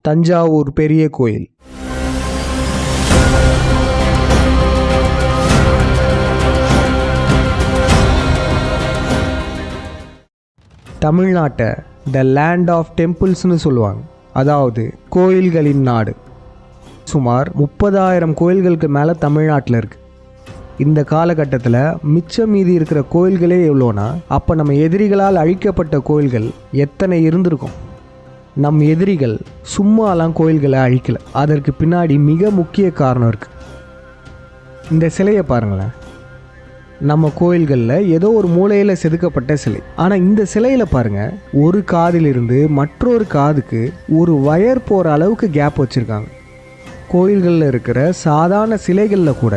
தஞ்சாவூர் பெரிய கோயில். தமிழ்நாட்டை த லேண்ட் ஆஃப் டெம்பிள்ஸ்னு சொல்லுவாங்க, அதாவது கோயில்களின் நாடு. சுமார் 30,000 கோயில்களுக்கு மேலே தமிழ்நாட்டில் இருக்குது. இந்த காலகட்டத்தில் மிச்சம் மீதி இருக்கிற கோயில்களே எவ்வளோனா, அப்போ நம்ம எதிரிகளால் அழிக்கப்பட்ட கோயில்கள் எத்தனை இருந்திருக்கும். நம் எதிரிகள் சும்மாலாம் கோயில்களை அழிக்கலை. அதற்கு பின்னாடி மிக முக்கிய காரணம் இருக்குது. இந்த சிலையை பாருங்களேன். நம்ம கோயில்களில் ஏதோ ஒரு மூலையில் செதுக்கப்பட்ட சிலை. ஆனால் இந்த சிலையில் பாருங்கள், ஒரு காதிலிருந்து மற்றொரு காதுக்கு ஒரு வயர் போகிற அளவுக்கு கேப் வச்சுருக்காங்க. கோயில்களில் இருக்கிற சாதாரண சிலைகளில் கூட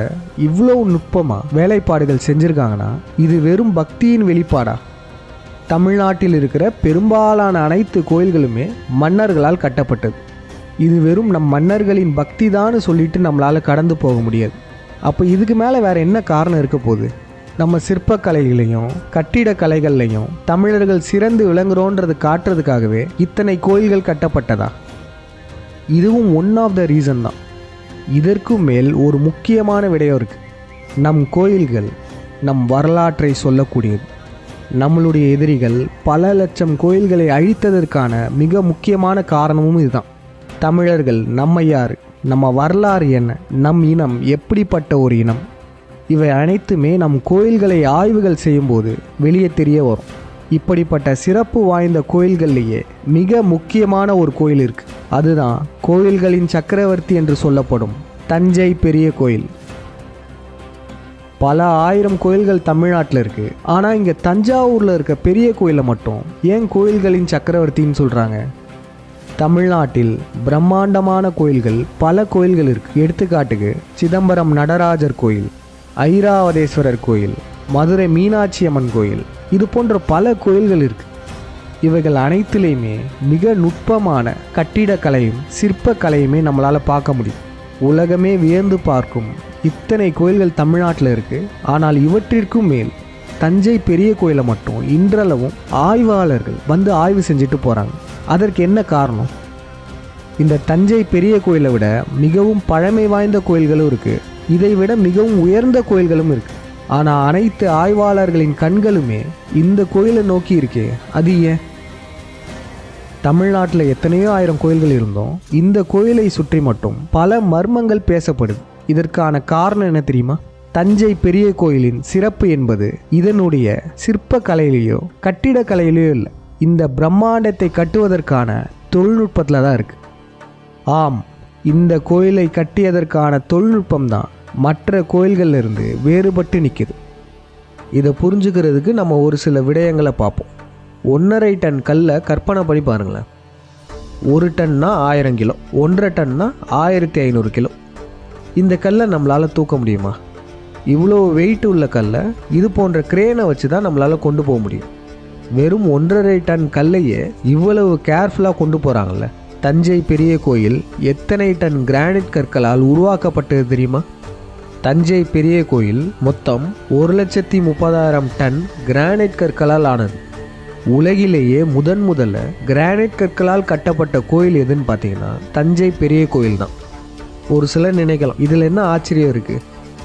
இவ்வளோ நுட்பமாக வேலைப்பாடுகள் செஞ்சுருக்காங்கன்னா இது வெறும் பக்தியின் வெளிப்பாடா? தமிழ்நாட்டில் இருக்கிற பெரும்பாலான அனைத்து கோயில்களுமே மன்னர்களால் கட்டப்பட்டது. இது வெறும் நம் மன்னர்களின் பக்தி தான் சொல்லிட்டு நம்மளால் கடந்து போக முடியாது. அப்போ இதுக்கு மேலே வேறு என்ன காரணம் இருக்க போகுது? நம்ம சிற்பக்கலைகளையும் கட்டிடக்கலைகள்லையும் தமிழர்கள் சிறந்து விளங்குறோன்றது காட்டுறதுக்காகவே இத்தனை கோயில்கள் கட்டப்பட்டதா? இதுவும் ஒன் ஆஃப் த ரீசன் தான். இதற்கும் மேல் ஒரு முக்கியமான விடயம் இருக்குது. நம் கோயில்கள் நம் வரலாற்றை சொல்லக்கூடியது. நம்மளுடைய எதிரிகள் பல லட்சம் கோயில்களை அழித்ததற்கான மிக முக்கியமான காரணமும் இதுதான். தமிழர்கள் நம்ம யார், நம்ம வரலாறு என்ன, நம் இனம் எப்படிப்பட்ட ஒரு இனம், இவை அனைத்துமே நம் கோயில்களை ஆய்வுகள் செய்யும்போது வெளியே தெரிய வரும். இப்படிப்பட்ட சிறப்பு வாய்ந்த கோயில்கள்லேயே மிக முக்கியமான ஒரு கோயில் இருக்குது. அதுதான் கோயில்களின் சக்கரவர்த்தி என்று சொல்லப்படும் தஞ்சை பெரிய கோயில். பல ஆயிரம் கோயில்கள் தமிழ்நாட்டில் இருக்குது. ஆனால் இங்கே தஞ்சாவூரில் இருக்க பெரிய கோயிலை மட்டும் ஏன் கோயில்களின் சக்கரவர்த்தின்னு சொல்கிறாங்க? தமிழ்நாட்டில் பிரம்மாண்டமான கோயில்கள் பல கோயில்கள் இருக்குது. எடுத்துக்காட்டுக்கு சிதம்பரம் நடராஜர் கோயில், ஐராவதேஸ்வரர் கோயில், மதுரை மீனாட்சி அம்மன் கோயில், இது போன்ற பல கோயில்கள் இருக்குது. இவைகள் அனைத்துலேயுமே மிக நுட்பமான கட்டிடக்கலையும் சிற்பக்கலையுமே நம்மளால் பார்க்க முடியும். உலகமே வியந்து பார்க்கும் இத்தனை கோயில்கள் தமிழ்நாட்டில் இருக்குது. ஆனால் இவற்றிற்கும் மேல் தஞ்சை பெரிய கோயிலை மட்டும் இன்றளவும் ஆய்வாளர்கள் வந்து ஆய்வு செஞ்சுட்டு போகிறாங்க. அதற்கு என்ன காரணம்? இந்த தஞ்சை பெரிய கோயிலை விட மிகவும் பழமை வாய்ந்த கோயில்களும் இருக்குது. இதை விட மிகவும் உயர்ந்த கோயில்களும் இருக்குது. ஆனால் அனைத்து ஆய்வாளர்களின் கண்களுமே இந்த கோயிலை நோக்கி இருக்கே, அது ஏன்? தமிழ்நாட்டில் எத்தனையோ ஆயிரம் கோயில்கள் இருந்தோம், இந்த கோயிலை சுற்றி மட்டும் பல மர்மங்கள் பேசப்படுது. இதற்கான காரணம் என்ன தெரியுமா? தஞ்சை பெரிய கோயிலின் சிறப்பு என்பது இதனுடைய சிற்பக்கலையிலேயோ கட்டிடக்கலையிலேயோ இல்லை, இந்த பிரம்மாண்டத்தை கட்டுவதற்கான தொழில்நுட்பத்தில் தான் இருக்குது. ஆம், இந்த கோயிலை கட்டியதற்கான தொழில்நுட்பம் தான் மற்ற கோயில்களிலிருந்து வேறுபட்டு நிற்குது. இதை புரிஞ்சுக்கிறதுக்கு நம்ம ஒரு சில விடயங்களை பார்ப்போம். 1.5 டன் கல்லை கற்பனை பண்ணி பாருங்களேன். 1 டன்னா 1000 கிலோ, 1.5 டன்னா 1500 கிலோ. இந்த கல்லை நம்மளால் தூக்க முடியுமா? இவ்வளோ வெயிட் உள்ள கல்லை இது போன்ற கிரேனை வச்சு தான் நம்மளால் கொண்டு போக முடியும். வெறும் 1.5 டன் கல்லையே இவ்வளவு கேர்ஃபுல்லாக கொண்டு போகிறாங்கல்ல. தஞ்சை பெரிய கோயில் எத்தனை டன் கிரானைட் கற்களால் உருவாக்கப்பட்டது தெரியுமா? தஞ்சை பெரிய கோயில் மொத்தம் 1,30,000 டன் கிரானைட் கற்களால் ஆனது. உலகிலேயே முதல்ல கிரானைட் கற்களால் கட்டப்பட்ட கோயில் எதுன்னு பார்த்தீங்கன்னா தஞ்சை பெரிய கோயில் தான். ஒரு சிலர் நினைக்கலாம், இதில் என்ன ஆச்சரியம் இருக்குது?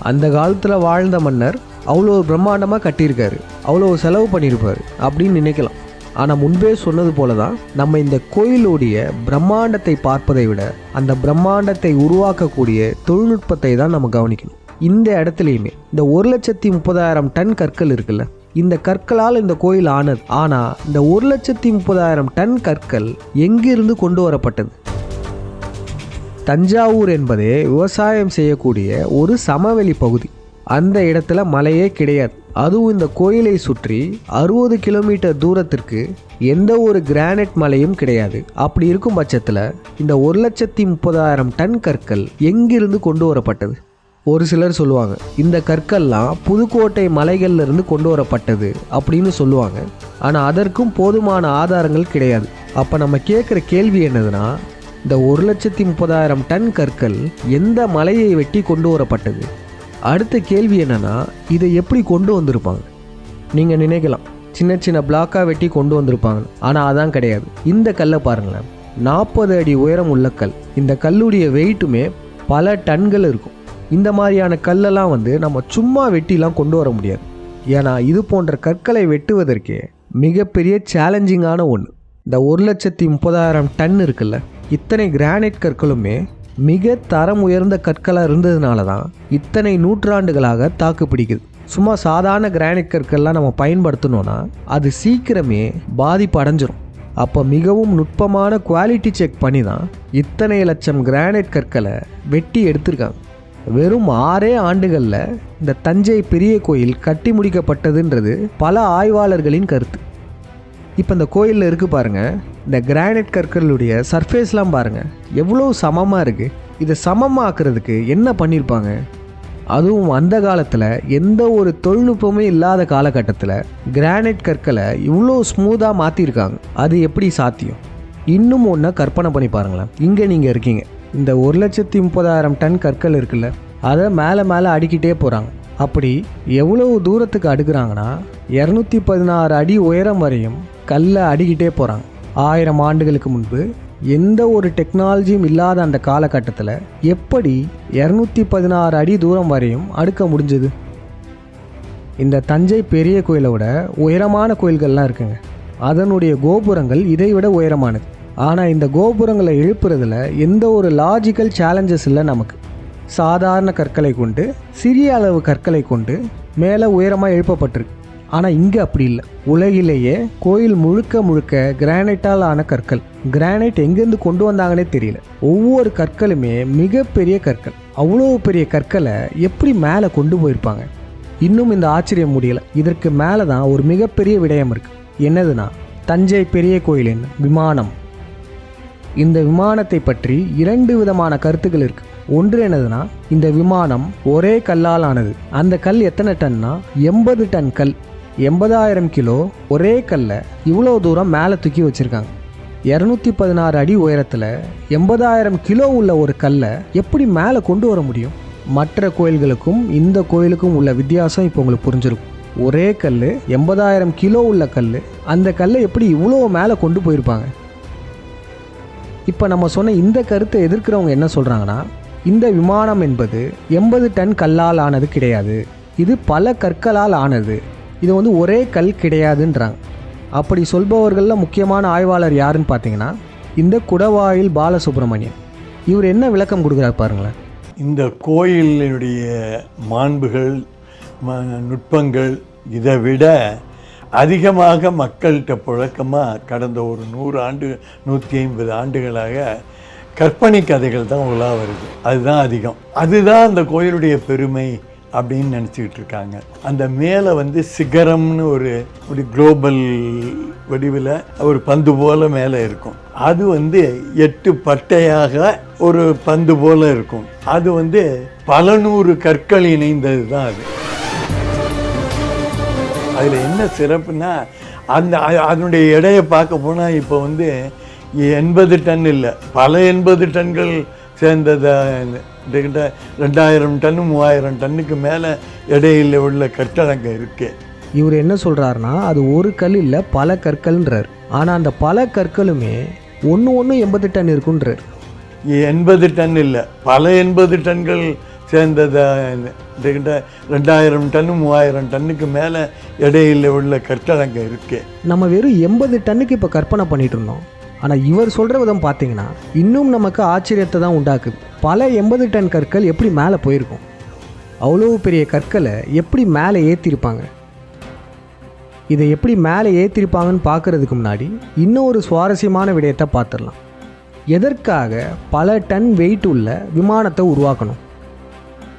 அந்த காலத்தில் வாழ்ந்த மன்னர் அவ்வளோ பிரம்மாண்டமாக கட்டியிருக்காரு, அவ்வளோ செலவு பண்ணியிருப்பார் அப்படின்னு நினைக்கலாம். ஆனால் முன்பே சொன்னது போல தான், நம்ம இந்த கோயிலுடைய பிரம்மாண்டத்தை பார்ப்பதை விட அந்த பிரம்மாண்டத்தை உருவாக்கக்கூடிய தொழில்நுட்பத்தை தான் நம்ம கவனிக்கணும். இந்த இடத்துலையுமே இந்த 1,30,000 டன் கற்கள் இருக்குல்ல, இந்த கற்களால் இந்த கோயில் ஆனது. ஆனால் இந்த 1,30,000 டன் கற்கள் எங்கிருந்து கொண்டு வரப்பட்டது? தஞ்சாவூர் என்பதே விவசாயம் செய்யக்கூடிய ஒரு சமவெளி பகுதி. அந்த இடத்துல மலையே கிடையாது. அதுவும் இந்த கோயிலை சுற்றி 60 கிலோமீட்டர் தூரத்திற்கு எந்த ஒரு கிரானைட் மலையும் கிடையாது. அப்படி இருக்கும் பட்சத்தில் இந்த 1,30,000 டன் கற்கள் எங்கிருந்து கொண்டு வரப்பட்டது? ஒரு சிலர் சொல்லுவாங்க, இந்த கற்கள்லாம் புதுக்கோட்டை மலைகள்லேருந்து கொண்டு வரப்பட்டது அப்படின்னு சொல்லுவாங்க. ஆனால் அதற்கும் போதுமான ஆதாரங்கள் கிடையாது. அப்போ நம்ம கேட்குற கேள்வி என்னதுன்னா, இந்த 1,30,000 டன் கற்கள் எந்த மலையை வெட்டி கொண்டு வரப்பட்டது? அடுத்த கேள்வி என்னன்னா, இதை எப்படி கொண்டு வந்திருப்பாங்க? நீங்கள் நினைக்கலாம், சின்ன சின்ன பிளாக்காக வெட்டி கொண்டு வந்திருப்பாங்க. ஆனால் அதான் கிடையாது. இந்த கல்லை பாருங்களேன், 40 அடி உயரம் உள்ள கல். இந்த கல்லுடைய வெயிட்டுமே பல டன்கள் இருக்கும். இந்த மாதிரியான கல்லெல்லாம் நம்ம சும்மா வெட்டிலாம் கொண்டு வர முடியாது. ஏன்னா இது போன்ற கற்களை வெட்டுவதற்கே மிகப்பெரிய சேலஞ்சிங்கான ஒன்று. இந்த 1,30,000 டன் இருக்குல்ல, இத்தனை கிரானைட் கற்களுமே மிக தரம் உயர்ந்த கற்களாக இருந்ததுனால தான் இத்தனை நூற்றாண்டுகளாக தாக்கு பிடிக்குது. சும்மா சாதாரண கிரானைட் கற்கள்லாம் நம்ம பயன்படுத்தணும்னா அது சீக்கிரமே பாதிப்பு அடைஞ்சிரும். அப்போ மிகவும் நுட்பமான குவாலிட்டி செக் பண்ணி தான் இத்தனை லட்சம் கிரானைட் கற்களை வெட்டி எடுத்திருக்காங்க. வெறும் 6 ஆண்டுகளில் இந்த தஞ்சை பெரிய கோயில் கட்டி முடிக்கப்பட்டதுன்றது பல ஆய்வாளர்களின் கருத்து. இப்போ இந்த கோயிலில் இருக்குது பாருங்கள், இந்த கிரானைட் கற்களுடைய சர்ஃபேஸ்லாம் பாருங்கள் எவ்வளோ சமமாக இருக்குது. இதை சமமாக்குறதுக்கு என்ன பண்ணியிருப்பாங்க? அதுவும் அந்த காலத்தில் எந்த ஒரு தொழில்நுட்பமே இல்லாத காலகட்டத்தில் கிரானைட் கற்களை இவ்வளோ ஸ்மூத்தாக மாற்றிருக்காங்க. அது எப்படி சாத்தியம்? இன்னும் ஒன்று கற்பனை பண்ணி பாருங்களேன். இங்கே நீங்கள் இருக்கீங்க, இந்த 1,30,000 டன் கற்கள் இருக்குல்ல, அதை மேலே மேலே அடுக்கிட்டே போகிறாங்க. அப்படி எவ்வளவு தூரத்துக்கு அடுக்குறாங்கன்னா 216 அடி உயரம் வரையும் கல்லை அடுக்கிட்டே போகிறாங்க. 1000 ஆண்டுகளுக்கு முன்பு எந்த ஒரு டெக்னாலஜியும் இல்லாத அந்த காலகட்டத்தில் எப்படி 216 அடி தூரம் வரையும் அடுக்க முடிஞ்சது? இந்த தஞ்சை பெரிய கோயிலை விட உயரமான கோயில்கள்லாம் இருக்குங்க. அதனுடைய கோபுரங்கள் இதை விட உயரமானது. ஆனால் இந்த கோபுரங்களை எழுப்புறதுல எந்த ஒரு லாஜிக்கல் சேலஞ்சஸ் இல்லை நமக்கு. சாதாரண கற்களை கொண்டு சிறிய அளவு கற்களை கொண்டு மேலே உயரமாக எழுப்பப்பட்டிருக்கு. ஆனால் இங்கே அப்படி இல்லை. உலகிலேயே கோயில் முழுக்க முழுக்க கிரானைட்டால் ஆன கற்கள். கிரானைட் எங்கேருந்து கொண்டு வந்தாங்கன்னே தெரியல. ஒவ்வொரு கற்களுமே மிகப்பெரிய கற்கள். அவ்வளோ பெரிய கற்களை எப்படி மேலே கொண்டு போயிருப்பாங்க? இன்னும் இந்த ஆச்சரியம் முடியலை. இதற்கு மேலே தான் ஒரு மிகப்பெரிய விடயம் இருக்குது. என்னதுன்னா தஞ்சை பெரிய கோயிலின் விமானம். இந்த விமானத்தை பற்றி 2 விதமான கருத்துக்கள் இருக்குது. ஒன்று என்னதுன்னா, இந்த விமானம் ஒரே கல்லால் ஆனது. அந்த கல் எத்தனை டன்னா? 80 டன் கல். 80,000 கிலோ ஒரே கல்லை இவ்வளோ தூரம் மேலே தூக்கி வச்சுருக்காங்க. 216 அடி உயரத்தில் 80,000 கிலோ உள்ள ஒரு கல்லை எப்படி மேலே கொண்டு வர முடியும்? மற்ற கோயில்களுக்கும் இந்த கோயிலுக்கும் உள்ள வித்தியாசம் இப்போ உங்களுக்கு புரிஞ்சிருக்கும். ஒரே கல், 80,000 கிலோ உள்ள கல், அந்த கல்லை எப்படி இவ்வளோ மேலே கொண்டு போயிருப்பாங்க? இப்போ நம்ம சொன்ன இந்த கருத்தை எதிர்க்கிறவங்க என்ன சொல்கிறாங்கன்னா, இந்த விமானம் என்பது 80 டன் கல்லால் ஆனது கிடையாது, இது பல கற்களால் ஆனது, இது ஒரே கல் கிடையாதுன்றாங்க. அப்படி சொல்பவர்களில் முக்கியமான ஆய்வாளர் யாருன்னு பார்த்தீங்கன்னா இந்த குடவாயில் பாலசுப்ரமணியன். இவர் என்ன விளக்கம் கொடுக்குறாரு பாருங்களேன். இந்த கோயிலுடைய மாண்புகள் நுட்பங்கள் இதை விட அதிகமாக மக்கள்கிட்ட புழக்கமாக கடந்த ஒரு 100 ஆண்டு 150 ஆண்டுகளாக கற்பனை கதைகள் தான் உலா வருது. அதுதான் அதிகம். அதுதான் அந்த கோயிலுடைய பெருமை அப்படின்னு நினச்சிக்கிட்டு இருக்காங்க. அந்த மேலே சிகரம்னு ஒரு குளோபல் வடிவில் ஒரு பந்து போல் மேலே இருக்கும். அது 8 பட்டையாக ஒரு பந்து போல் இருக்கும். அது பல 100 கற்கள் இணைந்தது தான் அது. அதில் என்ன சிறப்புனா அதனுடைய எடையை பார்க்க போனால் இப்போ 80 டன் இல்லை, பல 80 டன்கள் சேர்ந்ததை 2000 டன்னு 3000 டன்னுக்கு மேலே எடையில் உள்ள கற்கள் அங்கே இருக்கு. இவர் என்ன சொல்கிறாருன்னா, அது ஒரு கல் இல்லை பல கற்கள்ன்றார். ஆனால் அந்த பல கற்களுமே ஒன்று 80 டன் இருக்குன்றார். 80 டன் இல்லை, பல 80 டன்கள் சேர்ந்ததை 2000 டன்னு 3000 டன்னுக்கு மேலே எடையில் உள்ள கற்கள் அங்கே இருக்கு. நம்ம வெறும் 80 டன்னுக்கு இப்போ கற்பனை பண்ணிட்டு இருந்தோம். ஆனால் இவர் சொல்கிற விதம் பார்த்தீங்கன்னா இன்னும் நமக்கு ஆச்சரியத்தை தான் உண்டாக்குது. பல 80 டன் கற்கள் எப்படி மேலே போயிருக்கும்? அவ்வளோ பெரிய கற்களை எப்படி மேலே ஏற்றிருப்பாங்க? இதை எப்படி மேலே ஏற்றிருப்பாங்கன்னு பார்க்குறதுக்கு முன்னாடி இன்னொரு சுவாரஸ்யமான விடயத்தை பார்த்துடலாம். எதற்காக பல டன் வெயிட் உள்ள விமானத்தை உருவாக்கணும்?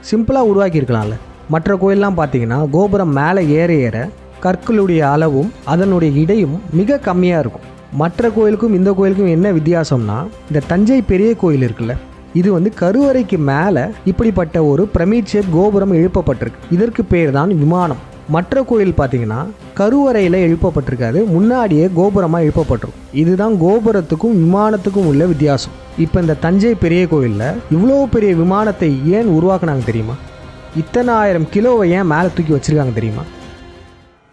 சிம்பிளாக உருவாக்கியிருக்கலாம்ல. மற்ற கோயிலெலாம் பார்த்தீங்கன்னா கோபுரம் மேலே ஏற ஏற கற்களுடைய அளவும் அதனுடைய இடையும் மிக கம்மியாக இருக்கும். மற்ற கோயிலுக்கும் இந்த கோயிலுக்கும் என்ன வித்தியாசம்னா, இந்த தஞ்சை பெரிய கோயில் இருக்குல்ல, இது கருவறைக்கு மேலே இப்படிப்பட்ட ஒரு பிரமிட் ஷேப் கோபுரம் எழுப்பப்பட்டிருக்கு. இதற்கு பேர் தான் விமானம். மற்ற கோயில் பார்த்தீங்கன்னா கருவறையில் எழுப்பப்பட்டிருக்காது, முன்னாடியே கோபுரமாக எழுப்பப்பட்டிருக்கும். இதுதான் கோபுரத்துக்கும் விமானத்துக்கும் உள்ள வித்தியாசம். இப்போ இந்த தஞ்சை பெரிய கோயிலில் இவ்வளோ பெரிய விமானத்தை ஏன் உருவாக்குனாங்க தெரியுமா? இத்தனை 1000 கிலோவை ஏன் மேலே தூக்கி வச்சுருக்காங்க தெரியுமா?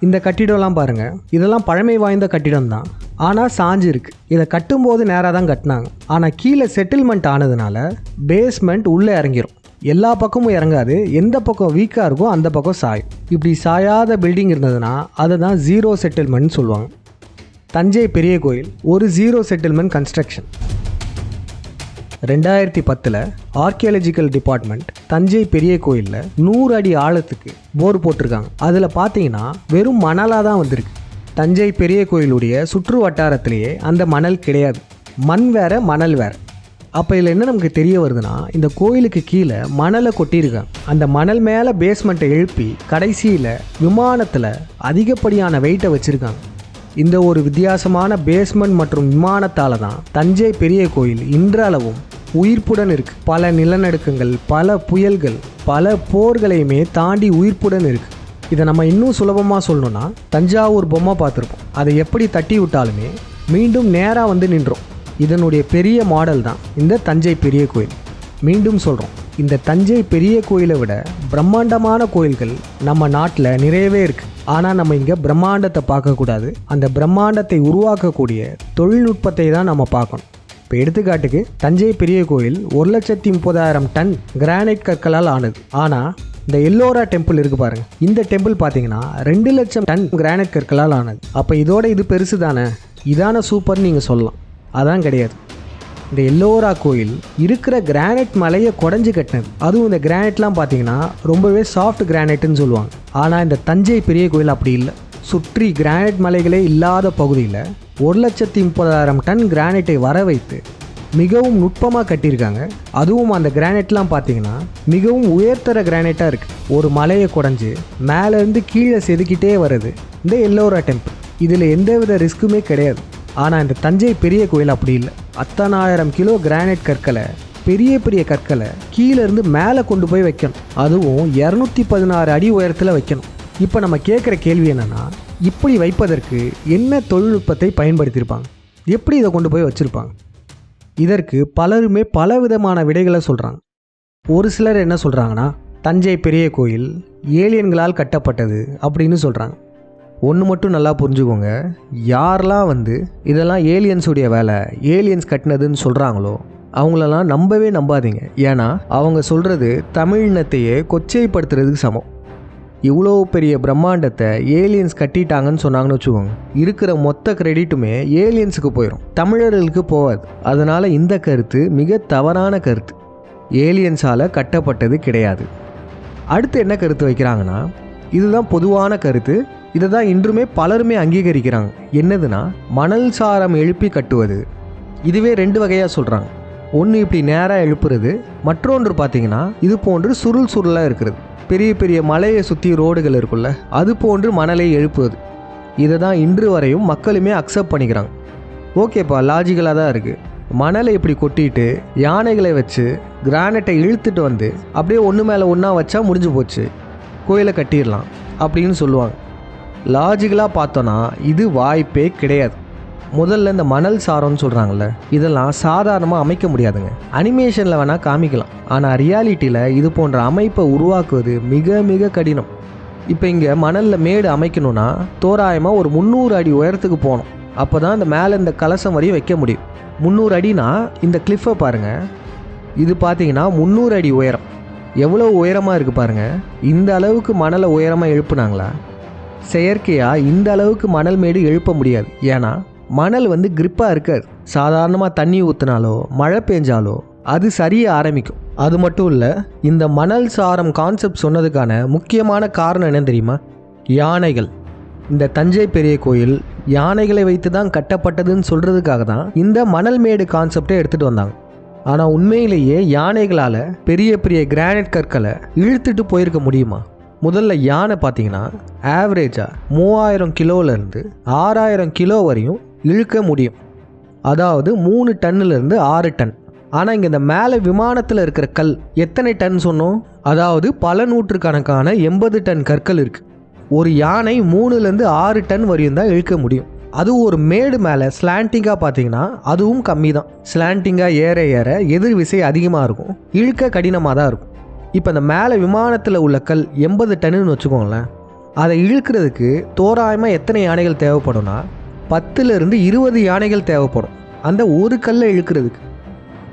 இந்த கட்டிடம்லாம் பாருங்கள், இதெல்லாம் பழமை வாய்ந்த கட்டிடம் தான், ஆனால் சாஞ்சு இருக்கு. இதை கட்டும்போது நேராக தான் கட்டினாங்க. ஆனால் கீழே செட்டில்மெண்ட் ஆனதுனால பேஸ்மெண்ட் உள்ளே இறங்கிரும். எல்லா பக்கமும் இறங்காது, எந்த பக்கம் வீக்காக இருக்கோ அந்த பக்கம் சாயும். இப்படி சாயாத பில்டிங் இருந்ததுன்னா அதை தான் ஜீரோ செட்டில்மெண்ட் சொல்லுவாங்க. தஞ்சை பெரிய கோயில் ஒரு zero settlement construction. 2010 archaeological department Thanjai பெரிய கோயிலில் 100 அடி ஆழத்துக்கு போர் போட்டிருக்காங்க. அதில் பார்த்தீங்கன்னா வெறும் மணலாக தான் வந்திருக்கு. தஞ்சை பெரிய கோயிலுடைய சுற்று வட்டாரத்திலேயே அந்த மணல் கிடையாது. மண் வேற மணல் வேற. அப்போ இதில் என்ன நமக்கு தெரிய வருதுன்னா, இந்த கோயிலுக்கு கீழே மணலை கொட்டியிருக்காங்க. அந்த மணல் மேலே பேஸ்மெண்ட்டை எழுப்பி கடைசியில் விமானத்தில் அதிகப்படியான வெயிட்டை வச்சுருக்காங்க. இந்த ஒரு வித்தியாசமான பேஸ்மெண்ட் மற்றும் விமானத்தால் தான் தஞ்சை பெரிய கோயில் இன்றளவும் உயிர்ப்புடன் இருக்கு. பல நிலநடுக்கங்கள், பல புயல்கள், பல போர்களையுமே தாண்டி உயிர்ப்புடன் இருக்கு. இதை நம்ம இன்னும் சுலபமாக சொல்லணும்னா, தஞ்சாவூர் பொம்மை பார்த்துருப்போம். அதை எப்படி தட்டி விட்டாலுமே மீண்டும் நேராக வந்து நின்றோம். இதனுடைய பெரிய மாடல் தான் இந்த தஞ்சை பெரிய கோயில். மீண்டும் சொல்கிறோம், இந்த தஞ்சை பெரிய கோயிலை விட பிரம்மாண்டமான கோயில்கள் நம்ம நாட்டில் நிறையவே இருக்குது. ஆனால் நம்ம இங்கே பிரம்மாண்டத்தை பார்க்கக்கூடாது, அந்த பிரம்மாண்டத்தை உருவாக்கக்கூடிய தொழில்நுட்பத்தை தான் நம்ம பார்க்கணும். இப்போ எடுத்துக்காட்டுக்கு தஞ்சை பெரிய கோயில் 1,30,000 டன் கிரானைட் கற்களால் ஆனது. ஆனால் இந்த எல்லோரா டெம்பிள் இருக்குது பாருங்கள், இந்த டெம்பிள் பார்த்தீங்கன்னா 2 லட்சம் டன் கிரானைட் கற்களால் ஆனது. அப்போ இதோட இது பெருசு தானே, இதான சூப்பர்னு நீங்கள் சொல்லலாம். அதான் கிடையாது. இந்த எல்லோரா கோயில் இருக்கிற கிரானைட் மலையை குடஞ்சி கட்டினது. அதுவும் இந்த கிரானைட்லாம் பார்த்தீங்கன்னா ரொம்பவே சாஃப்ட் கிரானைட்டுன்னு சொல்லுவாங்க. ஆனால் இந்த தஞ்சை பெரிய கோயில் அப்படி இல்லை. சுற்றி கிரானைட் மலைகளே இல்லாத பகுதியில் 1,30,000 டன் கிரானைட்டை வர வைத்து மிகவும் நுட்பமாக கட்டியிருக்காங்க. அதுவும் அந்த கிரானைட்லாம் பார்த்தீங்கன்னா மிகவும் உயர்தர கிரானைட்டாக இருக்குது. ஒரு மலையை குடஞ்சி மேலேருந்து கீழே செதுக்கிட்டே வருது இந்த எல்லோரா டெம்பிள். இதில் எந்தவித ரிஸ்க்குமே கிடையாது. ஆனால் இந்த தஞ்சை பெரிய கோயில் அப்படி இல்லை. 10,000 கிலோ கிரானைட் கற்களை, பெரிய பெரிய கற்களை கீழேருந்து மேலே கொண்டு போய் வைக்கணும். அதுவும் 216 அடி உயரத்தில் வைக்கணும். இப்போ நம்ம கேட்குற கேள்வி என்னென்னா, இப்படி வைப்பதற்கு என்ன தொழில்நுட்பத்தை பயன்படுத்தியிருப்பாங்க, எப்படி இதை கொண்டு போய் வச்சுருப்பாங்க? இதற்கு பலருமே பலவிதமான விடைகளை சொல்கிறாங்க. ஒரு சிலர் என்ன சொல்கிறாங்கன்னா, தஞ்சை பெரிய கோயில் ஏலியன்களால் கட்டப்பட்டது அப்படின்னு சொல்கிறாங்க. ஒன்று மட்டும் நல்லா புரிஞ்சுக்கோங்க, யாரெல்லாம் இதெல்லாம் ஏலியன்ஸுடைய வேலை, ஏலியன்ஸ் கட்டினதுன்னு சொல்கிறாங்களோ அவங்களெல்லாம் நம்பவே நம்பாதீங்க. ஏன்னா அவங்க சொல்கிறது தமிழினத்தையே கொச்சைப்படுத்துறதுக்கு சமம். இவ்வளோ பெரிய பிரம்மாண்டத்தை ஏலியன்ஸ் கட்டிட்டாங்கன்னு சொன்னாங்கன்னு வச்சுக்கோங்க, இருக்கிற மொத்த கிரெடிட்டுமே ஏலியன்ஸுக்கு போயிடும், தமிழர்களுக்கு போகாது. அதனால் இந்த கருத்து மிக தவறான கருத்து. ஏலியன்ஸால் கட்டப்பட்டது கிடையாது. அடுத்து என்ன கருத்து வைக்கிறாங்கன்னா, இதுதான் பொதுவான கருத்து, இதை தான் இன்றுமே பலருமே அங்கீகரிக்கிறாங்க. என்னதுன்னா, மணல் சாரம் எழுப்பி கட்டுவது. இதுவே 2 வகையாக சொல்கிறாங்க. ஒன்று இப்படி நேராக எழுப்புறது, மற்றொன்று பார்த்தீங்கன்னா இது போன்று சுருள் சுருளாக இருக்கிறது. பெரிய பெரிய மலையை சுற்றி ரோடுகள் இருக்குல்ல, அது போன்று மணலை எழுப்புவது. இதை தான் இன்று வரையும் மக்களுமே அக்செப்ட் பண்ணிக்கிறாங்க. ஓகேப்பா, லாஜிக்கலாக தான் இருக்குது. மணலை இப்படி கொட்டிட்டு யானைகளை வச்சு கிரானைட்டை இழுத்துட்டு வந்து அப்படியே ஒன்று மேலே ஒன்றா வச்சா முடிஞ்சு போச்சு, கோயிலை கட்டிடலாம் அப்படின்னு சொல்லுவாங்க. லாஜிக்கலாக பார்த்தோன்னா இது வாய்ப்பே கிடையாது. முதல்ல இந்த மணல் சாரம்னு சொல்கிறாங்கல்ல, இதெல்லாம் சாதாரணமாக அமைக்க முடியாதுங்க. அனிமேஷனில் வேணால் காமிக்கலாம், ஆனால் ரியாலிட்டியில் இது போன்ற அமைப்பை உருவாக்குவது மிக மிக கடினம். இப்போ இங்கே மணலில் மேடு அமைக்கணும்னா தோராயமாக ஒரு 300 அடி உயரத்துக்கு போகணும். அப்போ தான் இந்த மேலே இந்த கலசம் வரையும் வைக்க முடியும். 300 அடினா இந்த கிளிஃபை பாருங்கள், இது பார்த்தீங்கன்னா 300 அடி உயரம். எவ்வளோ உயரமாக இருக்குது பாருங்கள். இந்த அளவுக்கு மணலை உயரமாக எழுப்புனாங்களா? செயற்கையாக இந்த அளவுக்கு மணல் மேடு எழுப்ப முடியாது. ஏன்னா மணல் கிரிப்பாக இருக்காது. சாதாரணமாக தண்ணி ஊற்றினாலோ மழை பெஞ்சாலோ அது சரிய ஆரம்பிக்கும். அது மட்டும் இல்லை, இந்த மணல் சாரம் கான்செப்ட் சொன்னதுக்கான முக்கியமான காரணம் என்ன தெரியுமா? யானைகள். இந்த தஞ்சை பெரிய கோயில் யானைகளை வைத்து தான் கட்டப்பட்டதுன்னு சொல்கிறதுக்காக தான் இந்த மணல் மேடு கான்செப்டை எடுத்துகிட்டு வந்தாங்க. ஆனால் உண்மையிலேயே யானைகளால் பெரிய பெரிய கிரானைட் கற்களை இழுத்துட்டு போயிருக்க முடியுமா? முதல்ல யானை பார்த்தீங்கன்னா ஆவரேஜாக 3000 கிலோலேருந்து 6000 கிலோ வரையும் இழுக்க முடியும். அதாவது 3 டன்னிலேருந்து 6 டன். ஆனால் இங்கே இந்த மேலே விமானத்தில் இருக்கிற கல் எத்தனை டன் சொன்னோம்? அதாவது பல நூற்றுக்கணக்கான 80 டன் கற்கள் இருக்குது. ஒரு யானை 3லேருந்து 6 டன் வரையும் தான் இழுக்க முடியும். அதுவும் ஒரு மேடு மேலே ஸ்லாண்டிங்காக பார்த்தீங்கன்னா அதுவும் கம்மி தான். ஸ்லாண்டிங்காக ஏற ஏற எதிர் விசை அதிகமாக இருக்கும், இழுக்க கடினமாக தான் இருக்கும். இப்போ அந்த மேலே விமானத்தில் உள்ள கல் 80 டன்னுன்னு வச்சுக்கோங்களேன். அதை இழுக்கிறதுக்கு தோராயமாக எத்தனை யானைகள் தேவைப்படும்னா 10லிருந்து 20 யானைகள் தேவைப்படும் அந்த ஒரு கல்லை இழுக்கிறதுக்கு.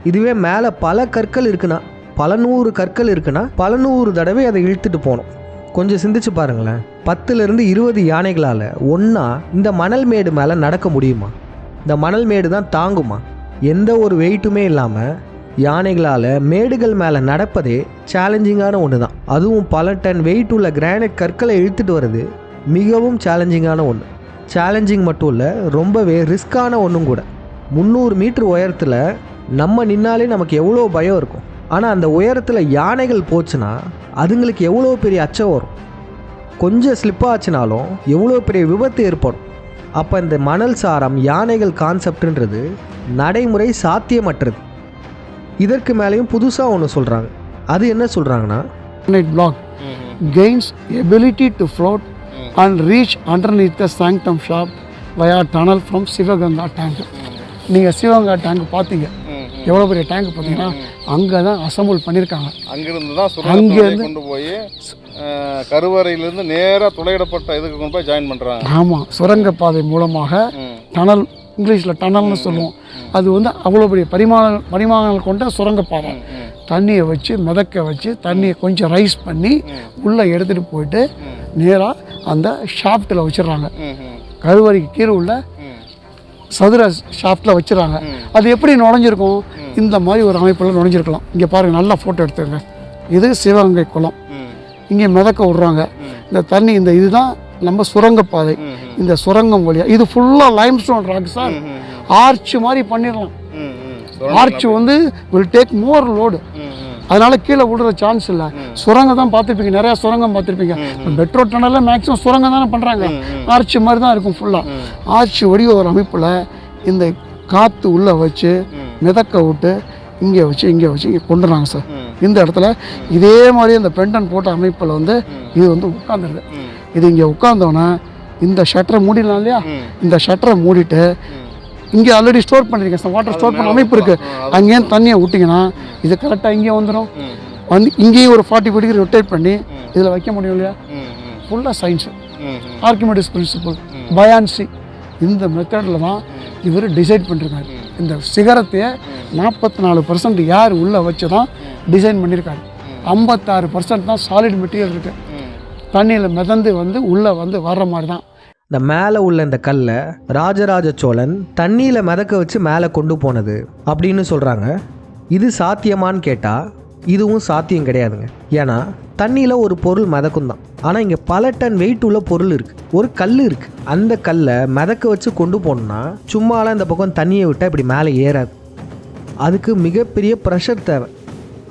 இதுவே மேலே பல கற்கள் இருக்குன்னா, பல நூறு கற்கள் இருக்குன்னா பல நூறு தடவை அதை இழுத்துட்டு போகணும். கொஞ்சம் சிந்திச்சு பாருங்களேன், 10லிருந்து 20 யானைகளால் ஒன்றா இந்த மணல் மேடு மேலே நடக்க முடியுமா? இந்த மணல் மேடு தான் தாங்குமா? எந்த ஒரு வெயிட்டுமே இல்லாமல் யானைகளால் மேடுகள் மேலே நடப்பதே சேலஞ்சிங்கான ஒன்று தான். அதுவும் பல டன் வெயிட் உள்ள கிரானைட் கற்களை இழுத்துட்டு வர்றது மிகவும் சேலஞ்சிங்கான ஒன்று. சேலஞ்சிங் மட்டும் இல்லை, ரொம்பவே ரிஸ்க்கான ஒன்றும் கூட. 300 மீட்டர் உயரத்தில் நம்ம நின்னாலே நமக்கு எவ்வளோ பயம் இருக்கும். ஆனால் அந்த உயரத்தில் யானைகள் போச்சுன்னா அதுங்களுக்கு எவ்வளோ பெரிய அச்சம் வரும். கொஞ்சம் ஸ்லிப்பாச்சுனாலும் எவ்வளோ பெரிய விபத்து ஏற்படும். அப்போ இந்த மணல் சாரம் யானைகள் கான்செப்டுன்றது நடைமுறை சாத்தியமற்றது. இதற்கு மேலேயும் புதுசாக ஒன்று சொல்கிறாங்க. அது என்ன சொல்கிறாங்கன்னா, granite block gains ability to float and reach underneath the sanctum shaft via tunnel from Sivaganga tank. நீங்கள் சிவகங்கா டேங்க் பார்த்தீங்க, எவ்வளோ பெரிய டேங்க் பார்த்தீங்கன்னா அங்கே தான் அசம்பிள் பண்ணியிருக்காங்க. அங்கிருந்து தான் சுரங்கத்தை கொண்டு போய் கருவறையிலிருந்து நேராக துளையிடப்பட்ட இதுக்கு கொண்டு போய் ஜாயின் பண்ணுறாங்க. ஆமாம், சுரங்கப்பாதை மூலமாக டனல், இங்கிலீஷில் டனல்னு சொல்லுவோம். அது வந்து அவ்வளோ பெரிய பரிமாணங்கள் கொண்ட சுரங்கப்பாதை. தண்ணியை வச்சு மிதக்க வச்சு தண்ணியை கொஞ்சம் ரைஸ் பண்ணி உள்ளே எடுத்துகிட்டு போயிட்டு நேராக அந்த ஷாஃப்ட்டில் வச்சிடுறாங்க. கருவறைக்கு கீழே உள்ள சதுர ஷாஃப்ட்டில் வச்சுறாங்க. அது எப்படி நுழைஞ்சிருக்கும்? இந்த மாதிரி ஒரு அமைப்பில் நுழைஞ்சிருக்கலாம். இங்கே பாருங்கள், நல்லா ஃபோட்டோ எடுத்துங்க. இது சிவகங்கை குளம். இங்கே மிதக்க விட்றாங்க. இந்த தண்ணி, இந்த இதுதான் நம்ம சுரங்கப்பாதை. இந்த சுரங்கம் வழியாக இது ஃபுல்லாக Lime stone rock sir. Arch மாதிரி பண்ணிடலாம். ஆர்ச் வந்து வில் டேக் மோர் லோடு. அதனால் கீழே விடுற சான்ஸ் இல்லை. சுரங்கம் தான் பார்த்துருப்பீங்க, நிறையா சுரங்கம் பார்த்துருப்பீங்க. மெட்ரோ டனலில் மேக்ஸிமம் சுரங்கம் தானே பண்ணுறாங்க. ஆர்ச் மாதிரி தான் இருக்கும் ஃபுல்லாக. ஆர்ச் வடிவ ஒரு அமைப்பில் இந்த காற்று உள்ளே வச்சு மிதக்க விட்டு இங்கே வச்சு இங்கே கொண்டுறாங்க சார். இந்த இடத்துல இதே மாதிரி இந்த பெண்டன் போட்ட அமைப்பில் வந்து இது வந்து உட்காந்துருது. இது இங்கே உட்காந்தோன்னே இந்த ஷட்டரை மூடிடலாம் இல்லையா? இந்த ஷட்டரை மூடிட்டு இங்கே ஆல்ரெடி ஸ்டோர் பண்ணியிருக்கேன் சார், வாட்டர் ஸ்டோர் பண்ண அமைப்பு இருக்குது. அங்கேயும் தண்ணியை விட்டிங்கன்னா இது கரெக்டாக இங்கே வந்துடும். வந்து இங்கேயும் ஒரு 40 டிகிரி ரொட்டேட் பண்ணி இதில் வைக்க முடியும் இல்லையா? ஃபுல்லாக சயின்ஸு, ஆர்கிமெடிஸ் பிரின்சிபல், பயான்சி, இந்த மெத்தடில் தான் இவர் டிசைட் பண்ணியிருக்காரு. இந்த சிகரத்தையே 44% யார் உள்ளே வச்சு தான் டிசைன் பண்ணியிருக்காரு. 56% தான் சாலிட் மெட்டீரியல் இருக்குது. தண்ணியில் மிதந்து வந்து உள்ளே வந்து வர்ற மாதிரி தான். இந்த மேலே உள்ள இந்த கல்லை ராஜராஜ சோழன் தண்ணியில் மிதக்க வச்சு மேலே கொண்டு போனது அப்படின்னு சொல்கிறாங்க. இது சாத்தியமானு கேட்டால் இதுவும் சாத்தியம் கிடையாதுங்க. ஏன்னா தண்ணியில் ஒரு பொருள் மிதக்கும் தான். ஆனால் இங்கே பல டன் வெயிட் உள்ள பொருள் இருக்குது, ஒரு கல் இருக்குது. அந்த கல்லை மிதக்க வச்சு கொண்டு போகணுன்னா சும்மாலாம் இந்த பக்கம் தண்ணியை விட்டால் இப்படி மேலே ஏறாது. அதுக்கு மிகப்பெரிய ப்ரெஷர் தேவை,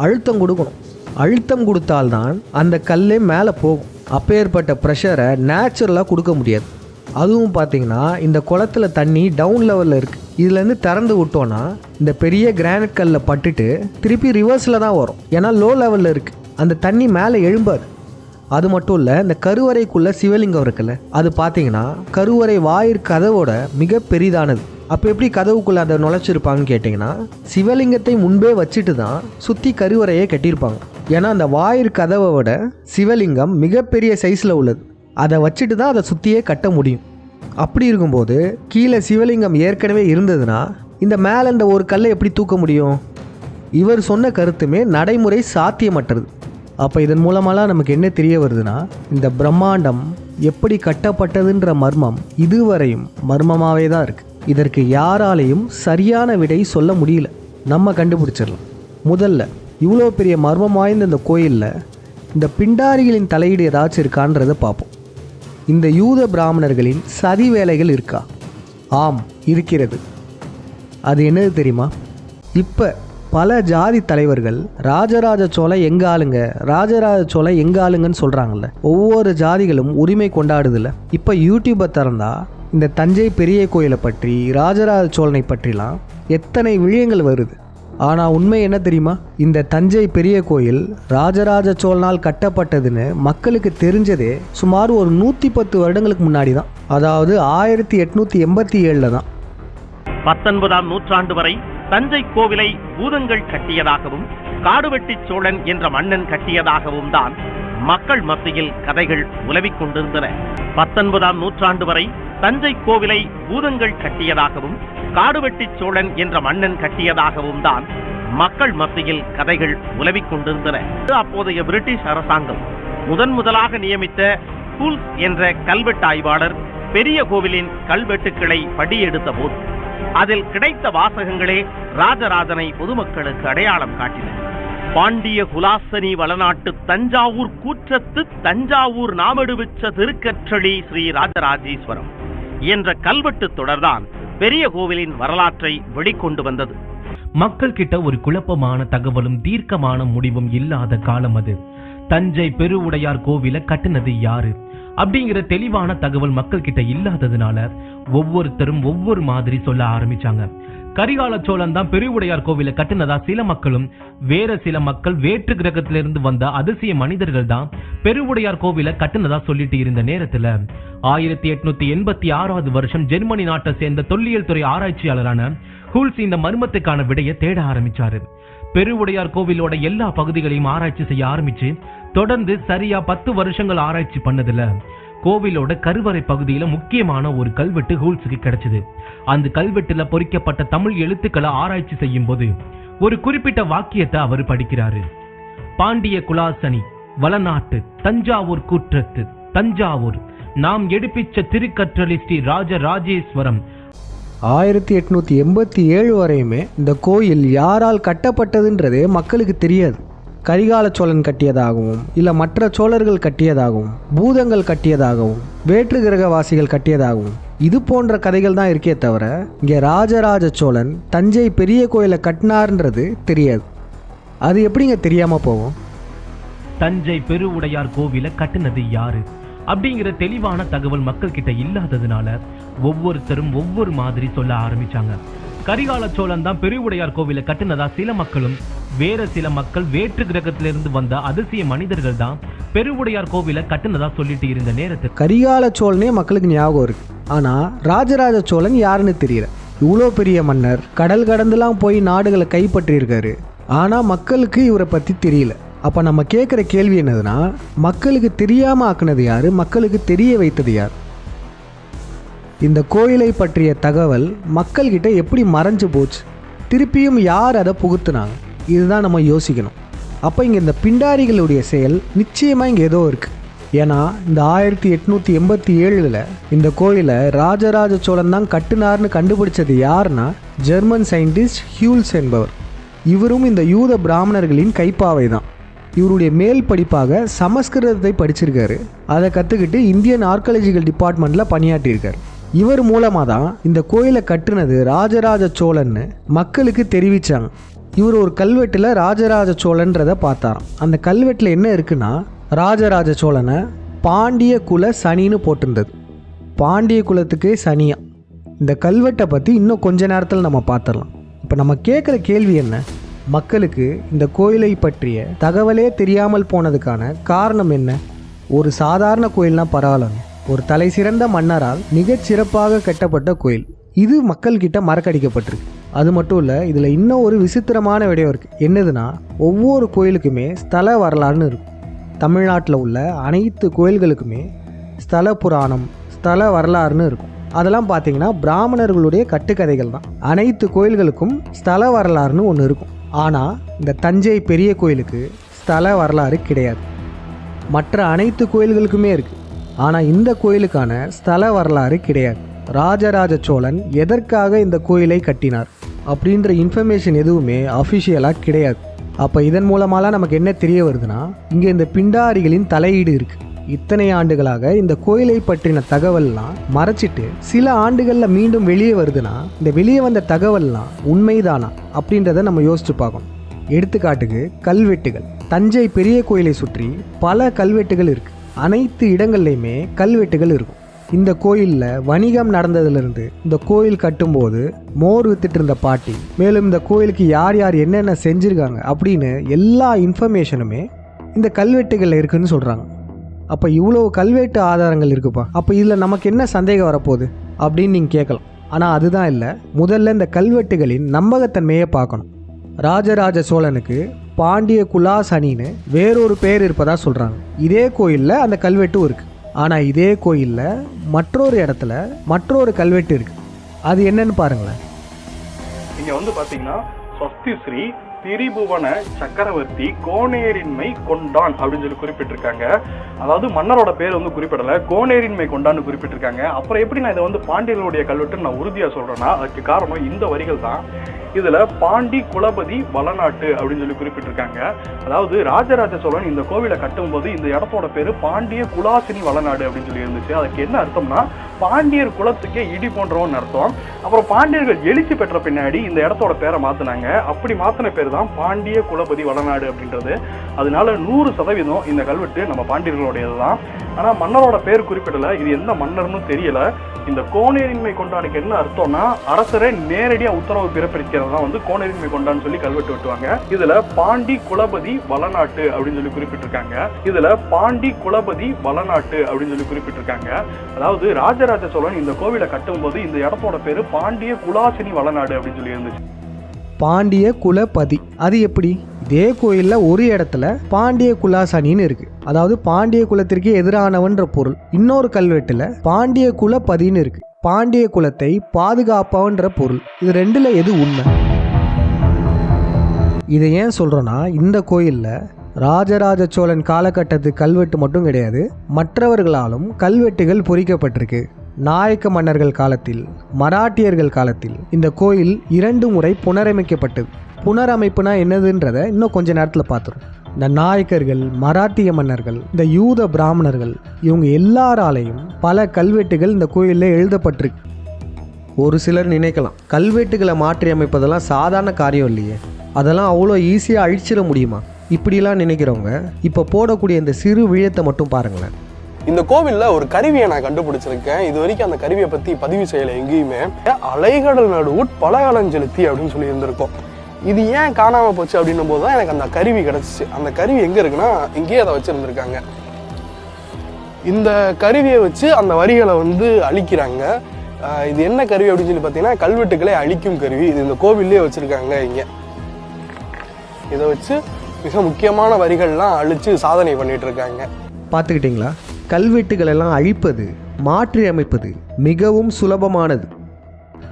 அழுத்தம் கொடுக்கணும். அழுத்தம் கொடுத்தால்தான் அந்த கல்லே மேலே போகும். அப்பேற்பட்ட ப்ரெஷரை நேச்சுரலாக கொடுக்க முடியாது. அதுவும் பார்த்திங்கன்னா இந்த குளத்தில் தண்ணி டவுன் லெவலில் இருக்குது. இதுலேருந்து திறந்து விட்டோன்னா இந்த பெரிய கிரானைட் கல்லில் பட்டுட்டு திருப்பி ரிவர்ஸில் தான் வரும். ஏன்னா லோ லெவலில் இருக்குது, அந்த தண்ணி மேலே எழும்பாது. அது மட்டும் இல்லை, இந்த கருவறைக்குள்ளே சிவலிங்கம் இருக்குல்ல, அது பார்த்திங்கன்னா கருவறை வாயிற் கதவோட மிக பெரிதானது. அப்போ எப்படி கதவுக்குள்ளே அதை நுழைச்சிருப்பாங்கன்னு கேட்டிங்கன்னா, சிவலிங்கத்தை முன்பே வச்சுட்டு தான் சுற்றி கருவறையை கட்டியிருப்பாங்க. ஏன்னா அந்த வாயிற் கதவை விட சிவலிங்கம் மிகப்பெரிய சைஸில் உள்ளது. அதை வச்சுட்டு தான் அதை சுற்றியே கட்ட முடியும். அப்படி இருக்கும்போது கீழே சிவலிங்கம் ஏற்கனவே இருந்ததுன்னா இந்த மேலே இந்த ஒரு கல்லை எப்படி தூக்க முடியும்? இவர் சொன்ன கருத்துமே நடைமுறை சாத்தியமற்றது. அப்போ இதன் மூலமாலாம் நமக்கு என்ன தெரிய வருதுன்னா, இந்த பிரம்மாண்டம் எப்படி கட்டப்பட்டதுன்ற மர்மம் இதுவரையும் மர்மமாகவே தான் இருக்குது. இதற்கு யாராலையும் சரியான விடை சொல்ல முடியல. நம்ம கண்டுபிடிச்சிடலாம். முதல்ல இவ்வளோ பெரிய மர்மம் வாய்ந்த இந்த கோயிலில் இந்த பிண்டாரிகளின் தலையீடு ஏதாச்சும் இருக்கான்றதை பார்ப்போம். இந்த யூத பிராமணர்களின் சதி வேலைகள் இருக்கா? ஆம், இருக்கிறது. அது என்னது தெரியுமா? இப்போ பல ஜாதி தலைவர்கள் ராஜராஜ சோழன் எங்க ஆளுங்க, ராஜராஜ சோழன் எங்க ஆளுங்கன்னு சொல்கிறாங்கல்ல. ஒவ்வொரு ஜாதிகளும் உரிமை கொண்டாடுதில்ல. இப்போ யூடியூப்பை திறந்தா இந்த தஞ்சை பெரிய கோயிலை பற்றி, ராஜராஜ சோழனை பற்றிலாம் எத்தனை விழியங்கள் வருது. ஆனால் உண்மை என்ன தெரியுமா? இந்த தஞ்சை பெரிய கோயில் ராஜராஜ சோழனால் கட்டப்பட்டதுன்னு மக்களுக்கு தெரிஞ்சதே சுமார் ஒரு 110 வருடங்களுக்கு முன்னாடி தான். அதாவது 1887 தான். 19ஆம் நூற்றாண்டு வரை தஞ்சை கோவிலை பூதங்கள் கட்டியதாகவும் காடுவெட்டி சோழன் என்ற மன்னன் கட்டியதாகவும் தான் மக்கள் மத்தியில் கதைகள் உலவிக் கொண்டிருந்தன. 19ஆம் நூற்றாண்டு வரை தஞ்சை கோவிலை பூதங்கள் கட்டியதாகவும் காடுவெட்டி சோழன் என்ற மன்னன் கட்டியதாகவும் தான் மக்கள் மத்தியில் கதைகள் உலவிக் கொண்டிருந்தன. அப்போதைய பிரிட்டிஷ் அரசாங்கம் முதலாக நியமித்த ஹூல்ஸ் என்ற கல்வெட்டு ஆய்வாளர் பெரிய கோவிலின் கல்வெட்டுக்களை படியெடுத்த போது அதில் கிடைத்த வாசகங்களே ராஜராஜனை பொதுமக்களுக்கு அடையாளம் காட்டின. பாண்டிய குலாசனி வளநாட்டு தஞ்சாவூர் கூற்றத்து தஞ்சாவூர் நாமெடுவிச்ச திருக்கற்றளி ஸ்ரீ ராஜராஜேஸ்வரம் என்ற கல்வெட்டு தொடர்தான் பெரிய கோவிலின் வரலாற்றை வெளிக்கொண்டு வந்தது. மக்கள் கிட்ட ஒரு குழப்பமான தகவலும் தீர்க்கமான முடிவும் இல்லாத காலம் அது. தஞ்சை பெருவுடையார் கோவிலை கட்டினது யாரு அப்படிங்கிற தெளிவான தகவல் மக்கள் கிட்ட இல்லாததுனால ஒவ்வொருத்தரும் ஒவ்வொரு மாதிரி சொல்ல ஆரம்பிச்சாங்க. கரிகால சோழன் தான் பெருவுடையார் கோவிலை கட்டினதா சில மக்களும், வேற சில மக்கள் வேற்று கிரகத்திலிருந்து வந்த அதிசய மனிதர்கள் தான் பெருவுடையார் கோவிலை கட்டினதா சொல்லிட்டு இருந்த நேரத்துல 1886 வருஷம் ஜெர்மனி நாட்டை சேர்ந்த தொல்லியல் துறை ஆராய்ச்சியாளரான ஹூல்ஸ் இந்த மர்மத்துக்கான விடையை தேட ஆரம்பிச்சாரு. பெருவுடையார் கோவிலோட எல்லா பகுதிகளையும் ஆராய்ச்சி செய்ய ஆரம்பிச்சு தொடர்ந்து சரியா 10 வருஷங்கள் ஆராய்ச்சி பண்ணதுல கோவிலோட கருவறை பகுதியில முக்கியமான ஒரு கல்வெட்டு ஹூல்ஸுக்கு கிடைச்சது. அந்த கல்வெட்டுல பொறிக்கப்பட்ட தமிழ் எழுத்துக்களை ஆராய்ச்சி செய்யும் போது ஒரு குறிப்பிட்ட வாக்கியத்தை அவர் படிக்கிறாரு. பாண்டிய குலாசனி வளநாட்டு தஞ்சாவூர் கூற்றத்து தஞ்சாவூர் நாம் எடுப்பிச்ச திருக்கற்றளி ஸ்ரீ ராஜராஜேஸ்வரம். 1887 வரையுமே இந்த கோயில் யாரால் கட்டப்பட்டதுன்றதே மக்களுக்கு தெரியாது. கரிகால சோழன் கட்டியதாகவும் இல்லை மற்ற சோழர்கள் கட்டியதாகவும் பூதங்கள் கட்டியதாகவும் வேற்று கிரகவாசிகள் கட்டியதாகவும் இது போன்ற கதைகள் தான் இருக்கே தவிர இங்கே ராஜராஜ சோழன் தஞ்சை பெரிய கோயிலை கட்டினார்ன்றது தெரியாது. அது எப்படிங்க தெரியாம போகும்? தஞ்சை பெருவுடையார் கோவிலை கட்டினது யாரு அப்படிங்கிற தெளிவான தகவல் மக்கள் கிட்ட இல்லாததுனால ஒவ்வொருத்தரும் ஒவ்வொரு மாதிரி சொல்ல ஆரம்பிச்சாங்க. கரிகால சோழன் தான் பெருவுடையார் கோவிலை கட்டினதா சில மக்களும், வேற சில மக்கள் வேற்று கிரகத்திலிருந்து வந்த அதிசய மனிதர்கள் தான் பெருவுடையார் கோவிலை கட்டினதா சொல்லிட்டு இருந்த நேரத்தில் கரிகால சோழனே மக்களுக்கு ஞாபகம் இருக்கு. ஆனா ராஜராஜ சோழன் யாருன்னு தெரியல. இவ்வளோ பெரிய மன்னர், கடல் கடந்துலாம் போய் நாடுகளை கைப்பற்றி இருக்காரு. ஆனா மக்களுக்கு இவரை பத்தி தெரியல. அப்ப நம்ம கேட்குற கேள்வி என்னதுன்னா, மக்களுக்கு தெரியாம ஆக்குனது யாரு, மக்களுக்கு தெரிய வைத்தது யார்? இந்த கோயிலை பற்றிய தகவல் மக்கள்கிட்ட எப்படி மறைஞ்சு போச்சு? திருப்பியும் யார் அதை புகுத்துனாங்க? இதுதான் நம்ம யோசிக்கணும். அப்போ இங்கே இந்த பிண்டாரிகளுடைய செயல் நிச்சயமாக இங்கே ஏதோ இருக்குது. ஏன்னா இந்த 1887 இந்த கோயிலை ராஜராஜ சோழன் தான் கட்டுனார்னு கண்டுபிடிச்சது யாருன்னா ஜெர்மன் சயின்டிஸ்ட் ஹியூல்ஸ் என்பவர். இவரும் இந்த யூத பிராமணர்களின் கைப்பாவை தான். இவருடைய மேல் படிப்பாக சமஸ்கிருதத்தை படிச்சிருக்காரு. அதை கற்றுக்கிட்டு இந்தியன் ஆர்கியாலஜிக்கல் டிபார்ட்மெண்ட்டில் பணியாற்றியிருக்காரு. இவர் மூலமாக தான் இந்த கோயிலை கட்டுனது ராஜராஜ சோழன்னு மக்களுக்கு தெரிவித்தாங்க. இவர் ஒரு கல்வெட்டில் ராஜராஜ சோழன்றதை பார்த்தாராம். அந்த கல்வெட்டில் என்ன இருக்குன்னா, ராஜராஜ சோழனை பாண்டிய குல சனின்னு போட்டிருந்தது. பாண்டிய குலத்துக்கு சனியா. இந்த கல்வெட்டை பற்றி இன்னும் கொஞ்ச நேரத்தில் நம்ம பார்த்துடலாம். இப்போ நம்ம கேட்குற கேள்வி என்ன? மக்களுக்கு இந்த கோயிலை பற்றிய தகவலே தெரியாமல் போனதுக்கான காரணம் என்ன? ஒரு சாதாரண கோயில்னா பரவாயில்ல, ஒரு தலை சிறந்த மன்னரால் மிகச் சிறப்பாக கட்டப்பட்ட கோயில். இது மக்கள்கிட்ட மறக்கடிக்கப்பட்டிருக்கு. அது மட்டும் இல்லை, இதில் இன்னும் ஒரு விசித்திரமான விடயம் இருக்குது. என்னதுன்னா, ஒவ்வொரு கோயிலுக்குமே ஸ்தல வரலாறுன்னு இருக்கும். தமிழ்நாட்டில் உள்ள அனைத்து கோயில்களுக்குமே ஸ்தல புராணம், ஸ்தல வரலாறுன்னு இருக்கும். அதெல்லாம் பார்த்தீங்கன்னா பிராமணர்களுடைய கட்டுக்கதைகள் தான். அனைத்து கோயில்களுக்கும் ஸ்தல வரலாறுன்னு ஒன்று இருக்கும். ஆனால் இந்த தஞ்சை பெரிய கோயிலுக்கு ஸ்தல வரலாறு கிடையாது. மற்ற அனைத்து கோயில்களுக்குமே இருக்குது. ஆனால் இந்த கோயிலுக்கான ஸ்தல வரலாறு கிடையாது. ராஜராஜ சோழன் எதற்காக இந்த கோயிலை கட்டினார் அப்படின்ற இன்ஃபர்மேஷன் எதுவுமே அஃபிஷியலாக கிடையாது. அப்போ இதன் மூலமாலாம் நமக்கு என்ன தெரிய வருதுன்னா, இங்கே இந்த பிண்டாரிகளின் தலையீடு இருக்குது. இத்தனை ஆண்டுகளாக இந்த கோயிலை பற்றின தகவல்லாம் மறைச்சிட்டு சில ஆண்டுகளில் மீண்டும் வெளியே வருதுன்னா, இந்த வெளியே வந்த தகவல்லாம் உண்மைதானா அப்படின்றத நம்ம யோசிச்சு பார்க்கணும். எடுத்துக்காட்டுக்கு கல்வெட்டுகள். தஞ்சை பெரிய கோயிலை சுற்றி பல கல்வெட்டுகள் இருக்குது. அனைத்து இடங்கள்லையுமே கல்வெட்டுகள் இருக்கும். இந்த கோயிலில் வணிகம் நடந்ததுலேருந்து இந்த கோயில் கட்டும்போது மோர் வித்துட்டு இருந்த பாட்டி, மேலும் இந்த கோயிலுக்கு யார் யார் என்னென்ன செஞ்சுருக்காங்க அப்படின்னு எல்லா இன்ஃபர்மேஷனுமே இந்த கல்வெட்டுகளில் இருக்குதுன்னு சொல்கிறாங்க. அப்போ இவ்வளோ கல்வெட்டு ஆதாரங்கள் இருக்குப்பா, அப்போ இதில் நமக்கு என்ன சந்தேகம் வரப்போகுது அப்படின்னு நீங்கள் கேட்கலாம். ஆனால் அதுதான் இல்லை. முதல்ல இந்த கல்வெட்டுகளின் நம்பகத்தன்மையை பார்க்கணும். ராஜராஜ சோழனுக்கு பாண்டிய குலாசனின்னு வேறொரு பேர் இருப்பதா சொல்கிறாங்க. இதே கோயிலில் அந்த கல்வெட்டும் இருக்குது. ஆனால் இதே கோயிலில் மற்றொரு இடத்துல மற்றொரு கல்வெட்டு இருக்குது. அது என்னன்னு பாருங்களேன். இங்க வந்து பாத்தீங்கன்னா ஸ்வஸ்தி ஸ்ரீ திரிபுவன சக்கரவர்த்தி கோனேரின்மை கொண்டான் அப்படின்னு சொல்லி குறிப்பிட்டிருக்காங்க. அதாவது மன்னரோட பேர் வந்து குறிப்பிடல, கோனேரின்மை கொண்டான்னு குறிப்பிட்டிருக்காங்க. அப்புறம் எப்படி நான் இதை வந்து பாண்டியர்களுடைய கல்வெட்டுன்னு நான் உறுதியா சொல்றேன்னா அதுக்கு காரணம் இந்த வரிகள் தான். இதுல பாண்டி குலபதி வளநாட்டு அப்படின்னு சொல்லி குறிப்பிட்டிருக்காங்க. அதாவது ராஜராஜ சோழன் இந்த கோவிலை கட்டும்போது இந்த இடத்தோட பேரு பாண்டிய குலாசினி வளநாடு அப்படின்னு சொல்லி இருந்துச்சு. அதுக்கு என்ன அர்த்தம்னா பாண்டியர் குலத்துக்கே இடி போன்றவன் அர்த்தம். அப்புறம் பாண்டியர்கள் எழுச்சி பெற்ற பின்னாடி இந்த இடத்தோட பேரை மாத்தினாங்க. அப்படி மாத்தின பேர் தான் பாண்டிய குலபதி வளநாடு அப்படின்றது. அதனால 100% இந்த கல்வெட்டு நம்ம பாண்டியர்களுடையது தான். ஆனா மன்னரோட பேர் குறிப்பிடல, இது எந்த மன்னர்னு தெரியல. இந்த கோனேரின்மை கொண்டானுக்கு என்ன அர்த்தம்னா அரசரை நேரடியா உத்தரவு பிறப்பிக்கிறது தான் வந்து கோனேரின்மை கொண்டான்னு சொல்லி கல்வெட்டு வெட்டுவாங்க. இதுல பாண்டி குலபதி வளநாட்டு அப்படின்னு சொல்லி குறிப்பிட்டிருக்காங்க. இதுல பாண்டி குலபதி வளநாட்டு அப்படின்னு சொல்லி குறிப்பிட்டிருக்காங்க. அதாவது ராஜராஜ சோழன் இந்த கோவிலை கட்டும்போது இந்த இடத்தோட பேரு பாண்டிய குலாசினி வளநாடு அப்படின்னு சொல்லி இருந்துச்சு. பாண்டிய குலபதி அது எப்படி? இதே கோயிலில் ஒரு இடத்துல பாண்டிய குலாசனின்னு இருக்கு. அதாவது பாண்டிய குலத்திற்கு எதிரானவன்ற பொருள். இன்னொரு கல்வெட்டுல பாண்டிய குலபதின்னு இருக்கு. பாண்டிய குலத்தை பாதுகாப்பவன்ற பொருள். இது ரெண்டுல எது உண்மை? இதை ஏன் சொல்றோன்னா இந்த கோயிலில் ராஜராஜ சோழன் காலகட்டத்து கல்வெட்டு மட்டும் கிடையாது, மற்றவர்களாலும் கல்வெட்டுகள் பொறிக்கப்பட்டிருக்கு. நாயக்க மன்னர்கள் காலத்தில், மராட்டியர்கள் காலத்தில் இந்த கோயில் 2 முறை புனரமைக்கப்பட்டது. புனரமைப்புனா என்னதுன்றதை இன்னும் கொஞ்ச நேரத்தில் பார்த்துரும். இந்த நாயக்கர்கள், மராட்டிய மன்னர்கள், இந்த யூத பிராமணர்கள் இவங்க எல்லாராலையும் பல கல்வெட்டுகள் இந்த கோயிலில் எழுதப்பட்டிருக்கு. ஒரு சிலர் நினைக்கலாம், கல்வெட்டுகளை மாற்றி அமைப்பதெல்லாம் சாதாரண காரியம் இல்லையே, அதெல்லாம் அவ்வளோ ஈஸியாக அழிச்சிட முடியுமா? இப்படிலாம் நினைக்கிறவங்க இப்போ போடக்கூடிய இந்த சிறு விழத்தை மட்டும் பாருங்களேன். இந்த கோவிலில் ஒரு கருவியை நான் கண்டுபிடிச்சிருக்கேன். இது வரைக்கும் அந்த கருவியை பற்றி பதிவு செய்யலை எங்கேயுமே. அலைகடல் நடுவுட் பலகாலஞ்செலுத்தி அப்படின்னு சொல்லி இருந்திருக்கோம். இது ஏன் காணாமல் போச்சு அப்படின்னும் போது தான் எனக்கு அந்த கருவி கிடச்சிச்சு. அந்த கருவி எங்கே இருக்குன்னா இங்கேயே அதை வச்சுருந்துருக்காங்க. இந்த கருவியை வச்சு அந்த வரிகளை வந்து அழிக்கிறாங்க. இது என்ன கருவி அப்படின்னு சொல்லி பார்த்தீங்கன்னா கல்வெட்டுக்களை அழிக்கும் கருவி. இது இந்த கோவிலே வச்சுருக்காங்க. இங்கே இதை வச்சு மிக முக்கியமான வரிகள்லாம் அழித்து சாதனை பண்ணிட்டு இருக்காங்க. பார்த்துக்கிட்டிங்களா? கல்வெட்டுகள் எல்லாம் அழிப்பது, மாற்றி அமைப்பது மிகவும் சுலபமானது.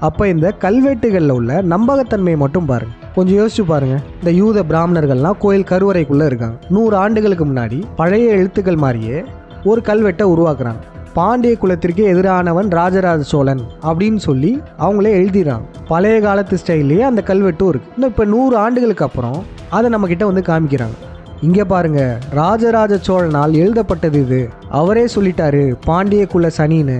அப்போ இந்த கல்வெட்டுகளில் உள்ள நம்பகத்தன்மையை மட்டும் பாருங்கள். கொஞ்சம் யோசிச்சு பாருங்கள். இந்த யூத பிராமணர்கள்லாம் கோயில் கருவறைக்குள்ளே இருக்காங்க. 100 ஆண்டுகளுக்கு முன்னாடி பழைய எழுத்துக்கள் மாதிரியே ஒரு கல்வெட்டை உருவாக்குறாங்க. பாண்டிய குலத்திற்கு எதிரானவன் ராஜராஜ சோழன் அப்படின்னு சொல்லி அவங்களே எழுதிடுறாங்க. பழைய காலத்து ஸ்டைல்லையே அந்த கல்வெட்டும் இருக்குது. இன்னும் இப்போ 100 ஆண்டுகளுக்கு அப்புறம் அதை நம்மக்கிட்ட வந்து காமிக்கிறாங்க. இங்கே பாருங்க, ராஜராஜ சோழனால் எழுதப்பட்டது இது, அவரே சொல்லிட்டாரு பாண்டிய குல சனின்னு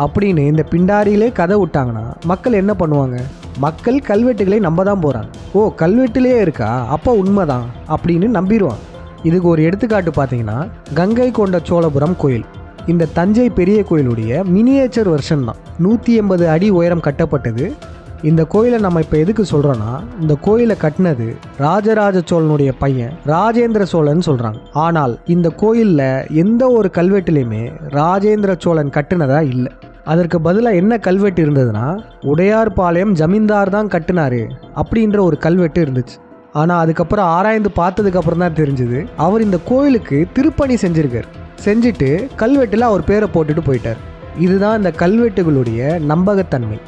அப்படின்னு இந்த பிண்டாரியிலே கதை விட்டாங்கன்னா மக்கள் என்ன பண்ணுவாங்க? மக்கள் கல்வெட்டுகளை நம்ப தான் போகிறாங்க. ஓ, கல்வெட்டுலேயே இருக்கா, அப்போ உண்மைதான் அப்படின்னு நம்பிடுவாங்க. இதுக்கு ஒரு எடுத்துக்காட்டு பார்த்தீங்கன்னா கங்கை கொண்ட சோழபுரம் கோயில். இந்த தஞ்சை பெரிய கோயிலுடைய மினியேச்சர் வெர்ஷன் தான். 180 அடி உயரம் கட்டப்பட்டது. இந்த கோயிலை நம்ம இப்போ எதுக்கு சொல்கிறோன்னா, இந்த கோயிலை கட்டினது ராஜராஜ சோழனுடைய பையன் ராஜேந்திர சோழன் சொல்கிறாங்க. ஆனால் இந்த கோயிலில் எந்த ஒரு கல்வெட்டுலையுமே ராஜேந்திர சோழன் கட்டினதா இல்லை. அதற்கு பதிலாக என்ன கல்வெட்டு இருந்ததுன்னா, உடையார்பாளையம் ஜமீன்தார் தான் கட்டினாரு அப்படின்ற ஒரு கல்வெட்டு இருந்துச்சு. ஆனால் அதுக்கப்புறம் ஆராய்ந்து பார்த்ததுக்கப்புறம் தான் தெரிஞ்சுது அவர் இந்த கோயிலுக்கு திருப்பணி செஞ்சுருக்கார். செஞ்சுட்டு கல்வெட்டில் அவர் பேரை போட்டுட்டு போயிட்டார். இதுதான் இந்த கல்வெட்டுகளுடைய நம்பகத்தன்மை.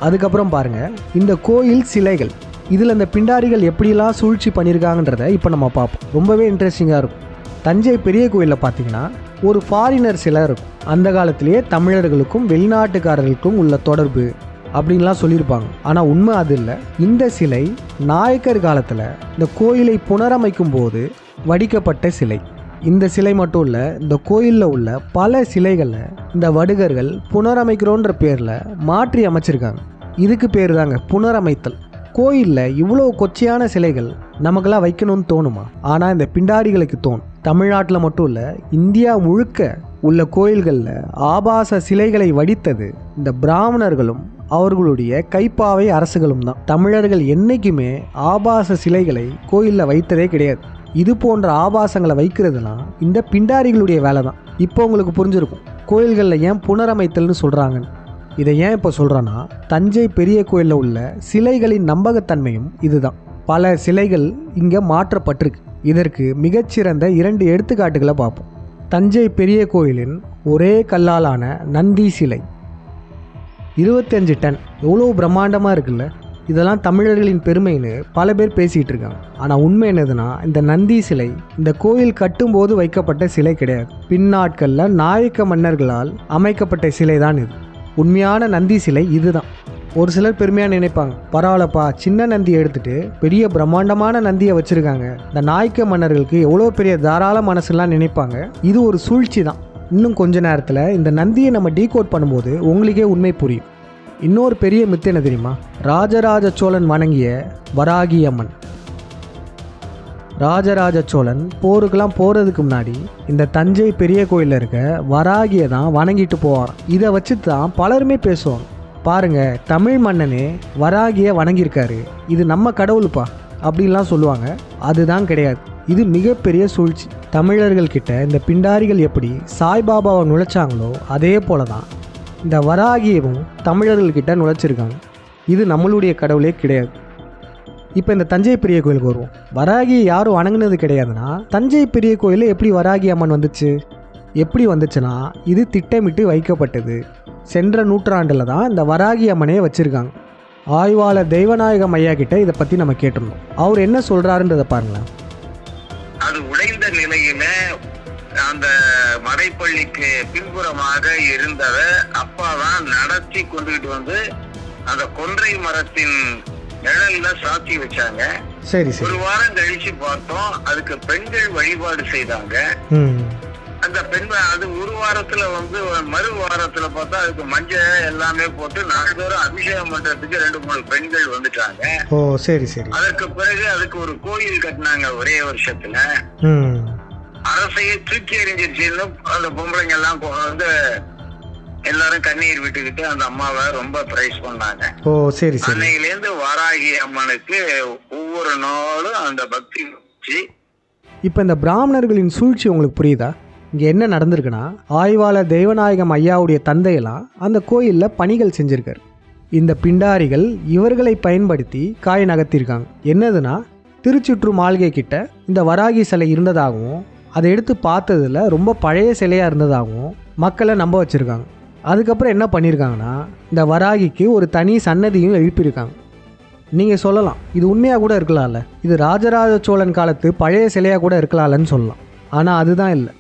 அதுக்கப்புறம் பாருங்கள், இந்த கோயில் சிலைகள், இதில் இந்த பிண்டாரிகள் எப்படிலாம் சூழ்ச்சி பண்ணியிருக்காங்கன்றதை இப்போ நம்ம பார்ப்போம். ரொம்பவே இன்ட்ரெஸ்டிங்காக இருக்கும். தஞ்சை பெரிய கோயிலில் பார்த்தீங்கன்னா ஒரு ஃபாரினர் சிலை இருக்கும். அந்த காலத்திலேயே தமிழர்களுக்கும் வெளிநாட்டுக்காரர்களுக்கும் உள்ள தொடர்பு அப்படின்லாம் சொல்லியிருப்பாங்க. ஆனால் உண்மை அது இல்லை. இந்த சிலை நாயக்கர் காலத்தில் இந்த கோயிலை புனரமைக்கும் போது வடிக்கப்பட்ட சிலை. இந்த சிலை மட்டும் இல்லை, இந்த கோயிலில் உள்ள பல சிலைகளை இந்த வடுகர்கள் புனரமைக்கிறோன்ற பேரில் மாற்றி அமைச்சிருக்காங்க. இதுக்கு பேர் தாங்க புனரமைத்தல். கோயிலில் இவ்வளோ கொச்சையான சிலைகள் நமக்கெல்லாம் வைக்கணும்னு தோணுமா? ஆனால் இந்த பிண்டாரிகளுக்கு தோணும். தமிழ்நாட்டில் மட்டும் இல்லை, இந்தியா முழுக்க உள்ள கோயில்களில் ஆபாச சிலைகளை வடித்தது இந்த பிராமணர்களும் அவர்களுடைய கைப்பாவை அரசுகளும் தான். தமிழர்கள் என்றைக்குமே ஆபாச சிலைகளை கோயிலில் வைத்ததே கிடையாது. இது போன்ற ஆபாசங்களை வைக்கிறதுலாம் இந்த பிண்டாரிகளுடைய வேலை தான். இப்போ உங்களுக்கு புரிஞ்சிருக்கும் கோயில்களில் ஏன் புனரமைத்தல்னு சொல்கிறாங்கன்னு. இதை ஏன் இப்போ சொல்கிறேன்னா, தஞ்சை பெரிய கோயிலில் உள்ள சிலைகளின் நம்பகத்தன்மையும் இதுதான். பல சிலைகள் இங்கே மாற்றப்பட்டிருக்கு. இதற்கு மிகச்சிறந்த 2 எடுத்துக்காட்டுகளை பார்ப்போம். தஞ்சை பெரிய கோயிலின் ஒரே கல்லாலான நந்தி சிலை 25 டன், எவ்வளோ பிரம்மாண்டமாக இருக்குல்ல. இதெல்லாம் தமிழர்களின் பெருமைன்னு பல பேர் பேசிகிட்டு இருக்காங்க. ஆனால் உண்மை என்னதுன்னா, இந்த நந்தி சிலை இந்த கோயில் கட்டும்போது வைக்கப்பட்ட சிலை கிடையாது. பின்னாட்களில் நாயக்க மன்னர்களால் அமைக்கப்பட்ட சிலை தான் இது. உண்மையான நந்தி சிலை இதுதான். ஒரு சிலர் பெருமையாக நினைப்பாங்க, பரவாயில்லப்பா சின்ன நந்தியை எடுத்துகிட்டு பெரிய பிரம்மாண்டமான நந்தியை வச்சுருக்காங்க, இந்த நாயக்க மன்னர்களுக்கு எவ்வளோ பெரிய தாராள மனசுலாம் நினைப்பாங்க. இது ஒரு சூழ்ச்சி தான். இன்னும் கொஞ்ச நேரத்தில் இந்த நந்தியை நம்ம டீகோட் பண்ணும்போது உங்களுக்கே உண்மை புரியும். இன்னொரு பெரிய மித்து என்ன தெரியுமா? ராஜராஜ சோழன் வணங்கிய வராகி அம்மன். ராஜராஜ சோழன் போருக்கெல்லாம் போகிறதுக்கு முன்னாடி இந்த தஞ்சை பெரிய கோயிலில் இருக்க வராகியை தான் வணங்கிட்டு போவாராம். இதை வச்சு தான் பலருமே பேசுவாங்க. பாருங்க, தமிழ் மன்னனே வராகியை வணங்கியிருக்காரு, இது நம்ம கடவுளுப்பா அப்படின்லாம் சொல்லுவாங்க. அதுதான் கிடையாது. இது மிகப்பெரிய சூழ்ச்சி. தமிழர்கள்கிட்ட இந்த பிண்டாரிகள் எப்படி சாய்பாபாவை நுழைச்சாங்களோ அதே போல தான் இந்த வராகியவும் தமிழர்கள்கிட்ட நுழைச்சிருக்காங்க. இது நம்மளுடைய கடவுளே கிடையாது. இப்போ இந்த தஞ்சை பெரிய கோயிலுக்கு வருவோம். வராகியை யாரும் வணங்கினது கிடையாதுன்னா, தஞ்சை பெரிய கோயிலில் எப்படி வராகி அம்மன் வந்துச்சு? எப்படி வந்துச்சுன்னா, இது திட்டமிட்டு வைக்கப்பட்டது. சென்ற நூற்றாண்டில் தான் இந்த வராகி அம்மனையே வச்சுருக்காங்க. ஆய்வாளர் தெய்வநாயகம் ஐயா கிட்ட இதை பற்றி நம்ம கேட்டிருந்தோம். அவர் என்ன சொல்கிறாருன்றதை பாருங்களேன். அது உடைந்த நிலையில அந்த மறைப்பள்ளிக்கு பின்புறமாக இருந்தத அப்பாதான் நடத்தி கொண்டுகிட்டு வந்து அந்த கொன்றை மரத்தின் நிழல்ல சாத்தி வச்சாங்க. சரி சரி. ஒரு வாரம் கழிச்சு பார்த்தோம், அதுக்கு பெண்கள் வழிபாடு செய்தாங்க. அந்த பெண்கள் அது ஒரு வாரத்துல வந்து மறு வாரத்துல பார்த்தா அதுக்கு மஞ்சள் எல்லாமே போட்டு நாள்தோறும் அபிஷேகம் பண்றதுக்கு 2-3 பெண்கள் வந்துட்டாங்க. ஓ சரி சரி. அதற்கு பிறகு அதுக்கு ஒரு கோயில் கட்டினாங்க ஒரே வருஷத்துல. அரசையே தூக்கி எறிஞ்சிருச்சுன்னு அந்த பொம்பளைங்க எல்லாம் வந்து எல்லாரும் கண்ணீர் விட்டுக்கிட்டு அந்த அம்மாவை ரொம்ப பிரைஸ் பண்ணாங்க. ஓ சரி சரி. அன்னையிலேருந்து வாராகி அம்மனுக்கு ஒவ்வொரு நாளும் அந்த பக்தி வச்சு. இப்போ இந்த பிராமணர்களின் சூழ்ச்சி உங்களுக்கு புரியுதா? இங்கே என்ன நடந்திருக்குன்னா, ஆய்வாளர் தெய்வநாயகம் ஐயாவுடைய தந்தையெல்லாம் அந்த கோயிலில் பணிகள் செஞ்சுருக்காரு. இந்த பிண்டாரிகள் இவர்களை பயன்படுத்தி காய் நகர்த்திருக்காங்க. என்னதுன்னா, திருச்சுற்று மாளிகை கிட்ட இந்த வராகி சிலை இருந்ததாகவும் அதை எடுத்து பார்த்ததில் ரொம்ப பழைய சிலையாக இருந்ததாகவும் மக்களை நம்ப வச்சுருக்காங்க. அதுக்கப்புறம் என்ன பண்ணியிருக்காங்கன்னா, இந்த வராகிக்கு ஒரு தனி சன்னதியும் எழுப்பியிருக்காங்க. நீங்கள் சொல்லலாம், இது உண்மையாக கூட இருக்கலாம்ல, இது ராஜராஜ சோழன் காலத்து பழைய சிலையாக கூட இருக்கலாம்லன்னு சொல்லலாம். ஆனால் அதுதான் இல்லை.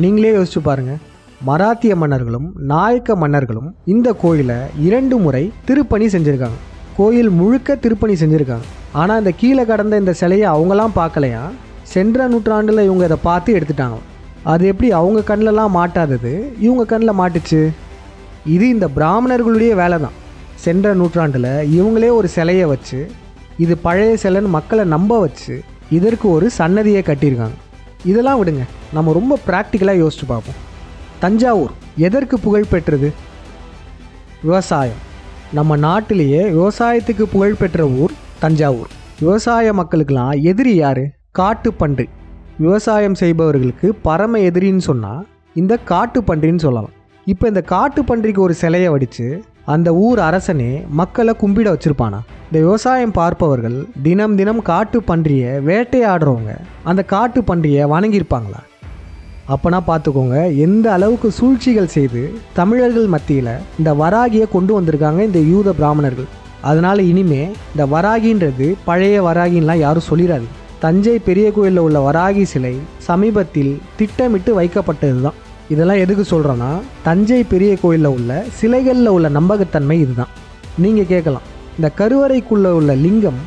நீங்களே யோசிச்சு பாருங்கள், மராத்திய மன்னர்களும் நாயக்க மன்னர்களும் இந்த கோயிலை 2 முறை திருப்பணி செஞ்சுருக்காங்க. கோயில் முழுக்க திருப்பணி செஞ்சுருக்காங்க. ஆனால் இந்த கீழே கடந்த இந்த சிலையை அவங்களாம் பார்க்கலையா, சென்ற நூற்றாண்டில் இவங்க இதை பார்த்து எடுத்துட்டாங்க. அது எப்படி அவங்க கண்ணிலலாம் மாட்டாதது இவங்க கண்ணில் மாட்டுச்சு? இது இந்த பிராமணர்களுடைய வேலை தான். சென்ற நூற்றாண்டில் இவங்களே ஒரு சிலையை வச்சு இது பழைய சிலைன்னு மக்களை நம்ப வச்சு இதற்கு ஒரு சன்னதியை கட்டியிருக்காங்க. இதெல்லாம் விடுங்க, நம்ம ரொம்ப ப்ராக்டிக்கலாக யோசிச்சு பார்ப்போம். தஞ்சாவூர் எதற்கு புகழ் பெற்றது? விவசாயம். நம்ம நாட்டிலேயே விவசாயத்துக்கு புகழ் பெற்ற ஊர் தஞ்சாவூர். விவசாய மக்களுக்கெல்லாம் எதிரி யார்? காட்டுப்பன்றி. விவசாயம் செய்பவர்களுக்கு பரம எதிரின்னு சொன்னால் இந்த காட்டுப்பன்றின்னு சொல்லலாம். இப்போ இந்த காட்டுப்பன்றிக்கு ஒரு சிலையை வடித்து அந்த ஊர் அரசனே மக்களை கும்பிட வச்சுருப்பானா? இந்த விவசாயம் பார்ப்பவர்கள் தினம் தினம் காட்டுப்பன்றியை வேட்டையாடுறவங்க அந்த காட்டுப்பன்றியை வணங்கியிருப்பாங்களா? அப்போனா பார்த்துக்கோங்க எந்த அளவுக்கு சூழ்ச்சிகள் செய்து தமிழர்கள் மத்தியில் இந்த வராகியை கொண்டு வந்திருக்காங்க இந்த யூத பிராமணர்கள். அதனால் இனிமே இந்த வராகின்றது பழைய வராகின்லாம் யாரும் சொல்லிடாது. தஞ்சை பெரிய கோயிலில் உள்ள வராகி சிலை சமீபத்தில் திட்டமிட்டு வைக்கப்பட்டது தான். இதெல்லாம் எதுக்கு சொல்கிறேன்னா, தஞ்சை பெரிய கோயிலில் உள்ள சிலைகளில் உள்ள நம்பகத்தன்மை இதுதான். நீங்கள் கேட்கலாம், இந்த கருவறைக்குள்ளே உள்ள லிங்கம்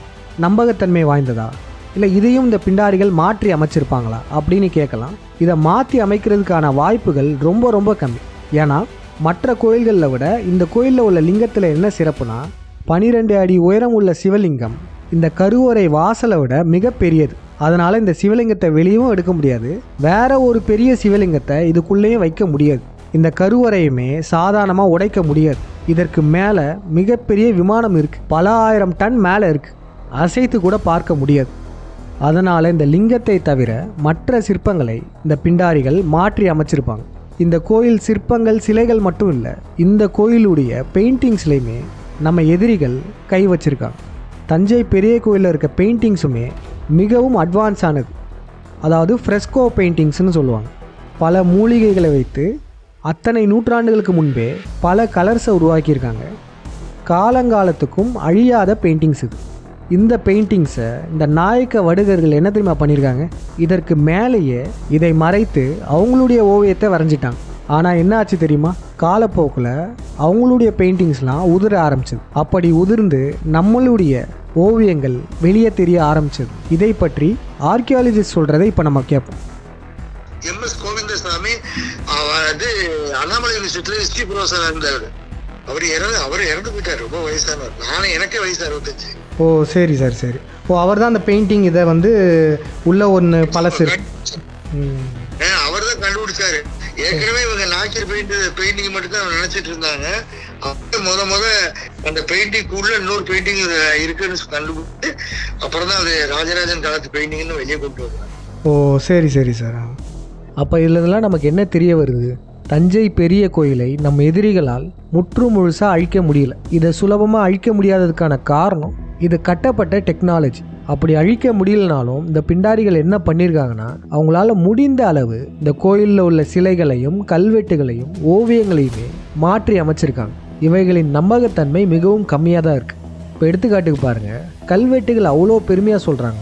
நம்பகத்தன்மை வாய்ந்ததா, இல்லை இதையும் இந்த பிண்டாரிகள் மாற்றி அமைச்சிருப்பாங்களா அப்படின்னு கேட்கலாம். இதை மாற்றி அமைக்கிறதுக்கான வாய்ப்புகள் ரொம்ப ரொம்ப கம்மி. ஏன்னா மற்ற கோயில்களில் விட இந்த கோயிலில் உள்ள லிங்கத்தில் என்ன சிறப்புனா, 12 அடி உயரம் உள்ள சிவலிங்கம் இந்த கருவறை வாசலை விட மிக பெரியது. அதனால் இந்த சிவலிங்கத்தை வெளியும் எடுக்க முடியாது, வேற ஒரு பெரிய சிவலிங்கத்தை இதுக்குள்ளேயும் வைக்க முடியாது. இந்த கருவறையுமே சாதாரணமாக உடைக்க முடியாது. இதற்கு மேலே மிகப்பெரிய விமானம் இருக்குது, பல ஆயிரம் டன் மேலே இருக்குது, அசைத்து கூட பார்க்க முடியாது. அதனால் இந்த லிங்கத்தை தவிர மற்ற சிற்பங்களை இந்த பிண்டாரிகள் மாற்றி அமைச்சிருப்பாங்க. இந்த கோயில் சிற்பங்கள் சிலைகள் மட்டும் இல்லை, இந்த கோயிலுடைய பெயிண்டிங்ஸ்லையுமே நம்ம எதிரிகள் கை வச்சிருக்காங்க. தஞ்சை பெரிய கோயிலில் இருக்க பெயிண்டிங்ஸுமே மிகவும் அட்வான்ஸானது. அதாவது ஃப்ரெஸ்கோ பெயிண்டிங்ஸ்னு சொல்லுவாங்க. பல மூலிகைகளை வைத்து அத்தனை நூற்றாண்டுகளுக்கு முன்பே பல கலர்ஸை உருவாக்கியிருக்காங்க. காலங்காலத்துக்கும் அழியாத பெயிண்டிங்ஸ் இது. இந்த பெயிண்டிங்ஸை இந்த நாயக்க வடுகர்கள் என்ன தெரியுமா பண்ணியிருக்காங்க, இதற்கு மேலேயே இதை மறைத்து அவங்களுடைய ஓவியத்தை வரைஞ்சிட்டாங்க. ஆனால் என்ன ஆச்சு தெரியுமா, காலப்போக்கில் அவங்களுடைய பெயிண்டிங்ஸ்லாம் உதிர ஆரம்பிச்சது. அப்படி உதிர்ந்து நம்மளுடைய ஓவியங்கள் வெளியே தெரிய ஆரம்பிச்சது. இதை பற்றி ஆர்கியாலஜிஸ்ட் சொல்கிறதை இப்போ நம்ம கேட்போம். MS கோவிந்தசாமி அது அண்ணாமலை யூனிவர்சிட்டியில் ஹிஸ்டரி ப்ரொஃபஸராக இருந்தார். அவர் இறந்து போயிட்டார். ரொம்ப வயசானவர். நானும் எனக்கே வயசு 65. ஓ சரி சார், சரி. ஓ அவர் தான் அந்த பெயிண்டிங் இதை வந்து உள்ள ஒன்று பழசு. அவர் தான் கண்டுபிடிச்சாரு. ஏற்கனவே இவங்க நாச்சர் பெயிண்டிங் மட்டும் தான் நினைச்சிட்டு இருந்தாங்க. முத அந்த பெயிண்டிங்குள்ள இன்னொரு பெயிண்டிங் இருக்குன்னு கண்டுபிடிச்சு அப்புறம் தான் அது ராஜராஜன் காலத்து பெயிண்டிங்னு வெளியே கொண்டு வந்தாங்க. ஓ சரி சரி சார். அப்போ இதுலலாம் நமக்கு என்ன தெரிய வருது, தஞ்சை பெரிய கோயிலை நம்ம எதிரிகளால் முற்று முழுசாக அழிக்க முடியல. இதை சுலபமாக அழிக்க முடியாததுக்கான காரணம் இது கட்டப்பட்ட டெக்னாலஜி. அப்படி அழிக்க முடியலனாலும் இந்த பிண்டாரிகள் என்ன பண்ணியிருக்காங்கன்னா, அவங்களால முடிந்த அளவு இந்த கோயிலில் உள்ள சிலைகளையும் கல்வெட்டுகளையும் ஓவியங்களையுமே மாற்றி அமைச்சிருக்காங்க. இவைகளின் நம்பகத்தன்மை மிகவும் கம்மியாக தான் இருக்குது. இப்போ எடுத்துக்காட்டுக்கு பாருங்கள், கல்வெட்டுகள் அவ்வளோ பெருமையாக சொல்கிறாங்க.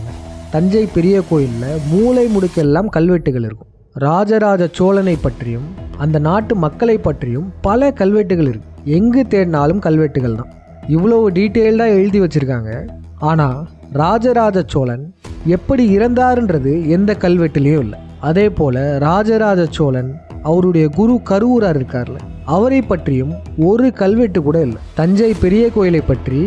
தஞ்சை பெரிய கோயிலில் மூலை முடுக்கெல்லாம் கல்வெட்டுகள் இருக்கும். ராஜராஜ சோழனை பற்றியும் அந்த நாட்டு மக்களை பற்றியும் பல கல்வெட்டுகள் இருக்கு. எங்கு தேடினாலும் கல்வெட்டுகள் தான். இவ்வளவு டீட்டெயில்டாக எழுதி வச்சுருக்காங்க. ஆனால் ராஜராஜ சோழன் எப்படி இறந்தாருன்றது எந்த கல்வெட்டுலேயும் இல்லை. அதே போல் ராஜராஜ சோழன் அவருடைய குரு கருவூரார் இருக்கார்ல, அவரை பற்றியும் ஒரு கல்வெட்டு கூட இல்லை. தஞ்சை பெரிய கோயிலை பற்றி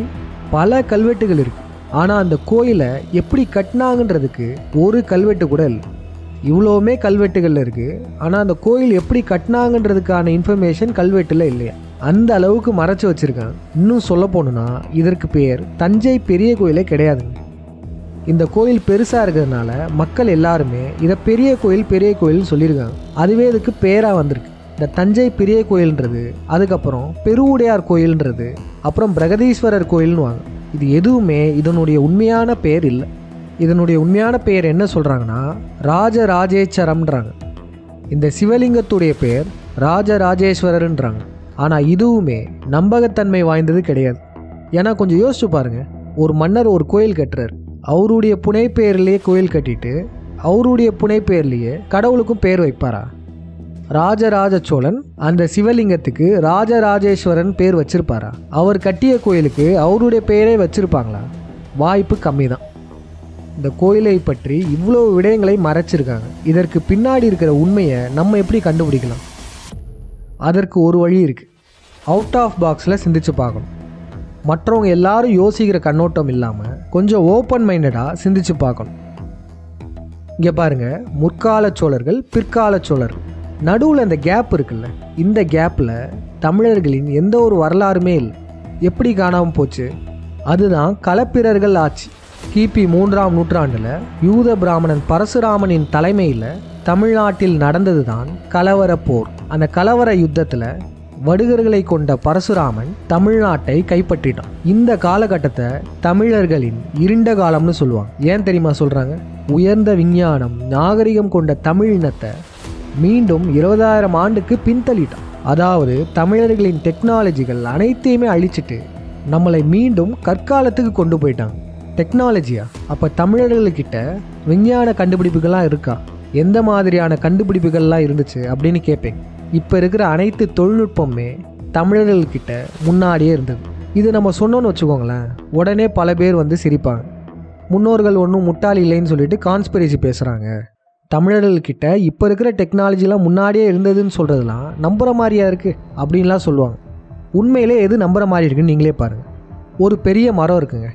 பல கல்வெட்டுகள் இருக்கு. ஆனால் அந்த கோயிலை எப்படி கட்டினாங்கன்றதுக்கு ஒரு கல்வெட்டு கூட இல்லை. இவ்வளோவுமே கல்வெட்டுகளில் இருக்குது. ஆனால் அந்த கோயில் எப்படி கட்டினாங்கன்றதுக்கான இன்ஃபர்மேஷன் கல்வெட்டில் இல்லையா. அந்த அளவுக்கு மறைச்சி வச்சுருக்காங்க. இன்னும் சொல்ல போகணுன்னா இதற்கு பேர் தஞ்சை பெரிய கோயிலே கிடையாதுங்க. இந்த கோயில் பெருசாக இருக்கிறதுனால மக்கள் எல்லாருமே இதை பெரிய கோயில்னு சொல்லியிருக்காங்க. அதுவே இதுக்கு பேராக வந்திருக்கு. இந்த தஞ்சை பெரிய கோயில்ன்றது, அதுக்கப்புறம் பெருவுடையார் கோயில்ன்றது, அப்புறம் பிரகதீஸ்வரர் கோயில்னு வாங்க. இது எதுவுமே இதனுடைய உண்மையான பேர் இல்லை. இதனுடைய உண்மையான பெயர் என்ன சொல்கிறாங்கன்னா ராஜராஜேஸ்வரம்ன்றாங்க. இந்த சிவலிங்கத்துடைய பேர் ராஜராஜேஸ்வரர்ன்றாங்க. ஆனால் இதுவுமே நம்பகத்தன்மை வாய்ந்தது கிடையாது. ஏன்னா கொஞ்சம் யோசிச்சு பாருங்கள், ஒரு மன்னர் ஒரு கோயில் கட்டுறாரு. அவருடைய புனைப்பெயர்லேயே கோயில் கட்டிட்டு அவருடைய புனைப்பெயர்லேயே கடவுளுக்கும் பேர் வைப்பாரா? ராஜராஜ சோழன் அந்த சிவலிங்கத்துக்கு ராஜராஜேஸ்வரன் பேர் வச்சிருப்பாரா? அவர் கட்டிய கோயிலுக்கு அவருடைய பெயரே வச்சிருப்பாங்களா? வாய்ப்பு கம்மி தான். இந்த கோயிலை பற்றி இவ்வளோ விடயங்களை மறைச்சிருக்காங்க. இதற்கு பின்னாடி இருக்கிற உண்மையை நம்ம எப்படி கண்டுபிடிக்கலாம்? அதற்கு ஒரு வழி இருக்குது. அவுட் ஆஃப் பாக்ஸில் சிந்திச்சு பார்க்கணும். மற்றவங்க எல்லாரும் யோசிக்கிற கண்ணோட்டம் இல்லாமல் கொஞ்சம் ஓப்பன் மைண்டடாக சிந்திச்சு பார்க்கணும். இங்கே பாருங்கள், முற்கால சோழர்கள், பிற்கால சோழர்கள், நடுவில் இந்த கேப் இருக்குல்ல, இந்த கேப்பில் தமிழர்களின் எந்த ஒரு வரலாறுமே இல்லை. எப்படி காணாமல் போச்சு? அதுதான் களப்பிரர்கள் ஆட்சி. கிபி 3ஆம் நூற்றாண்டில் யூத பிராமணன் பரசுராமனின் தலைமையில் தமிழ்நாட்டில் நடந்தது தான் கலவர போர். அந்த கலவர யுத்தத்தில் வடுகர்களை கொண்ட பரசுராமன் தமிழ்நாட்டை கைப்பற்றிட்டான். இந்த காலகட்டத்தை தமிழர்களின் இருண்ட காலம்னு சொல்லுவாங்க. ஏன் தெரியுமா சொல்கிறாங்க? உயர்ந்த விஞ்ஞானம் நாகரிகம் கொண்ட தமிழினத்தை மீண்டும் 20,000 ஆண்டுக்கு பின்தள்ளிட்டான். அதாவது தமிழர்களின் டெக்னாலஜிகள் அனைத்தையுமே அழிச்சிட்டு நம்மளை மீண்டும் கற்காலத்துக்கு கொண்டு போயிட்டாங்க. டெக்னாலஜியா? அப்போ தமிழர்கள்கிட்ட விஞ்ஞான கண்டுபிடிப்புகள்லாம் இருக்கா? எந்த மாதிரியான கண்டுபிடிப்புகள்லாம் இருந்துச்சு அப்படின்னு கேட்பேங்க. இப்போ இருக்கிற அனைத்து தொழில்நுட்பமே தமிழர்கள்கிட்ட முன்னாடியே இருந்தது. இது நம்ம சொன்னோன்னு வச்சுக்கோங்களேன், உடனே பல பேர் வந்து சிரிப்பாங்க. முன்னோர்கள் ஒன்றும் முட்டாள் இல்லைன்னு சொல்லிட்டு கான்ஸ்பிரசி பேசுகிறாங்க. தமிழர்கள்கிட்ட இப்போ இருக்கிற டெக்னாலஜிலாம் முன்னாடியே இருந்ததுன்னு சொல்கிறதுலாம் நம்புகிற மாதிரியா இருக்குது அப்படின்லாம் சொல்லுவாங்க. உண்மையிலே எது நம்புகிற மாதிரி இருக்குன்னு நீங்களே பாருங்கள். ஒரு பெரிய மரம் இருக்குங்க,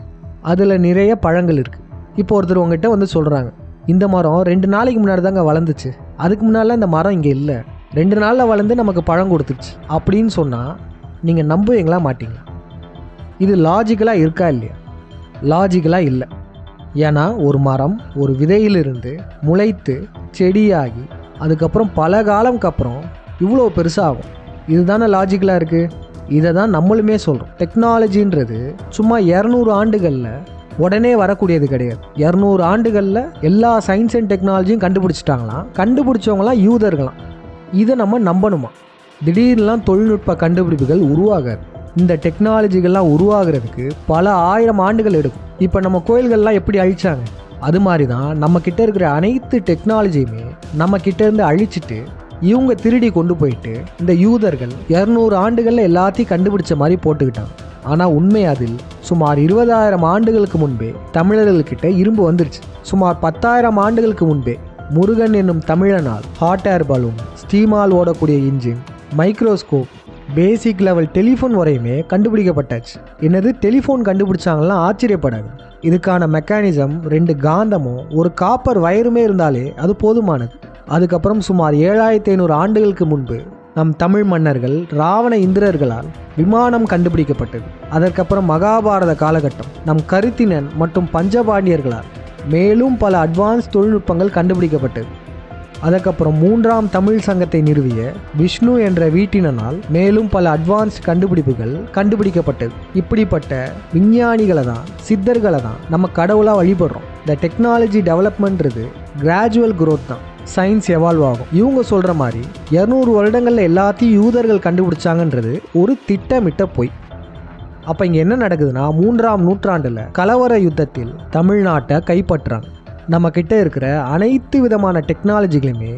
அதில் நிறைய பழங்கள் இருக்குது. இப்போ ஒருத்தர் உங்ககிட்ட வந்து சொல்கிறாங்க, இந்த மரம் 2 நாளைக்கு முன்னாடி தாங்க வளர்ந்துச்சு, அதுக்கு முன்னாடிலாம் இந்த மரம் இங்கே இல்லை, 2 நாளில் வளர்ந்து நமக்கு பழம் கொடுத்துருச்சு அப்படின்னு சொன்னால் நீங்கள் நம்புவீங்களா மாட்டீங்களா? இது லாஜிக்கலாக இருக்கா இல்லையா? லாஜிக்கலாக இல்லை. ஏன்னா ஒரு மரம் ஒரு விதையிலிருந்து முளைத்து செடியாகி அதுக்கப்புறம் பல காலம்க்கு அப்புறம் இவ்வளோ பெருசாகும். இதுதானே லாஜிக்கலாக இருக்குது. இதை தான் நம்மளுமே சொல்கிறோம். டெக்னாலஜின்றது சும்மா 200 ஆண்டுகளில் உடனே வரக்கூடியது கிடையாது. 200 ஆண்டுகளில் எல்லா சயின்ஸ் அண்ட் டெக்னாலஜியும் கண்டுபிடிச்சிட்டாங்களாம். கண்டுபிடிச்சவங்களாம் யூதர்களாம். இதை நம்ம நம்பணுமா? திடீர்னுலாம் தொழில்நுட்ப கண்டுபிடிப்புகள் உருவாகாது. இந்த டெக்னாலஜிகள்லாம் உருவாகிறதுக்கு பல 1000 ஆண்டுகள் எடுக்கும். இப்போ நம்ம கோயில்கள்லாம் எப்படி அழிச்சாங்க, அது மாதிரி தான் நம்மக்கிட்ட இருக்கிற அனைத்து டெக்னாலஜியுமே நம்மக்கிட்ட இருந்து அழிச்சிட்டு இவங்க திருடி கொண்டு போயிட்டு இந்த யூதர்கள் 200 ஆண்டுகளில் எல்லாத்தையும் கண்டுபிடிச்ச மாதிரி போட்டுக்கிட்டாங்க. ஆனால் உண்மை அதில் சுமார் 20,000 ஆண்டுகளுக்கு முன்பே தமிழர்கள்கிட்ட இரும்பு வந்துருச்சு. சுமார் 10,000 ஆண்டுகளுக்கு முன்பே முருகன் என்னும் தமிழனால் ஹாட் ஏர் பலூன், ஸ்டீமால் ஓடக்கூடிய engine, microscope, basic level telephone வரையுமே கண்டுபிடிக்கப்பட்டாச்சு. என்னது டெலிஃபோன் கண்டுபிடிச்சாங்கலாம் ஆச்சரியப்படாது. இதுக்கான மெக்கானிசம் 2 காந்தமும் ஒரு காப்பர் வயருமே இருந்தாலே அது போதுமானது. அதுக்கப்புறம் சுமார் 7500 ஆண்டுகளுக்கு முன்பு நம் தமிழ் மன்னர்கள் ராவண இந்திரர்களால் விமானம் கண்டுபிடிக்கப்பட்டது. அதற்கப்புறம் மகாபாரத காலகட்டம் நம் கருத்தினன் மற்றும் பஞ்சபாண்டியர்களால் மேலும் பல அட்வான்ஸ் தொழில்நுட்பங்கள் கண்டுபிடிக்கப்பட்டது. அதுக்கப்புறம் 3ஆம் தமிழ் சங்கத்தை நிறுவிய விஷ்ணு என்ற வீட்டினால் மேலும் பல அட்வான்ஸ்ட் கண்டுபிடிப்புகள் கண்டுபிடிக்கப்பட்டது. இப்படிப்பட்ட விஞ்ஞானிகளை தான், சித்தர்களை தான் நம்ம கடவுளாக வழிபடுறோம். இந்த டெக்னாலஜி டெவலப்மெண்ட்றது கிராஜுவல் growth தான். சயின்ஸ் எவால்வ் ஆகும். இவங்க சொல்கிற மாதிரி 200 வருடங்களில் எல்லாத்தையும் யூதர்கள் கண்டுபிடிச்சாங்கன்றது ஒரு திட்டமிட்ட பொய். அப்போ இங்கே என்ன நடக்குதுன்னா, 3ஆம் நூற்றாண்டில் கலவர யுத்தத்தில் தமிழ்நாட்டை கைப்பற்றுறாங்க. நம்மக்கிட்ட இருக்கிற அனைத்து விதமான டெக்னாலஜிகளையுமே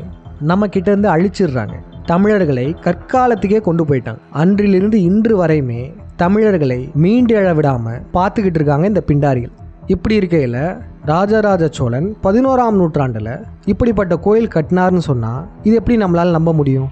நம்மக்கிட்ட இருந்து அழிச்சிடுறாங்க. தமிழர்களை கற்காலத்துக்கே கொண்டு போயிட்டாங்க. அன்றிலிருந்து இன்று வரையுமே தமிழர்களை மீண்டு எழ விடாமல் பார்த்துக்கிட்டு இருக்காங்க இந்த பிண்டாரிகள். இப்படி இருக்கையில் ராஜராஜ சோழன் 11ஆம் நூற்றாண்டில் இப்படிப்பட்ட கோயில் கட்டினார்னு சொன்னால் இது எப்படி நம்மளால் நம்ப முடியும்?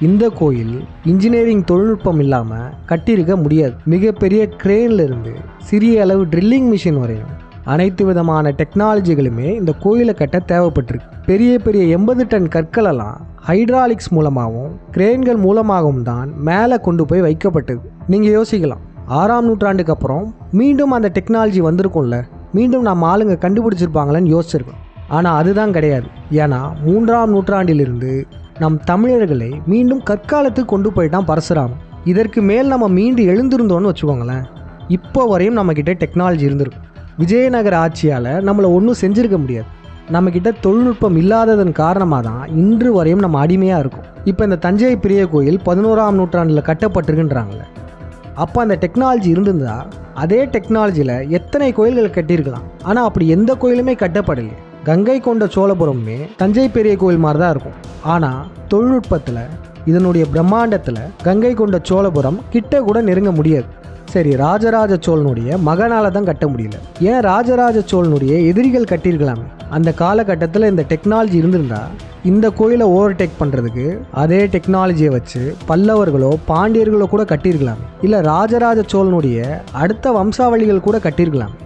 இந்த கோயில் இன்ஜினியரிங் தொழில்நுட்பம் இல்லாமல் கட்டியிருக்க முடியாது. மிகப்பெரிய கிரேன்லேருந்து சிறிய அளவு ட்ரில்லிங் மிஷின் வரையும் அனைத்து விதமான டெக்னாலஜிகளுமே இந்த கோயிலை கட்ட தேவைப்பட்டிருக்கு. பெரிய பெரிய 80 டன் கற்களெல்லாம் ஹைட்ராலிக்ஸ் மூலமாகவும் கிரேன்கள் மூலமாகவும் தான் மேலே கொண்டு போய் வைக்கப்பட்டது. நீங்கள் யோசிக்கலாம், 6ஆம் நூற்றாண்டுக்கு அப்புறம் மீண்டும் அந்த டெக்னாலஜி வந்திருக்கும்ல, மீண்டும் நம்ம ஆளுங்க கண்டுபிடிச்சிருப்பாங்களேன்னு யோசிச்சிருக்கோம். ஆனால் அதுதான் கிடையாது. ஏன்னா 3ஆம் நூற்றாண்டிலிருந்து நம் தமிழர்களை மீண்டும் கற்காலத்துக்கு கொண்டு போயிட்டான் பரசுராமன். இதற்கு மேல் நம்ம மீண்டு எழுந்திருந்தோன்னு வச்சுக்கோங்களேன், இப்போ வரையும் நம்மக்கிட்ட டெக்னாலஜி இருந்திருக்கும். விஜயநகர ஆட்சியால் நம்மளை ஒன்றும் செஞ்சுருக்க முடியாது. நம்மக்கிட்ட தொழில்நுட்பம் இல்லாததன் காரணமாக தான் இன்று வரையும் நம்ம அடிமையாக இருக்கும். இப்போ இந்த தஞ்சை பெரிய கோயில் 11ஆம் நூற்றாண்டில் கட்டப்பட்டிருக்குன்றாங்களே, அப்போ அந்த டெக்னாலஜி இருந்திருந்தா அதே டெக்னாலஜியில் எத்தனை கோயில்கள் கட்டியிருக்கலாம். ஆனால் அப்படி எந்த கோயிலுமே கட்டப்படலையே. கங்கை கொண்ட சோழபுரமே தஞ்சை பெரிய கோயில் மாதிரி தான் இருக்கும். ஆனால் தொழில்நுட்பத்தில், இதனுடைய பிரம்மாண்டத்தில் கங்கை கொண்ட சோழபுரம் கிட்ட கூட நெருங்க முடியாது. சரி, ராஜராஜ சோழனுடைய மகனால் தான் கட்ட முடியல. ஏன் ராஜராஜ சோழனுடைய எதிரிகள் கட்டியிருக்கலாமே? அந்த காலகட்டத்தில் இந்த டெக்னாலஜி இருந்திருந்தா இந்த கோயிலை ஓவர்டேக் பண்ணுறதுக்கு அதே டெக்னாலஜியை வச்சு பல்லவர்களோ பாண்டியர்களோ கூட கட்டியிருக்கலாமே. இல்லை ராஜராஜ சோழனுடைய அடுத்த வம்சாவளிகள் கூட கட்டியிருக்கலாமே.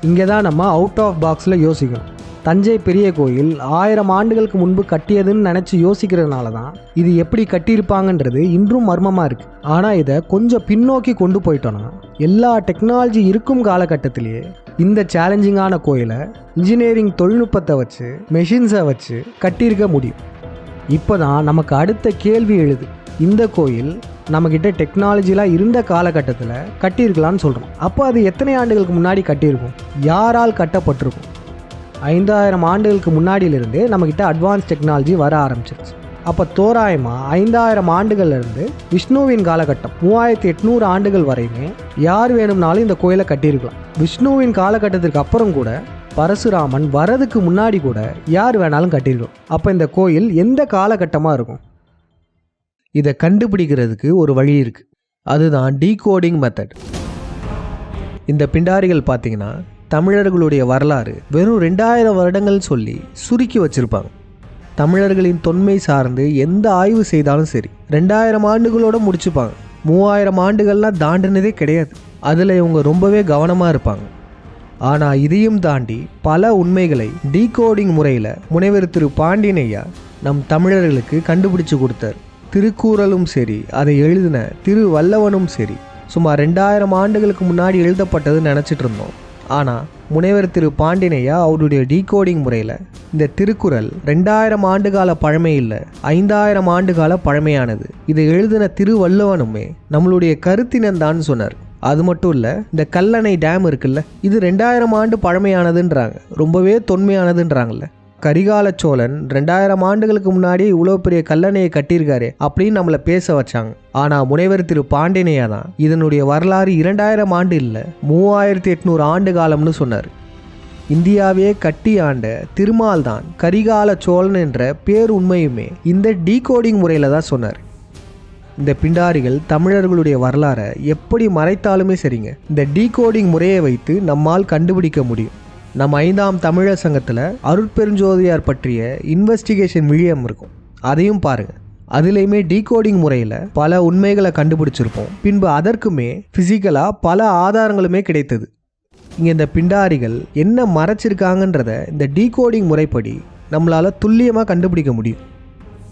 இங்கே தான் நம்ம அவுட் ஆஃப் பாக்ஸில் யோசிக்கணும். தஞ்சை பெரிய கோயில் 1000 ஆண்டுகளுக்கு முன்பு கட்டியதுன்னு நினச்சி யோசிக்கிறதுனால தான் இது எப்படி கட்டியிருப்பாங்கன்றது இன்றும் மர்மமாக இருக்குது. ஆனால் இதை கொஞ்சம் பின்னோக்கி கொண்டு போயிட்டோன்னா எல்லா டெக்னாலஜி இருக்கும் காலகட்டத்திலேயே இந்த சேலஞ்சிங்கான கோயிலை இன்ஜினியரிங் தொழில்நுட்பத்தை வச்சு, மெஷின்ஸை வச்சு கட்டியிருக்க முடியும். இப்போ தான் நமக்கு அடுத்த கேள்வி எழுது. இந்த கோயில் நம்மக்கிட்ட டெக்னாலஜிலாம் இருந்த காலகட்டத்தில் கட்டியிருக்கலான்னு சொல்கிறோம். அப்போ அது எத்தனை ஆண்டுகளுக்கு முன்னாடி கட்டியிருக்கும்? யாரால் கட்டப்பட்டிருக்கும்? 5000 ஆண்டுகளுக்கு முன்னாடியிலிருந்தே நம்மக்கிட்ட அட்வான்ஸ் டெக்னாலஜி வர ஆரம்பிச்சிருச்சு. அப்போ தோராயமாக 5000 ஆண்டுகள்லேருந்து விஷ்ணுவின் காலகட்டம் 3800 ஆண்டுகள் வரையுமே யார் வேணும்னாலும் இந்த கோயிலை கட்டியிருக்கலாம். விஷ்ணுவின் காலகட்டத்திற்கு அப்புறம் கூட பரசுராமன் வரதுக்கு முன்னாடி கூட யார் வேணாலும் கட்டியிருக்கலாம். அப்போ இந்த கோயில் எந்த காலகட்டமாக இருக்கும்? இதை கண்டுபிடிக்கிறதுக்கு ஒரு வழி இருக்குது. அதுதான் டீகோடிங் மெத்தட். இந்த பிண்டாரிகள் பார்த்தீங்கன்னா தமிழர்களுடைய வரலாறு வெறும் 2000 வருடங்கள் சொல்லி சுருக்கி வச்சுருப்பாங்க. தமிழர்களின் தொன்மை சார்ந்து எந்த ஆய்வு செய்தாலும் சரி 2000 ஆண்டுகளோடு முடிச்சுப்பாங்க. 3000 ஆண்டுகள்லாம் தாண்டினதே கிடையாது. அதில் இவங்க ரொம்பவே கவனமாக இருப்பாங்க. ஆனால் இதையும் தாண்டி பல உண்மைகளை டீகோடிங் முறையில் முனைவர் திரு பாண்டியன் ஐயா நம் தமிழர்களுக்கு கண்டுபிடிச்சு கொடுத்தார். திருக்குறளும் சரி, அதை எழுதின திரு வல்லவனும் சரி, சுமார் 2000 ஆண்டுகளுக்கு முன்னாடி எழுதப்பட்டதுன்னு நினச்சிட்டு இருந்தோம். ஆனால் முனைவர் திரு பாண்டியனையா அவருடைய டீகோடிங் முறையில் இந்த திருக்குறள் 2000 ஆண்டுகால பழமை இல்லை, 5000 ஆண்டுகால பழமையானது. இதை எழுதின திருவள்ளுவனுமே நம்மளுடைய கருத்தினந்தான்னு சொன்னார். அது மட்டும் இல்லை, இந்த கல்லணை டேம் இருக்குல்ல, இது 2000 ஆண்டு பழமையானதுன்றாங்க, ரொம்பவே தொன்மையானதுன்றாங்கல்ல. கரிகால சோழன் 2000 ஆண்டுகளுக்கு முன்னாடி இவ்வளோ பெரிய கல்லணையை கட்டியிருக்காரு அப்படின்னு நம்மளை பேச வச்சாங்க. ஆனால் முனைவர் திரு பாண்டியனையா தான் இதனுடைய வரலாறு 2000 ஆண்டு இல்லை, 3800 ஆண்டு காலம்னு சொன்னார். இந்தியாவே கட்டி ஆண்ட திருமால் தான் கரிகால சோழன் என்ற பேர் உண்மையுமே இந்த டீகோடிங் முறையில் தான் சொன்னார். இந்த பிண்டாரிகள் தமிழர்களுடைய வரலாறை எப்படி மறைத்தாலுமே சரிங்க, இந்த டீகோடிங் முறையை வைத்து நம்மால் கண்டுபிடிக்க முடியும். நம்ம 5ஆம் தமிழர் சங்கத்தில் அருட்பெருஞ்சோதியார் பற்றிய இன்வெஸ்டிகேஷன் விழியம் இருக்கும், அதையும் பாருங்கள். அதுலேயுமே டீகோடிங் முறையில் பல உண்மைகளை கண்டுபிடிச்சிருப்போம். பின்பு அதற்குமே ஃபிசிக்கலாக பல ஆதாரங்களுமே கிடைத்தது. இங்கே இந்த பிண்டாரிகள் என்ன மறைச்சிருக்காங்கன்றத இந்த டீகோடிங் முறைப்படி நம்மளால் துல்லியமாக கண்டுபிடிக்க முடியும்.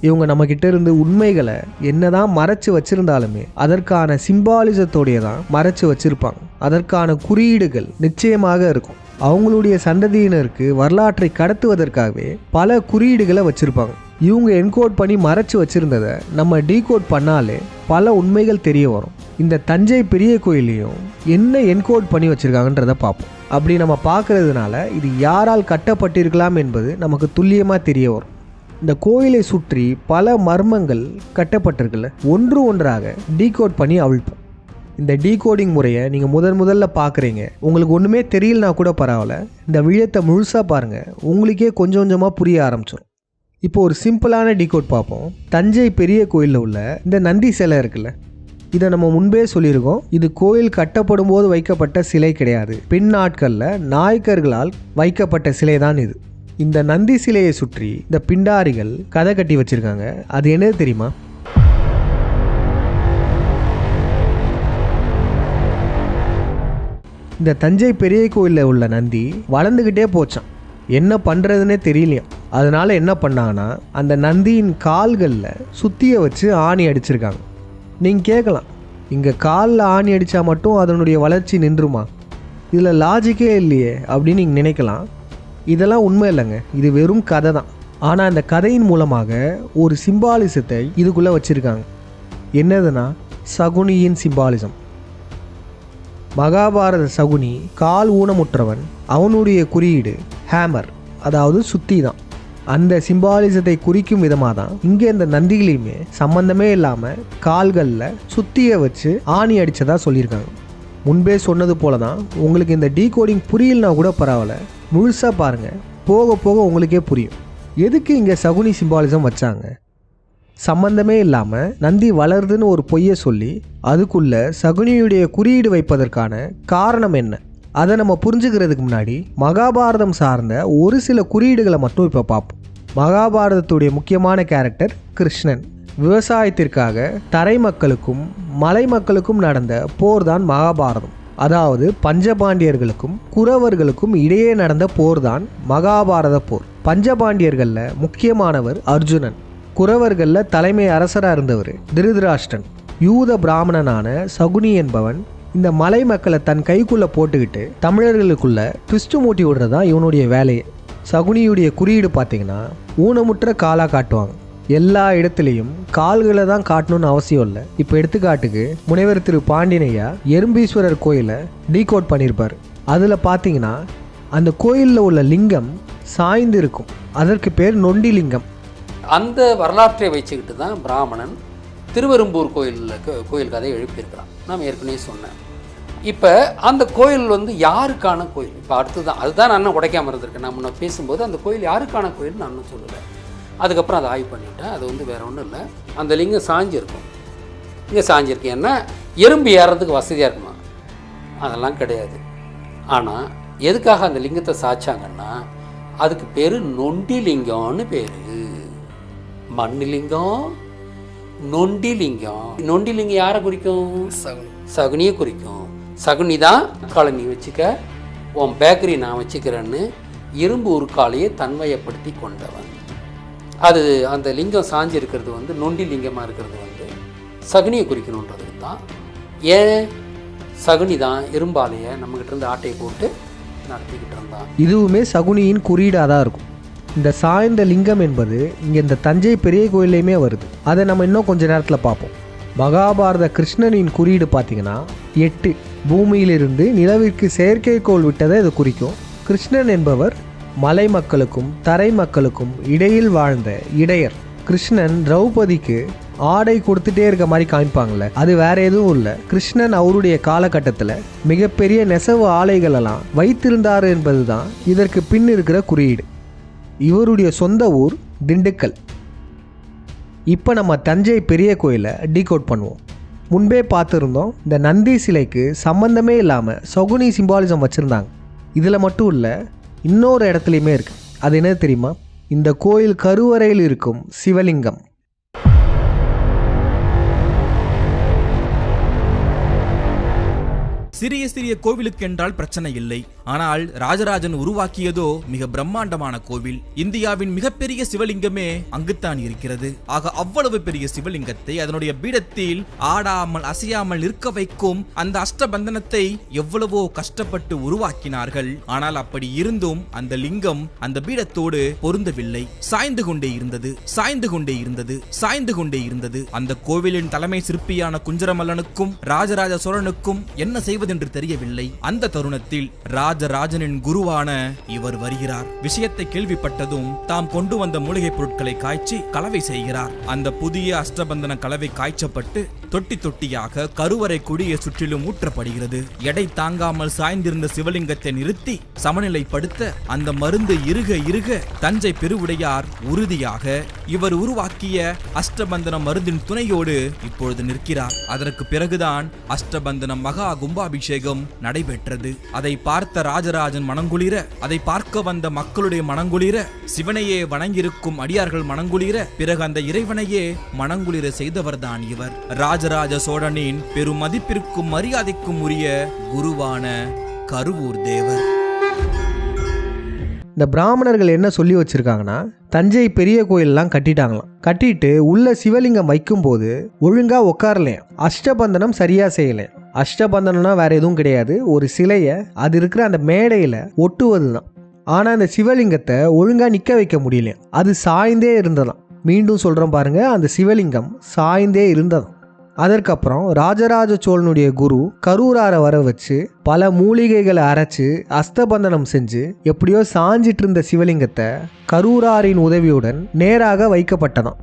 இவங்க நம்மக்கிட்ட இருந்து உண்மைகளை என்னதான் மறைச்சு வச்சிருந்தாலுமே அதற்கான சிம்பாலிசத்தோடைய தான் மறைச்சு வச்சிருப்பாங்க. அதற்கான குறியீடுகள் நிச்சயமாக இருக்கும். அவங்களுடைய சந்ததியினருக்கு வரலாற்றை கடத்துவதற்காகவே பல குறியீடுகளை வச்சிருப்பாங்க. இவங்க என்கோட் பண்ணி மறைச்சு வச்சிருந்ததை நம்ம டீகோட் பண்ணாலே பல உண்மைகள் தெரிய வரும். இந்த தஞ்சை பெரிய கோயிலையும் என்ன என்கோட் பண்ணி வச்சிருக்காங்கன்றதை பார்ப்போம். அப்படி நம்ம பார்க்கறதுனால இது யாரால் கட்டப்பட்டிருக்கலாம் என்பது நமக்கு துல்லியமாக தெரிய வரும். இந்த கோயிலை சுற்றி பல மர்மங்கள் கட்டப்பட்டிருக்குல்ல, ஒன்று ஒன்றாக டீகோட் பண்ணி அவிழ்ப்போம். இந்த டீகோடிங் முறையை நீங்கள் முதல்ல பார்க்குறீங்க, உங்களுக்கு ஒன்றுமே தெரியலனா கூட பரவாயில்ல, இந்த விழயத்தை முழுசாக பாருங்கள், உங்களுக்கே கொஞ்சம் கொஞ்சமாக புரிய ஆரம்பிச்சிடும். இப்போ ஒரு சிம்பிளான டீகோட் பார்ப்போம். தஞ்சை பெரிய கோயிலில் உள்ள இந்த நந்தி சிலை இருக்குல்ல, இதை நம்ம முன்பே சொல்லியிருக்கோம். இது கோயில் கட்டப்படும் போது வைக்கப்பட்ட சிலை கிடையாது, பின் நாட்களில் நாயக்கர்களால் வைக்கப்பட்ட சிலை தான் இது. இந்த நந்தி சிலையை சுற்றி இந்த பிண்டாரிகள் கதை கட்டி வச்சிருக்காங்க. அது என்னது தெரியுமா? இந்த தஞ்சை பெரிய கோயிலில் உள்ள நந்தி வளர்ந்துக்கிட்டே போச்சான், என்ன பண்ணுறதுன்னே தெரியலையாம். அதனால என்ன பண்ணாங்கன்னா அந்த நந்தியின் கால்களில் சுத்தியை வச்சு ஆணி அடிச்சிருக்காங்க. நீங்கள் கேட்கலாம், இங்கே காலில் ஆணி அடித்தா மட்டும் அதனுடைய வளர்ச்சி நின்றுமா? இதில் லாஜிக்கே இல்லையே அப்படின்னு நீங்கள் நினைக்கலாம். இதெல்லாம் உண்மை இல்லைங்க, இது வெறும் கதை தான். ஆனால் அந்த கதையின் மூலமாக ஒரு சிம்பாலிசத்தை இதுக்குள்ளே வச்சுருக்காங்க. என்னதுன்னா சகுனியின் சிம்பாலிசம். மகாபாரத சகுனி கால் ஊனமுற்றவன், அவனுடைய குறியீடு ஹேமர், அதாவது சுத்தி தான். அந்த சிம்பாலிசத்தை குறிக்கும் விதமாக தான் இங்கே இந்த நந்திகளையுமே சம்பந்தமே இல்லாமல் கால்களில் சுத்தியை வச்சு ஆணி அடித்ததாக சொல்லியிருக்காங்க. முன்பே சொன்னது போல தான், உங்களுக்கு இந்த டீகோடிங் புரியலனா கூட பரவாயில்ல, முழுசாக பாருங்கள், போக போக உங்களுக்கே புரியும் எதுக்கு இங்கே சகுனி சிம்பாலிசம் வச்சாங்க. சம்பந்தமே இல்லாமல் நந்தி வளருதுன்னு ஒரு பொய்யை சொல்லி அதுக்குள்ள சகுனியுடைய குறியீடு வைப்பதற்கான காரணம் என்ன, அதை நம்ம புரிஞ்சுக்கிறதுக்கு முன்னாடி மகாபாரதம் சார்ந்த ஒரு சில குறியீடுகளை மட்டும் இப்போ பார்ப்போம். மகாபாரதத்துடைய முக்கியமான கேரக்டர் கிருஷ்ணன். விவசாயத்திற்காக தரை மக்களுக்கும் மலை மக்களுக்கும் நடந்த போர் தான் மகாபாரதம். அதாவது பஞ்சபாண்டியர்களுக்கும் குரவர்களுக்கும் இடையே நடந்த போர் தான் மகாபாரத போர். பஞ்சபாண்டியர்களில் முக்கியமானவர் அர்ஜுனன், குரவர்களில் தலைமை அரசராக இருந்தவர் திருதராஷ்டிரன். யூத பிராமணனான சகுனி என்பவன் இந்த மலை மக்களை தன் கைக்குள்ளே போட்டுக்கிட்டு தமிழர்களுக்குள்ள ட்விஸ்ட்டு மூட்டி விடுறதான் இவனுடைய வேலையை. சகுனியுடைய குறியீடு பார்த்தீங்கன்னா ஊனமுற்ற காலாக காட்டுவாங்க. எல்லா இடத்துலையும் கால்களை தான் காட்டணும்னு அவசியம் இல்லை. இப்போ எடுத்துக்காட்டுக்கு முனைவர் திரு பாண்டியனையா எறும்பீஸ்வரர் கோயிலை டீகோட் பண்ணியிருப்பார். அதில் பார்த்தீங்கன்னா அந்த கோயிலில் உள்ள லிங்கம் சாய்ந்து இருக்கும், அதற்கு பேர் நொண்டி லிங்கம். அந்த வரலாற்றை வச்சுக்கிட்டு தான் பிராமணன் திருவெரும்பூர் கோயில் கதை எழுப்பியிருக்கிறான். நான் ஏற்கனவே சொன்னேன். இப்போ அந்த கோயில் யாருக்கான கோயில்? இப்போ அடுத்து தான் அதுதான் நான் உடைக்காமல் இருந்திருக்கேன். நான் முன்ன பேசும்போது அந்த கோயில் யாருக்கான கோயில் நான் சொல்லலை. அதுக்கப்புறம் அதை ஆய்வு பண்ணிவிட்டேன். அது வேறு ஒன்றும் இல்லை, அந்த லிங்கம் சாஞ்சிருக்கும். இங்கே சாஞ்சிருக்கு, ஏன்னா எறும்பு ஏறுறதுக்கு வசதியாக இருக்குமா? அதெல்லாம் கிடையாது. ஆனால் எதுக்காக அந்த லிங்கத்தை சாய்ச்சாங்கன்னா அதுக்கு பேர் நொண்டி லிங்கம்னு பேர். மண்ணு லிங்கம், நொண்டி லிங்கம். நொண்டி லிங்கம் யாரை குறிக்கும்? சகுனியை குறிக்கும். சகுனி தான் காலை நீ வச்சுக்க, உன் பேக்கரி நான் வச்சுக்கிறேன்னு இரும்பு உருக்காலையை தன்மையப்படுத்தி கொண்டவன். அது அந்த லிங்கம் சாஞ்சி இருக்கிறது நொண்டி லிங்கமாக இருக்கிறது சகுனியை குறிக்கணுன்றதுக்கு தான். ஏன்? சகுனி தான் இரும்பாலையை நம்மக்கிட்ட இருந்து ஆட்டையை போட்டு நடத்திக்கிட்டு இருந்தான். இதுவுமே சகுனியின் குறியீடாக தான் இருக்கும். இந்த சாய்ந்த லிங்கம் என்பது இங்கே இந்த தஞ்சை பெரிய கோயிலையுமே வருது. அதை நம்ம இன்னும் கொஞ்ச நேரத்தில் பார்ப்போம். மகாபாரத கிருஷ்ணனின் குறியீடு பார்த்தீங்கன்னா 8. பூமியிலிருந்து நிலவிற்கு செயற்கைக்கோள் விட்டதை இது குறிக்கும். கிருஷ்ணன் என்பவர் மலை மக்களுக்கும் தரை மக்களுக்கும் இடையில் வாழ்ந்த இடையர். கிருஷ்ணன் திரௌபதிக்கு ஆடை கொடுத்துட்டே இருக்க மாதிரி காமிப்பாங்கள்ல, அது வேற எதுவும் இல்லை. கிருஷ்ணன் அவருடைய காலகட்டத்தில் மிகப்பெரிய நெசவு ஆலைகளெல்லாம் வைத்திருந்தார் என்பது தான் இதற்கு பின் இருக்கிற குறியீடு. இவருடைய சொந்த ஊர் திண்டுக்கல். இப்போ நம்ம தஞ்சை பெரிய கோயிலை டீகோட் பண்ணுவோம். முன்பே பார்த்துருந்தோம், இந்த நந்தி சிலைக்கு சம்பந்தமே இல்லாமல் சகுனி சிம்பாலிசம் வச்சுருந்தாங்க. இதில் மட்டும் இல்லை, இன்னொரு இடத்துலையுமே இருக்குது. அது என்ன தெரியுமா? இந்த கோயில் கருவறையில் இருக்கும் சிவலிங்கம். சிறிய சிறிய கோவிலுக்கு என்றால் பிரச்சனை இல்லை. ஆனால் ராஜராஜன் உருவாக்கியதோ மிக பிரம்மாண்டமான கோவில். இந்தியாவின் மிகப்பெரிய சிவலிங்கமே அங்குத்தான் இருக்கிறது. ஆக அவ்வளவு பெரிய சிவலிங்கத்தை அதனுடைய பீடத்தில் ஆடாமல் அசையாமல் நிற்க வைக்கும் அந்த அஷ்டபந்தனத்தை எவ்வளவோ கஷ்டப்பட்டு உருவாக்கினார்கள். ஆனால் அப்படி இருந்தும் அந்த லிங்கம் அந்த பீடத்தோடு பொருந்தவில்லை. சாய்ந்து கொண்டே இருந்தது, சாய்ந்து கொண்டே இருந்தது, சாய்ந்து கொண்டே இருந்தது. அந்த கோவிலின் தலைமை சிற்பியான குஞ்சரமல்லனுக்கும் ராஜராஜ சோழனுக்கும் என்ன செய்வது என்று தெரியவில்லை. அந்த தருணத்தில் ராஜராஜனின் குருவான இவர் வருகிறார். விஷயத்தை கேள்விப்பட்டதும் தாம் கொண்டு வந்த மூலிகை பொருட்களை காய்ச்சி கலவை செய்கிறார். அந்த புதிய அஷ்டபந்தன கலவை காய்ச்சப்பட்டு தொட்டி தொட்டியாக கருவறை குடியை சுற்றிலும் ஊற்றப்படுகிறது. எடை தாங்காமல் சாய்ந்திருந்த சிவலிங்கத்தை நிறுத்தி சமநிலைப்படுத்த அந்த மருந்து இருக இருக தஞ்சை பெருவுடையார் உறுதியாக இவர் உருவாக்கிய அஷ்டபந்தன மருந்தின் துணையோடு இப்பொழுது நிற்கிறார். அதற்கு பிறகுதான் அஷ்டபந்தன மகா கும்பாபிஷேகம் நடைபெற்றது. அதை பார்த்த ராஜராஜன் மனங்குளிர, அதை பார்க்க வந்த மக்களுடைய மனங்குளிர, சிவனையே வணங்கியிருக்கும் அடியார்கள் மனங்குளிர, பிறகு அந்த இறைவனையே மனங்குளிர செய்தவர்தான் இவர். ராஜராஜ சோழனின் பெரும் மதிப்பிற்கும் மரியாதைக்கும் உரிய குருவான கருவூர் தேவர். இந்த பிராமணர்கள் என்ன சொல்லி வச்சிருக்காங்கன்னா, தஞ்சை பெரிய கோயிலெலாம் கட்டிட்டாங்களாம். கட்டிட்டு உள்ள சிவலிங்கம் வைக்கும்போது ஒழுங்கா உட்காரலையாம், அஷ்டபந்தனம் சரியா செய்யலையாம். அஷ்டபந்தனம்னா வேற எதுவும் கிடையாது, ஒரு சிலையை அது இருக்கிற அந்த மேடையில் ஒட்டுவது தான். ஆனால் அந்த சிவலிங்கத்தை ஒழுங்கா நிற்க வைக்க முடியலையாம், அது சாய்ந்தே இருந்ததாம். மீண்டும் சொல்கிறோம் பாருங்க, அந்த சிவலிங்கம் சாய்ந்தே இருந்ததாம். அதற்கப்புறம் ராஜராஜ சோழனுடைய குரு கரூராரை வர வச்சு பல மூலிகைகளை அரைச்சு அஸ்தபந்தனம் செஞ்சு எப்படியோ சாஞ்சிட்டு இருந்த சிவலிங்கத்தை கரூராரின் உதவியுடன் நேராக வைக்கப்பட்டதாம்.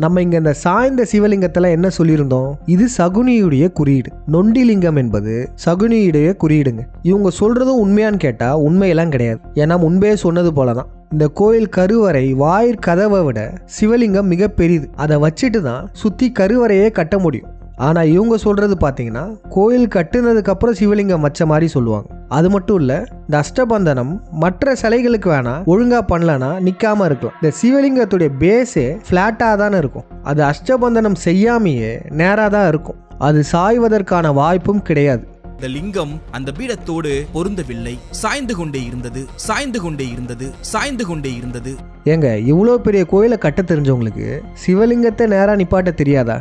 நம்ம இங்க இந்த சாய்ந்த சிவலிங்கத்தில் என்ன சொல்லியிருந்தோம்? இது சகுனியுடைய குறியீடு. நொண்டிலிங்கம் என்பது சகுனியுடைய குறியீடுங்க. இவங்க சொல்றதும் உண்மையான்னு கேட்டா உண்மையெல்லாம் கிடையாது. ஏன்னா முன்பே சொன்னது போலதான், இந்த கோயில் கருவறை வாயிற் கதவை விட சிவலிங்கம் மிக பெரிது. அதை வச்சுட்டு தான் சுத்தி கருவறையே கட்ட முடியும். ஆனால் இவங்க சொல்கிறது பார்த்தீங்கன்னா கோயில் கட்டுனதுக்கு அப்புறம் சிவலிங்கம் வச்ச மாதிரி சொல்லுவாங்க. அது மட்டும் இல்லை, இந்த அஷ்டபந்தனம் மற்ற சிலைகளுக்கு வேணா ஒழுங்காக பண்ணலன்னா நிற்காம இருக்கலாம். இந்த சிவலிங்கத்துடைய பேஸே ஃப்ளாட்டாக தானே இருக்கும். அது அஷ்டபந்தனம் செய்யாமையே நேராக தான் இருக்கும். அது சாய்வதற்கான வாய்ப்பும் கிடையாது. இந்த லிங்கம் அந்த பீடத்தோடு பொருந்தவில்லை. சாய்ந்து கொண்டே இருந்தது, சாய்ந்து கொண்டே இருந்தது, சாய்ந்து கொண்டே இருந்தது. ஏங்க, இவ்வளோ பெரிய கோயிலை கட்ட தெரிஞ்சவங்களுக்கு சிவலிங்கத்தை நேராக நிப்பாட்ட தெரியாதா?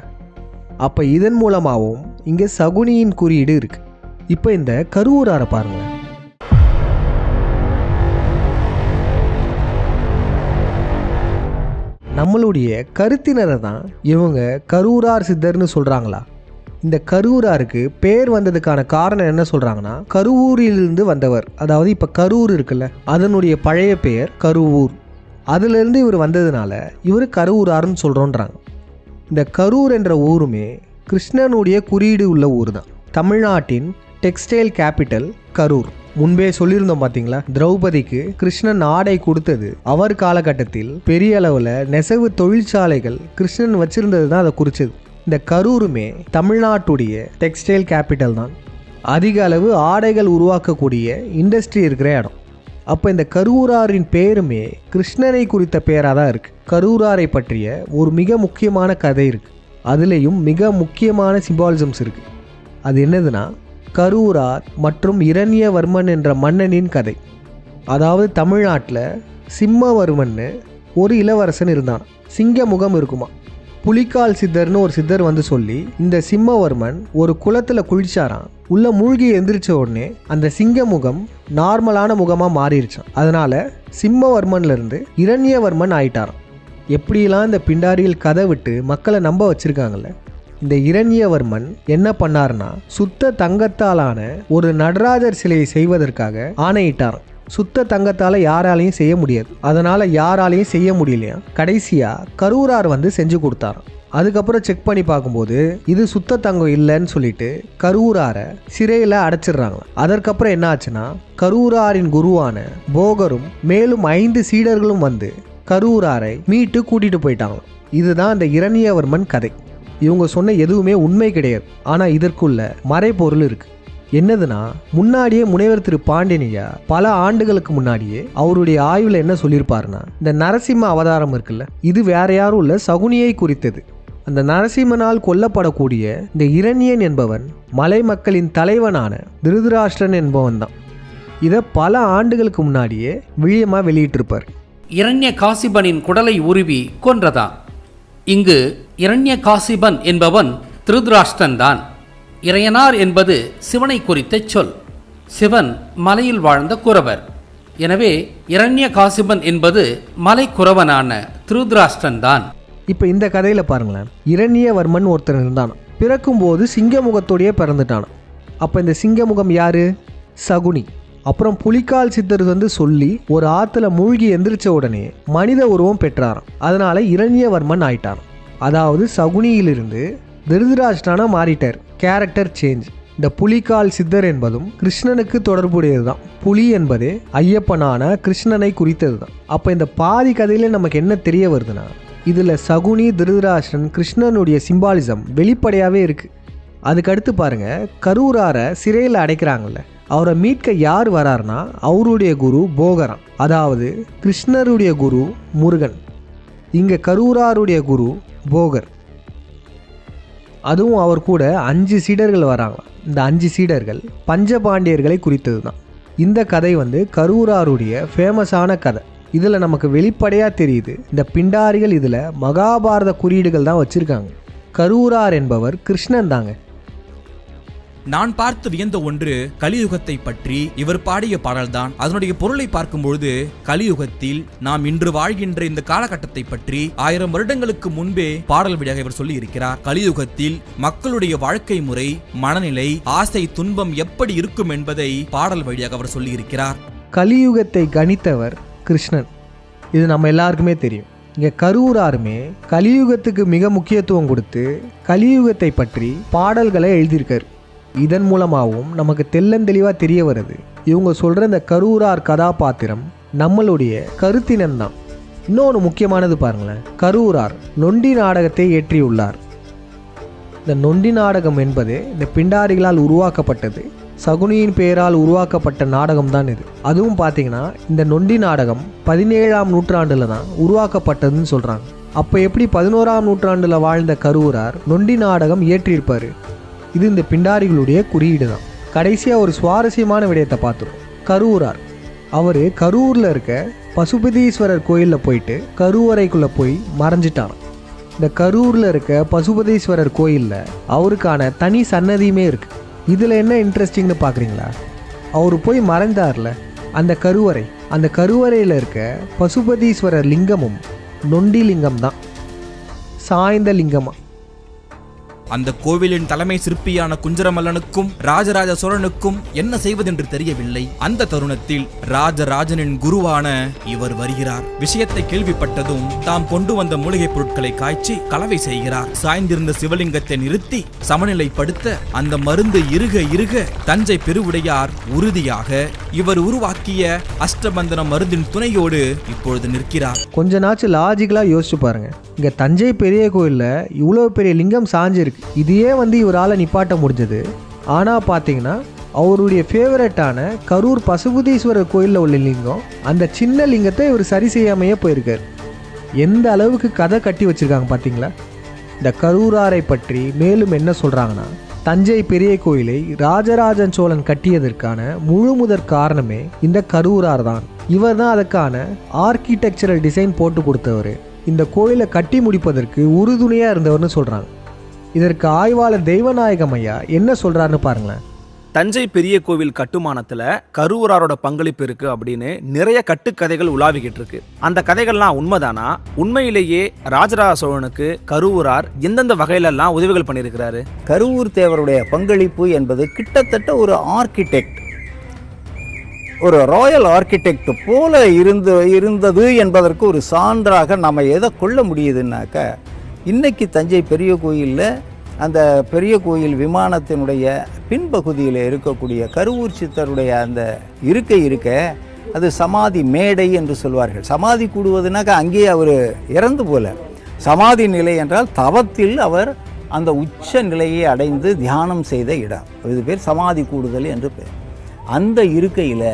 அப்போ இதன் மூலமாகவும் இங்கே சகுனியின் குறியீடு இருக்கு. இப்போ இந்த கருவூராரை பாருங்க. நம்மளுடைய கருத்தினரை தான் இவங்க கரூரார் சித்தர்னு சொல்றாங்களா? இந்த கரூராருக்கு பேர் வந்ததுக்கான காரணம் என்ன சொல்றாங்கன்னா, கருவூரிலிருந்து வந்தவர். அதாவது இப்போ கரூர் இருக்குல்ல, அதனுடைய பழைய பெயர் கருவூர். அதுலேருந்து இவர் வந்ததுனால இவர் கருவூரார்னு சொல்கிறோன்றாங்க. இந்த கரூர் என்ற ஊருமே கிருஷ்ணனுடைய குறியீடு உள்ள ஊர் தான். தமிழ்நாட்டின் டெக்ஸ்டைல் கேபிட்டல் கரூர். முன்பே சொல்லியிருந்தோம் பார்த்தீங்களா, திரௌபதிக்கு கிருஷ்ணன் ஆடை கொடுத்தது அவர் காலகட்டத்தில் பெரிய அளவில் நெசவு தொழிற்சாலைகள் கிருஷ்ணன் வச்சிருந்தது தான் அதை குறிச்சது. இந்த கரூருமே தமிழ்நாட்டுடைய டெக்ஸ்டைல் கேபிட்டல் தான். அதிக அளவு ஆடைகள் உருவாக்கக்கூடிய இண்டஸ்ட்ரி இருக்கிற இடம். அப்போ இந்த கரூராரின் பேருமே கிருஷ்ணனை குறித்த பேராக தான் இருக்குது. கரூராரை பற்றிய ஒரு மிக முக்கியமான கதை இருக்குது. அதுலேயும் மிக முக்கியமான சிம்பாலிசம்ஸ் இருக்குது. அது என்னதுன்னா, கரூரார் மற்றும் இரண்யவர்மன் என்ற மன்னனின் கதை. அதாவது தமிழ்நாட்டில் சிம்மவர்மன்னு ஒரு இளவரசன் இருந்தான். சிங்க முகம் இருக்குமா. புலிக்கால் சித்தர்னு ஒரு சித்தர் வந்து சொல்லி இந்த சிம்மவர்மன் ஒரு குளத்துல குளிச்சாராம். உள்ள மூழ்கி எந்திரிச்ச உடனே அந்த சிங்க முகம் நார்மலான முகமாக மாறிடுச்சான். அதனால சிம்மவர்மன்ல இருந்து இரண்யவர்மன் ஆயிட்டாராம். எப்படிலாம் இந்த பிண்டாரிகள் கதை விட்டு மக்களை நம்ப வச்சிருக்காங்கல்ல. இந்த இரண்யவர்மன் என்ன பண்ணாருன்னா சுத்த தங்கத்தாலான ஒரு நடராஜர் சிலையை செய்வதற்காக ஆணையிட்டாராம். சுத்த தங்கத்தால் யாராலையும் செய்ய முடியாது. அதனால யாராலையும் செய்ய முடியலையா. கடைசியா கரூரார் வந்து செஞ்சு கொடுத்தாராம். அதுக்கப்புறம் செக் பண்ணி பார்க்கும்போது இது சுத்த தங்கம் இல்லைன்னு சொல்லிட்டு கரூராரை சிறையில் அடைச்சிடுறாங்க. அதற்கப்புறம் என்ன ஆச்சுன்னா கரூராரின் குருவான போகரும் மேலும் 5 சீடர்களும் வந்து கரூராரை மீட்டு கூட்டிட்டு போயிட்டாங்க. இதுதான் அந்த இரண்யவர்மன் கதை. இவங்க சொன்ன எதுவுமே உண்மை கிடையாது. ஆனால் இதற்குள்ள மறைபொருள் இருக்கு. என்னதுன்னா முன்னாடியே முனைவர் திரு பாண்டியனையா பல ஆண்டுகளுக்கு முன்னாடியே அவருடைய ஆய்வில் என்ன சொல்லியிருப்பாருன்னா இந்த நரசிம்ம அவதாரம் இருக்குல்ல, இது வேற யாரும் இல்ல சகுனியை குறித்தது. அந்த நரசிம்மனால் கொல்லப்படக்கூடிய இந்த இரண்யன் என்பவன் மலை மக்களின் தலைவனான திருதராஷ்டிரன் என்பவன் தான். இதை பல ஆண்டுகளுக்கு முன்னாடியே விழியமாக வெளியிட்டிருப்பார். இரண்ய காசிபனின் குடலை உருவி கொன்றதான். இங்கு இரண்ய காசிபன் என்பவன் திருதராஷ்டிரன் தான். இறையனார் என்பது சிவனை குறித்த சொல். சிவன் மலையில் வாழ்ந்த குறவர். எனவே இரண்ய காசிபன் என்பது மலை குறவனான திருதராஷ்டிரன் தான். இப்போ இந்த கதையில் பாருங்களேன், இரண்யவர்மன் ஒருத்தர் இருந்தான். பிறக்கும்போது சிங்கமுகத்தோடையே பிறந்துட்டான். அப்போ இந்த சிங்கமுகம் யாரு? சகுனி. அப்புறம் புலிக்கால் சித்தர் வந்து சொல்லி ஒரு ஆற்றுல மூழ்கி எந்திரிச்ச உடனே மனித உருவம் பெற்றாராம். அதனால இரண்யவர்மன் ஆயிட்டான். அதாவது சகுனியிலிருந்து திருதராஷ்டிரனா மாறிட்டார். Character change. இந்த புலிக்கால் சித்தர் என்பதும் கிருஷ்ணனுக்கு தொடர்புடையது தான். புலி என்பது ஐயப்பனான கிருஷ்ணனை குறித்தது தான். அப்போ இந்த பாதி கதையில நமக்கு என்ன தெரிய வருதுன்னா இதில் சகுனி திருதராஷ்டிரன் கிருஷ்ணனுடைய சிம்பாலிசம் வெளிப்படையாகவே இருக்குது. அதுக்கடுத்து பாருங்க, கரூராரை சிறையில் அடைக்கிறாங்கல்ல, அவரை மீட்க யார் வராருன்னா அவருடைய குரு போகரான். அதாவது கிருஷ்ணருடைய குரு முருகன். இங்கே கரூராருடைய குரு போகர். அதுவும் அவர் கூட 5 சீடர்கள் வராங்க. இந்த 5 சீடர்கள் பஞ்சபாண்டியர்களை குறித்தது தான். இந்த கதை வந்து கரூராருடைய ஃபேமஸான கதை. இதில் நமக்கு வெளிப்படையாக தெரியுது இந்த பிண்டாரிகள் இதில் மகாபாரத குறியீடுகள் தான் வச்சுருக்காங்க. கரூரார் என்பவர் கிருஷ்ணன் தாங்க. நான் பார்த்து வியந்த ஒன்று கலியுகத்தை பற்றி இவர் பாடிய பாடல்தான். அதனுடைய பொருளை பார்க்கும்பொழுது கலியுகத்தில் நாம் இன்று வாழ்கின்ற இந்த காலகட்டத்தை பற்றி 1000 வருடங்களுக்கு முன்பே பாடல் வழியாக இவர் சொல்லி இருக்கிறார். கலியுகத்தில் மக்களுடைய வாழ்க்கை முறை, மனநிலை, ஆசை, துன்பம் எப்படி இருக்கும் என்பதை பாடல் வழியாக அவர் சொல்லி இருக்கிறார். கலியுகத்தை கணித்தவர் கிருஷ்ணன். இது நம்ம எல்லாருக்குமே தெரியும். இங்கே கரூராருமே கலியுகத்துக்கு மிக முக்கியத்துவம் கொடுத்து கலியுகத்தை பற்றி பாடல்களை எழுதியிருக்காரு. இதன் மூலமாகவும் நமக்கு தெள்ளந்தெளிவாக தெரிய வருது இவங்க சொல்கிற இந்த கரூரார் கதாபாத்திரம் நம்மளுடைய கருத்தினன் தான். இன்னொன்று முக்கியமானது பாருங்களேன், கரூரார் நொண்டி நாடகத்தை இயற்றியுள்ளார். இந்த நொண்டி நாடகம் என்பது இந்த பிண்டாரிகளால் உருவாக்கப்பட்டது. சகுனியின் பெயரால் உருவாக்கப்பட்ட நாடகம் தான் இது. அதுவும் பார்த்தீங்கன்னா இந்த நொண்டி நாடகம் 17ஆம் நூற்றாண்டில் தான் உருவாக்கப்பட்டதுன்னு சொல்கிறாங்க. அப்போ எப்படி 11ஆம் நூற்றாண்டில் வாழ்ந்த கரூரார் நொண்டி நாடகம் இயற்றியிருப்பார்? இது இந்த பிண்டாரிகளுடைய குறியீடு தான். கடைசியாக ஒரு சுவாரஸ்யமான விடயத்தை பார்த்துருவோம். கரூரார் அவர் கரூரில் இருக்க பசுபதீஸ்வரர் கோயிலில் போயிட்டு கருவறைக்குள்ளே போய் மறைஞ்சிட்டார். இந்த கரூரில் இருக்க பசுபதீஸ்வரர் கோயிலில் அவருக்கான தனி சன்னதியுமே இருக்குது. இதில் என்ன இன்ட்ரெஸ்டிங்னு பார்க்குறீங்களா? அவர் போய் மறைந்தார்ல அந்த கருவறை, அந்த கருவறையில் இருக்க பசுபதீஸ்வரர் லிங்கமும் நொண்டி லிங்கம் தான், சாய்ந்த லிங்கமா. அந்த கோவிலின் தலைமை சிற்பியான குஞ்சரமல்லனுக்கும் ராஜராஜ சோழனுக்கும் என்ன செய்வதென்று தெரியவில்லை. அந்த தருணத்தில் ராஜராஜனின் குருவான இவர் வருகிறார். விஷயத்தை கேள்விப்பட்டதும் தாம் கொண்டு வந்த மூலிகைப் பொருட்களை காய்ச்சி கலவை செய்கிறார். சாய்ந்திருந்த சிவலிங்கத்தை நிறுத்தி சமநிலைப்படுத்த அந்த மருந்து இருக இருக தஞ்சை பெருவுடையார் உறுதியாக இவர் உருவாக்கிய அஷ்டபந்தன மருந்தின் துணையோடு இப்பொழுது நிற்கிறார். கொஞ்ச நாச்சு லாஜிக்கலாக யோசிச்சு பாருங்க. இங்கே தஞ்சை பெரிய கோயிலில் இவ்வளோ பெரிய லிங்கம் சாஞ்சிருக்கு. இதையே வந்து இவரால் நிப்பாட்ட முடிஞ்சது. ஆனால் பார்த்தீங்கன்னா அவருடைய ஃபேவரட்டான கரூர் பசுபதீஸ்வரர் கோயிலில் உள்ள லிங்கம், அந்த சின்ன லிங்கத்தை இவர் சரி செய்யாமையே போயிருக்கார். எந்த அளவுக்கு கதை கட்டி வச்சுருக்காங்க பார்த்தீங்களா? இந்த கரூராரை பற்றி மேலும் என்ன சொல்கிறாங்கன்னா, தஞ்சை பெரிய கோயிலை ராஜராஜன் சோழன் கட்டியதற்கான முழு முதற் காரணமே இந்த கரூரார் தான். இவர் தான் அதுக்கான ஆர்கிடெக்சரல் டிசைன் போட்டு கொடுத்தவர். இந்த கோயிலை கட்டி முடிப்பதற்கு உறுதுணையாக இருந்தவர்னு சொல்கிறாங்க. இதற்கு ஆய்வாளர் தெய்வநாயகம் ஐயா என்ன சொல்கிறாருன்னு பாருங்களேன். தஞ்சை பெரிய கோவில் கட்டுமானத்தில் கருவூராரோட பங்களிப்பு இருக்கு அப்படின்னு நிறைய கட்டுக்கதைகள் உலாவிக்கிட்டு இருக்கு. அந்த கதைகள்லாம் உண்மைதானா? உண்மையிலேயே ராஜராஜ சோழனுக்கு கருவூரார் எந்தெந்த வகையிலெல்லாம் உதவிகள் பண்ணியிருக்கிறாரு? கருவூர் தேவருடைய பங்களிப்பு என்பது கிட்டத்தட்ட ஒரு ஆர்கிடெக்ட், ஒரு ராயல் ஆர்கிடெக்ட் போல இருந்தது என்பதற்கு ஒரு சான்றாக நம்ம எதை கொள்ள முடியுதுன்னாக்க, இன்னைக்கு தஞ்சை பெரிய கோயிலில் அந்த பெரிய கோயில் விமானத்தினுடைய பின்பகுதியில் இருக்கக்கூடிய கருவூர் சித்தருடைய அந்த இருக்கை அது சமாதி மேடை என்று சொல்வார்கள். சமாதி கூடுவதுனாக்கா அங்கேயே அவர் இறந்து போல. சமாதி நிலை என்றால் தவத்தில் அவர் அந்த உச்ச நிலையை அடைந்து தியானம் செய்த இடம். இது பேர் சமாதி கூடுதல் என்று பேர். அந்த இருக்கையில்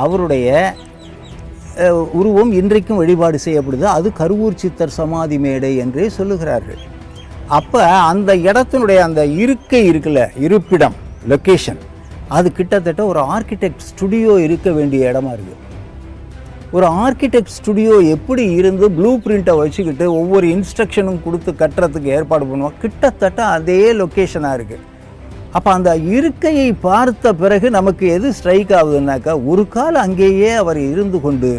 அவருடைய உருவம் இன்றைக்கும் வழிபாடு செய்யப்படுது. அது கருவூர் சித்தர் சமாதி மேடை என்றே சொல்லுகிறார்கள். அப்போ அந்த இடத்தினுடைய அந்த இருக்கை இருக்குல்ல, இருப்பிடம், லொக்கேஷன், அது கிட்டத்தட்ட ஒரு ஆர்கிடெக்ட் ஸ்டுடியோ இருக்க வேண்டிய இடமா இருக்குது. ஒரு ஆர்கிடெக்ட் ஸ்டுடியோ எப்படி இருந்து ப்ளூ பிரிண்ட்டை வச்சுக்கிட்டு ஒவ்வொரு இன்ஸ்ட்ரக்ஷனும் கொடுத்து கட்டுறதுக்கு ஏற்பாடு பண்ணுவோம், கிட்டத்தட்ட அதே லொக்கேஷனாக இருக்குது. அப்போ அந்த இருக்கையை பார்த்த பிறகு நமக்கு எது ஸ்ட்ரைக் ஆகுதுன்னாக்கா, ஒரு காலம் அங்கேயே அவர் இருந்து கொண்டு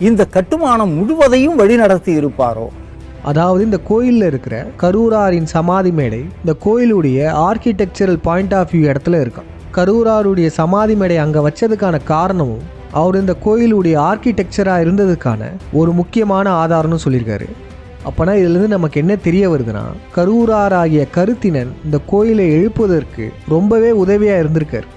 இந்த கட்டுமானம் முழுவதையும் வழிநடத்தி இருப்பாரோ. அதாவது இந்த கோயிலில் இருக்கிற கருவூராரின் சமாதி மேடை இந்த கோயிலுடைய ஆர்கிடெக்சரல் பாயிண்ட் ஆஃப் வியூ இடத்துல இருக்கான். கருவூராருடைய சமாதி மேடை அங்கே வச்சதுக்கான காரணமும் அவர் இந்த கோயிலுடைய ஆர்கிடெக்சராக இருந்ததுக்கான ஒரு முக்கியமான ஆதாரம்னு சொல்லியிருக்காரு. அப்போனா இதுலேருந்து நமக்கு என்ன தெரிய வருதுன்னா, கருவூராராகிய கருத்தினன் இந்த கோயிலை எழுப்புவதற்கு ரொம்பவே உதவியாக இருந்திருக்கார்.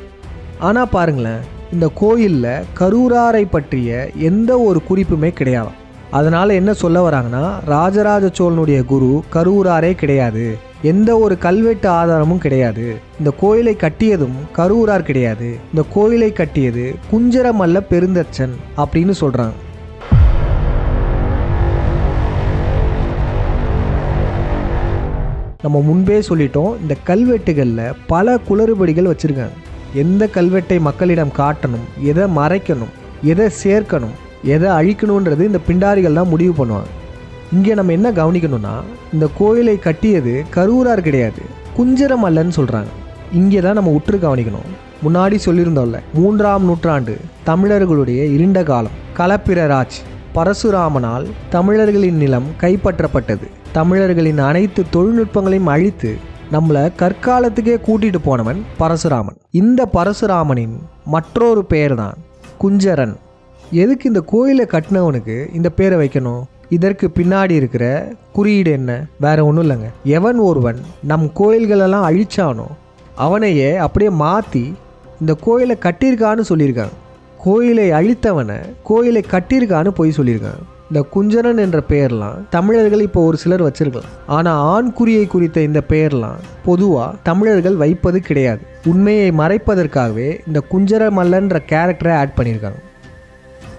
ஆனால் பாருங்களேன், இந்த கோயிலில் கருவூராரை பற்றிய எந்த ஒரு குறிப்புமே கிடையாது. அதனால் என்ன சொல்ல வராங்கன்னா, ராஜராஜ சோழனுடைய குரு கருவூராரே கிடையாது, எந்த ஒரு கல்வெட்டு ஆதாரமும் கிடையாது, இந்த கோயிலை கட்டியதும் கருவூரார் கிடையாது, இந்த கோயிலை கட்டியது குஞ்சரமல்ல பெருந்தச்சன் அப்படின்னு சொல்கிறாங்க. நம்ம முன்பே சொல்லிட்டோம், இந்த கல்வெட்டுகளில் பல குளறுபடிகள் வச்சுருக்காங்க. எந்த கல்வெட்டை மக்களிடம் காட்டணும், எதை மறைக்கணும், எதை சேர்க்கணும், எதை அழிக்கணுன்றது இந்த பிண்டாரிகள் தான் முடிவு பண்ணுவாங்க. இங்கே நம்ம என்ன கவனிக்கணும்னா, இந்த கோயிலை கட்டியது கருவூரார் கிடையாது, குஞ்சரமல்லன்னு சொல்கிறாங்க. இங்கே தான் நம்ம உற்று கவனிக்கணும். முன்னாடி சொல்லியிருந்தோம்ல, 3ஆம் நூற்றாண்டு தமிழர்களுடைய இருண்ட காலம், களப்பிரராஜ் பரசுராமனால் தமிழர்களின் நிலம் கைப்பற்றப்பட்டது. தமிழர்களின் அனைத்து தொழில்நுட்பங்களையும் அழித்து நம்மளை கற்காலத்துக்கே கூட்டிகிட்டு போனவன் பரசுராமன். இந்த பரசுராமனின் மற்றொரு பெயர் தான் குஞ்சரன். எதுக்கு இந்த கோயிலை கட்டினவனுக்கு இந்த பேரை வைக்கணும்? இதற்கு பின்னாடி இருக்கிற குறியீடு என்ன? வேற ஒன்றும் இல்லைங்க. எவன் ஒருவன் நம் கோயில்களெல்லாம் அழிச்சானோ அவனையே அப்படியே மாற்றி இந்த கோயிலை கட்டியிருக்கான்னு சொல்லியிருக்காங்க. கோயிலை அழித்தவனை கோயிலை கட்டியிருக்கான்னு போய் சொல்லியிருக்காங்க. இந்த குஞ்சரன் என்ற பெயர்லாம் தமிழர்கள் இப்போ ஒரு சிலர் வச்சிருக்கலாம். ஆனால் ஆண் குறியை குறித்த இந்த பெயர்லாம் பொதுவாக தமிழர்கள் வைப்பது கிடையாது. உண்மையை மறைப்பதற்காகவே இந்த குஞ்சரமல்லன்ற கேரக்டரை ஆட் பண்ணியிருக்காங்க.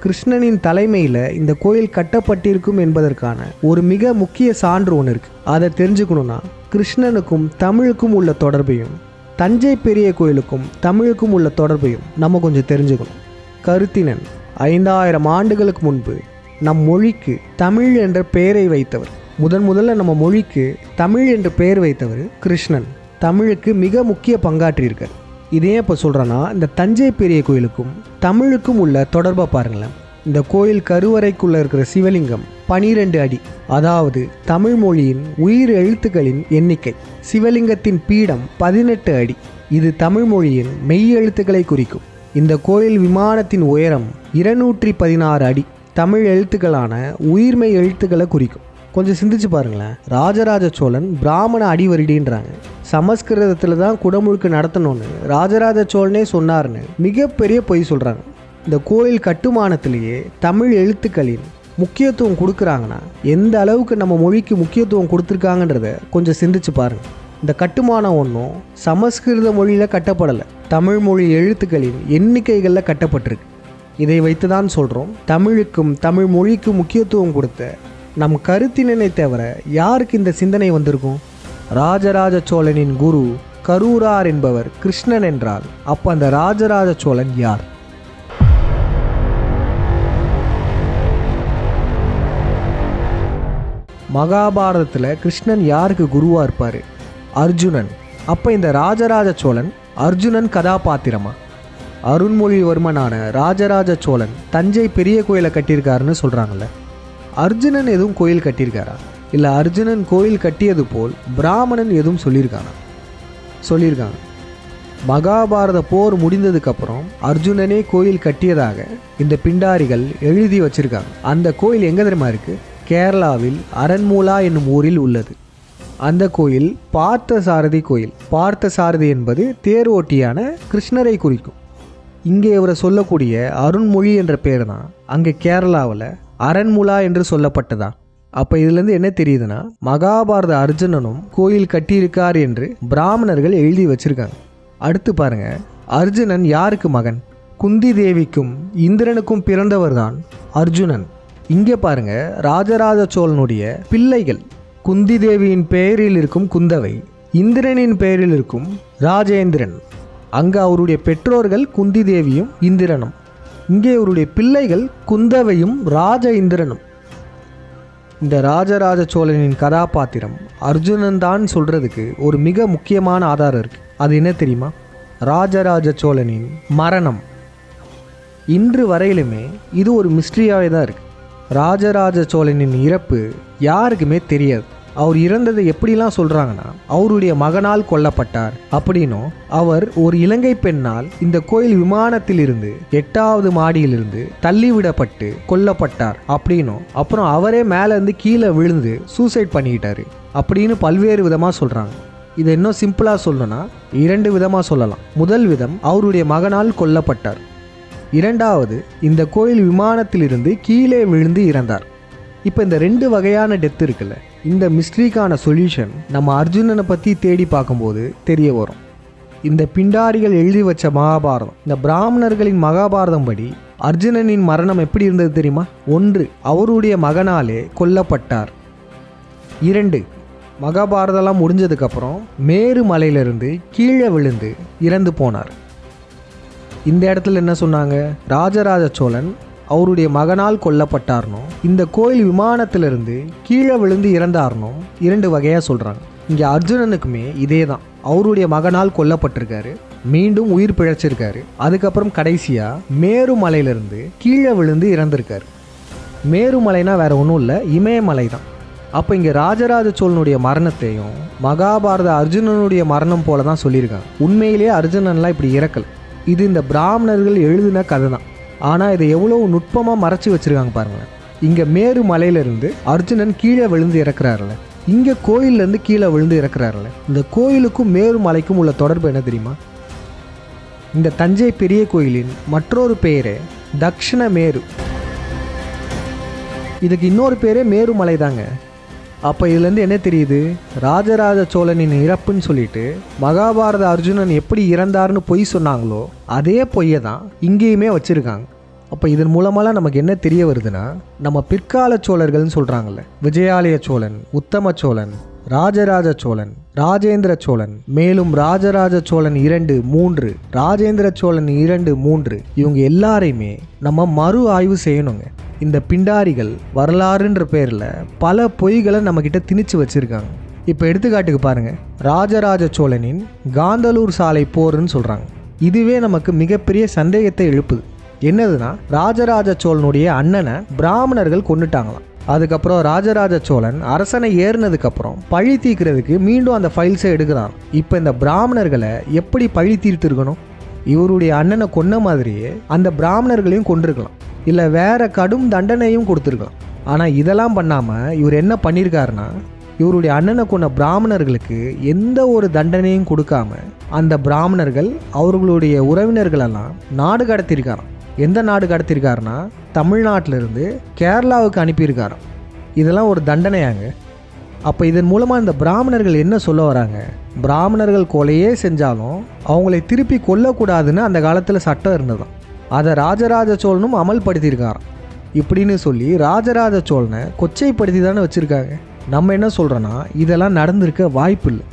கிருஷ்ணனின் தலைமையில் இந்த கோயில் கட்டப்பட்டிருக்கும் என்பதற்கான ஒரு மிக முக்கிய சான்று ஒன்று இருக்குது. அதை தெரிஞ்சுக்கணுன்னா கிருஷ்ணனுக்கும் தமிழுக்கும் உள்ள தொடர்பையும் தஞ்சை பெரிய கோயிலுக்கும் தமிழுக்கும் உள்ள தொடர்பையும் நம்ம கொஞ்சம் தெரிஞ்சுக்கணும். கருத்தினன் 5000 ஆண்டுகளுக்கு முன்பு நம் மொழிக்கு தமிழ் என்ற பெயரை வைத்தவர். முதல்ல நம்ம மொழிக்கு தமிழ் என்ற பெயர் வைத்தவர் கிருஷ்ணன். தமிழுக்கு மிக முக்கிய பங்காற்றியிருக்கார். இதே இப்போ சொல்கிறேன்னா, இந்த தஞ்சை பெரிய கோயிலுக்கும் தமிழுக்கும் உள்ள தொடர்பை பாருங்களேன். இந்த கோயில் கருவறைக்குள்ளே இருக்கிற சிவலிங்கம் 12 அடி, அதாவது தமிழ் மொழியின் உயிர் எழுத்துக்களின் எண்ணிக்கை. சிவலிங்கத்தின் பீடம் 18 அடி, இது தமிழ் மொழியின் மெய் எழுத்துக்களை குறிக்கும். இந்த கோயில் விமானத்தின் உயரம் 216 அடி, தமிழ் எழுத்துக்களான உயிர்மெய் எழுத்துக்களை குறிக்கும். கொஞ்சம் சிந்திச்சு பாருங்களேன். ராஜராஜ சோழன் பிராமண அடிவருடின்றாங்க. சமஸ்கிருதத்தில் தான் குடமுழுக்கு நடத்தணும்னு ராஜராஜ சோழனே சொன்னார்னு மிகப்பெரிய பொய் சொல்கிறாங்க. இந்த கோயில் கட்டுமானத்திலேயே தமிழ் எழுத்துக்களின் முக்கியத்துவம் கொடுக்குறாங்கன்னா எந்த அளவுக்கு நம்ம மொழிக்கு முக்கியத்துவம் கொடுத்துருக்காங்கன்றத கொஞ்சம் சிந்திச்சு பாருங்கள். இந்த கட்டுமானம் ஒன்றும் சமஸ்கிருத மொழியில் கட்டப்படலை, தமிழ் மொழி எழுத்துக்களின் எண்ணிக்கைகளில் கட்டப்பட்டிருக்கு. இதை வைத்து தான் சொல்கிறோம், தமிழுக்கும் தமிழ் மொழிக்கும் முக்கியத்துவம் கொடுத்த நம் கருத்தினனை தவிர யாருக்கு இந்த சிந்தனை வந்திருக்கும்? ராஜராஜ சோழனின் குரு கருவூரார் என்பவர் கிருஷ்ணன் என்றால் அப்போ அந்த ராஜராஜ சோழன் யார்? மகாபாரதத்தில் கிருஷ்ணன் யாருக்கு குருவாக இருப்பார்? அர்ஜுனன். அப்போ இந்த ராஜராஜ சோழன் அர்ஜுனன் கதாபாத்திரமா? அருண்மொழிவர்மனான ராஜராஜ சோழன் தஞ்சை பெரிய கோயிலை கட்டியிருக்காருன்னு சொல்கிறாங்கல்ல, அர்ஜுனன் எதுவும் கோயில் கட்டியிருக்காரா? இல்லை அர்ஜுனன் கோயில் கட்டியது போல் பிராமணன் எதுவும் சொல்லியிருக்கானா? சொல்லியிருக்காங்க. மகாபாரத போர் முடிந்ததுக்கப்புறம் அர்ஜுனனே கோயில் கட்டியதாக இந்த பிண்டாரிகள் எழுதி வச்சிருக்காங்க. அந்த கோயில் எங்கே தெரியுமா இருக்குது? கேரளாவில் அரண்மூலா என்னும் ஊரில் உள்ளது. அந்த கோயில் பார்த்தசாரதி கோயில். பார்த்தசாரதி என்பது தேர் ஓட்டியான கிருஷ்ணரை குறிக்கும். இங்கே இவரை சொல்லக்கூடிய அருண்மொழி என்ற பேர் தான் அங்கே கேரளாவில் அரண்மூலா என்று சொல்லப்பட்டதா. அப்போ இதுலேருந்து என்ன தெரியுதுன்னா, மகாபாரத அர்ஜுனனும் கோயில் கட்டியிருக்கார் என்று பிராமணர்கள் எழுதி வச்சிருக்காங்க. அடுத்து பாருங்க, அர்ஜுனன் யாருக்கு மகன்? குந்தி தேவிக்கும் இந்திரனுக்கும் பிறந்தவர் தான் அர்ஜுனன். இங்கே பாருங்க, ராஜராஜ சோழனுடைய பிள்ளைகள். குந்தி தேவியின் பெயரில் இருக்கும் குந்தவை, இந்திரனின் பெயரில் இருக்கும் ராஜேந்திரன். அங்கே அவருடைய பெற்றோர்கள் குந்தி தேவியும் இந்திரனும். இங்கே அவருடைய பிள்ளைகள் குந்தவையும் ராஜ இந்திரனும். இந்த ராஜராஜ சோழனின் கதாபாத்திரம் அர்ஜுனன் தான் சொல்கிறதுக்கு ஒரு மிக முக்கியமான ஆதாரம் இருக்குது. அது என்ன தெரியுமா? ராஜராஜ சோழனின் மரணம். இன்று வரையிலுமே இது ஒரு மிஸ்ட்ரியாகவே தான் இருக்குது. ராஜராஜ சோழனின் இறப்பு யாருக்குமே தெரியாது. அவர் இறந்ததை எப்படிலாம் சொல்கிறாங்கன்னா, அவருடைய மகனால் கொல்லப்பட்டார் அப்படின்னும், அவர் ஒரு இலங்கை பெண்ணால் இந்த கோயில் விமானத்திலிருந்து 8வது மாடியிலிருந்து தள்ளிவிடப்பட்டு கொல்லப்பட்டார் அப்படின்னும், அப்புறம் அவரே மேலேருந்து கீழே விழுந்து சூசைட் பண்ணிக்கிட்டாரு அப்படின்னு பல்வேறு விதமாக சொல்கிறாங்க. இதை இன்னும் சிம்பிளாக சொல்லணும்னா 2 விதமாக சொல்லலாம். முதல் விதம், அவருடைய மகனால் கொல்லப்பட்டார். இரண்டாவது, இந்த கோயில் விமானத்திலிருந்து கீழே விழுந்து இறந்தார். இப்போ இந்த 2 வகையான டெத் இருக்குல்ல, இந்த மிஸ்ட்ரிக்கான சொல்யூஷன் நம்ம அர்ஜுனனை பற்றி தேடி பார்க்கும்போது தெரிய வரும். இந்த பிண்டாரிகள் எழுதி வச்ச மகாபாரதம், இந்த பிராமணர்களின் மகாபாரதம் படி அர்ஜுனனின் மரணம் எப்படி இருந்தது தெரியுமா? 1, அவருடைய மகனாலே கொல்லப்பட்டார். 2, மகாபாரதம்லாம் முடிஞ்சதுக்கப்புறம் மேரு மலையிலிருந்து கீழே விழுந்து இறந்து போனார். இந்த இடத்துல என்ன சொன்னாங்க? ராஜராஜ சோழன் அவருடைய மகனால் கொல்லப்பட்டார்னோ, இந்த கோயில் விமானத்திலிருந்து கீழே விழுந்து இறந்தார்னோ 2 வகையாக சொல்கிறாங்க. இங்கே அர்ஜுனனுக்குமே இதே தான். அவருடைய மகனால் கொல்லப்பட்டிருக்காரு, மீண்டும் உயிர் பிழைச்சிருக்காரு. அதுக்கப்புறம் கடைசியாக மேரு மலையிலிருந்து கீழே விழுந்து இறந்திருக்காரு. மேருமலைனா வேற ஒன்றும் இல்லை, இமயமலை தான். அப்போ இங்கே ராஜராஜ சோழனுடைய மரணத்தையும் மகாபாரத அர்ஜுனனுடைய மரணம் போல தான் சொல்லியிருக்காங்க. உண்மையிலேயே அர்ஜுனன்லாம் இப்படி இறக்கல. இது இந்த பிராமணர்கள் எழுதின கதை தான். ஆனால் இதை எவ்வளோ நுட்பமாக மறைச்சி வச்சுருக்காங்க பாருங்களேன். இங்கே மேரு மலையிலேருந்து அர்ஜுனன் கீழே விழுந்து இறக்குறாருல, இங்கே கோயிலேருந்து கீழே விழுந்து இறக்குறாருல. இந்த கோயிலுக்கும் மேரு மலைக்கும் உள்ள தொடர்பு என்ன தெரியுமா? இந்த தஞ்சை பெரிய கோயிலின் மற்றொரு பெயரே தக்ஷண மேரு. இதுக்கு இன்னொரு பேரே மேருமலை தாங்க. அப்போ இதுலேருந்து என்ன தெரியுது? ராஜராஜ சோழனின் இறப்புன்னு சொல்லிட்டு மகாபாரத அர்ஜுனன் எப்படி இறந்தார்னு பொய் சொன்னாங்களோ அதே பொய்யை தான் இங்கேயுமே வச்சுருக்காங்க. அப்போ இதன் மூலமாக நமக்கு என்ன தெரிய வருதுன்னா, நம்ம பிற்கால சோழர்கள்னு சொல்கிறாங்கல்ல, விஜயாலய சோழன், உத்தம சோழன், ராஜராஜ சோழன், ராஜேந்திர சோழன், மேலும் ராஜராஜ சோழன் 2, 3, ராஜேந்திர சோழன் 2, 3, இவங்க எல்லாரையுமே நம்ம மறு ஆய்வு செய்யணுங்க. இந்த பிண்டாரிகள் வரலாறுன்ற பேரில் பல பொய்களை நம்மக்கிட்ட திணிச்சு வச்சுருக்காங்க. இப்போ எடுத்துக்காட்டுக்கு பாருங்கள், ராஜராஜ சோழனின் காந்தலூர் சாலை போர்ன்னு சொல்கிறாங்க. இதுவே நமக்கு மிகப்பெரிய சந்தேகத்தை எழுப்புது. என்னதுன்னா, ராஜராஜ சோழனுடைய அண்ணனை பிராமணர்கள் கொண்டுட்டாங்களாம். அதுக்கப்புறம் ராஜராஜ சோழன் அரசனை ஏறினதுக்கப்புறம் பழி தீர்க்கிறதுக்கு மீண்டும் அந்த ஃபைல்ஸை எடுக்கிறான். இப்போ இந்த பிராமணர்களை எப்படி பழி தீர்த்திருக்கணும்? இவருடைய அண்ணனை கொன்ன மாதிரியே அந்த பிராமணர்களையும் கொண்டிருக்கலாம், இல்லை வேற கடும் தண்டனையும் கொடுத்துருக்கலாம். ஆனால் இதெல்லாம் பண்ணாமல் இவர் என்ன பண்ணியிருக்காருன்னா, இவருடைய அண்ணனை கொண்ட பிராமணர்களுக்கு எந்த ஒரு தண்டனையும் கொடுக்காம அந்த பிராமணர்கள் அவர்களுடைய உறவினர்களெல்லாம் நாடு கடத்தியிருக்காராம். எந்த நாடு கடத்தியிருக்காருன்னா, தமிழ்நாட்டிலிருந்து கேரளாவுக்கு அனுப்பியிருக்காராம். இதெல்லாம் ஒரு தண்டனையாங்க. அப்போ இதன் மூலமாக இந்த பிராமணர்கள் என்ன சொல்ல வராங்க? பிராமணர்கள் கொலையே செஞ்சாலும் அவங்களை திருப்பி கொல்லக்கூடாதுன்னு அந்த காலத்தில் சட்டம் இருந்ததாம். அதை ராஜராஜ சோழனும் அமல்படுத்தியிருக்காராம். இப்படின்னு சொல்லி ராஜராஜ சோழனை கொச்சைப்படுத்தி தானே வச்சுருக்காங்க. நம்ம என்ன சொல்கிறோன்னா, இதெல்லாம் நடந்திருக்க வாய்ப்பு இல்லை.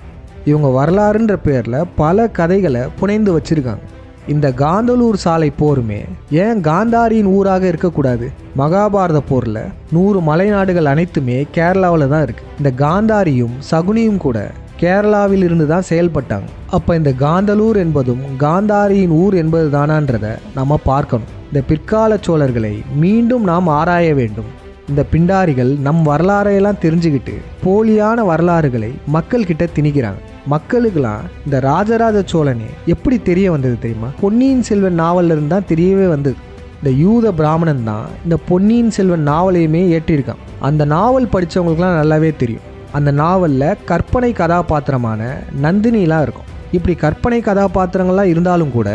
இவங்க வரலாறுன்ற பேரில் பல கதைகளை புனைந்து வச்சுருக்காங்க. இந்த காந்தலூர் சாலை போருமே ஏன் காந்தாரியின் ஊராக இருக்கக்கூடாது? மகாபாரத போரில் 100 மலைநாடுகள் அனைத்துமே கேரளாவில் தான் இருக்குது. இந்த காந்தாரியும் சகுனியும் கூட கேரளாவில் இருந்து தான் செயல்பட்டாங்க. அப்போ இந்த காந்தலூர் என்பதும் காந்தாரியின் ஊர் என்பது தானான்றதை நம்ம பார்க்கணும். இந்த பிற்கால சோழர்களை மீண்டும் நாம் ஆராய வேண்டும். இந்த பிண்டாரிகள் நம் வரலாறையெல்லாம் தெரிஞ்சுக்கிட்டு போலியான வரலாறுகளை மக்கள்கிட்ட திணிக்கிறாங்க. மக்களுக்கெல்லாம் இந்த ராஜராஜ சோழனே எப்படி தெரிய வந்தது தெரியுமா? பொன்னியின் செல்வன் நாவல்ல இருந்து தான் தெரியவே வந்தது. இந்த யூத பிராமணன் தான் இந்த பொன்னியின் செல்வன் நாவலையுமே ஏற்றிருக்கான். அந்த நாவல் படித்தவங்களுக்குலாம் நல்லாவே தெரியும். அந்த நாவலில் கற்பனை கதாபாத்திரமான நந்தினிலாம் இருக்கும். இப்படி கற்பனை கதாபாத்திரங்கள்லாம் இருந்தாலும் கூட